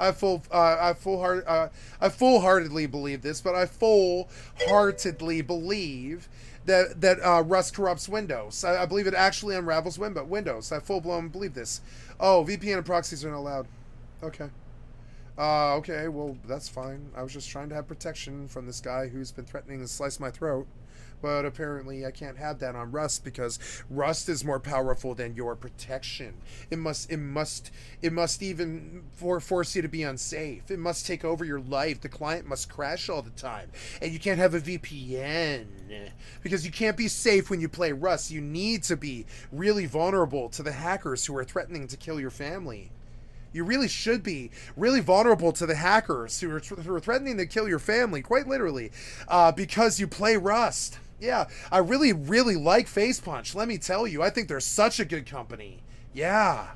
I full-heartedly believe this, but I full-heartedly believe that Rust corrupts Windows. I believe it actually unravels Windows. I full-blown believe this. Oh, VPN and proxies are not allowed. Okay. Okay, well, that's fine. I was just trying to have protection from this guy who's been threatening to slice my throat. But apparently I can't have that on Rust because Rust is more powerful than your protection. It must even force you to be unsafe. It must take over your life. The client must crash all the time. And you can't have a VPN because you can't be safe when you play Rust. You need to be really vulnerable to the hackers who are threatening to kill your family. You really should be really vulnerable to the hackers who are threatening to kill your family, quite literally, because you play Rust. Yeah, I really, really like Face Punch. Let me tell you, I think they're such a good company. Yeah.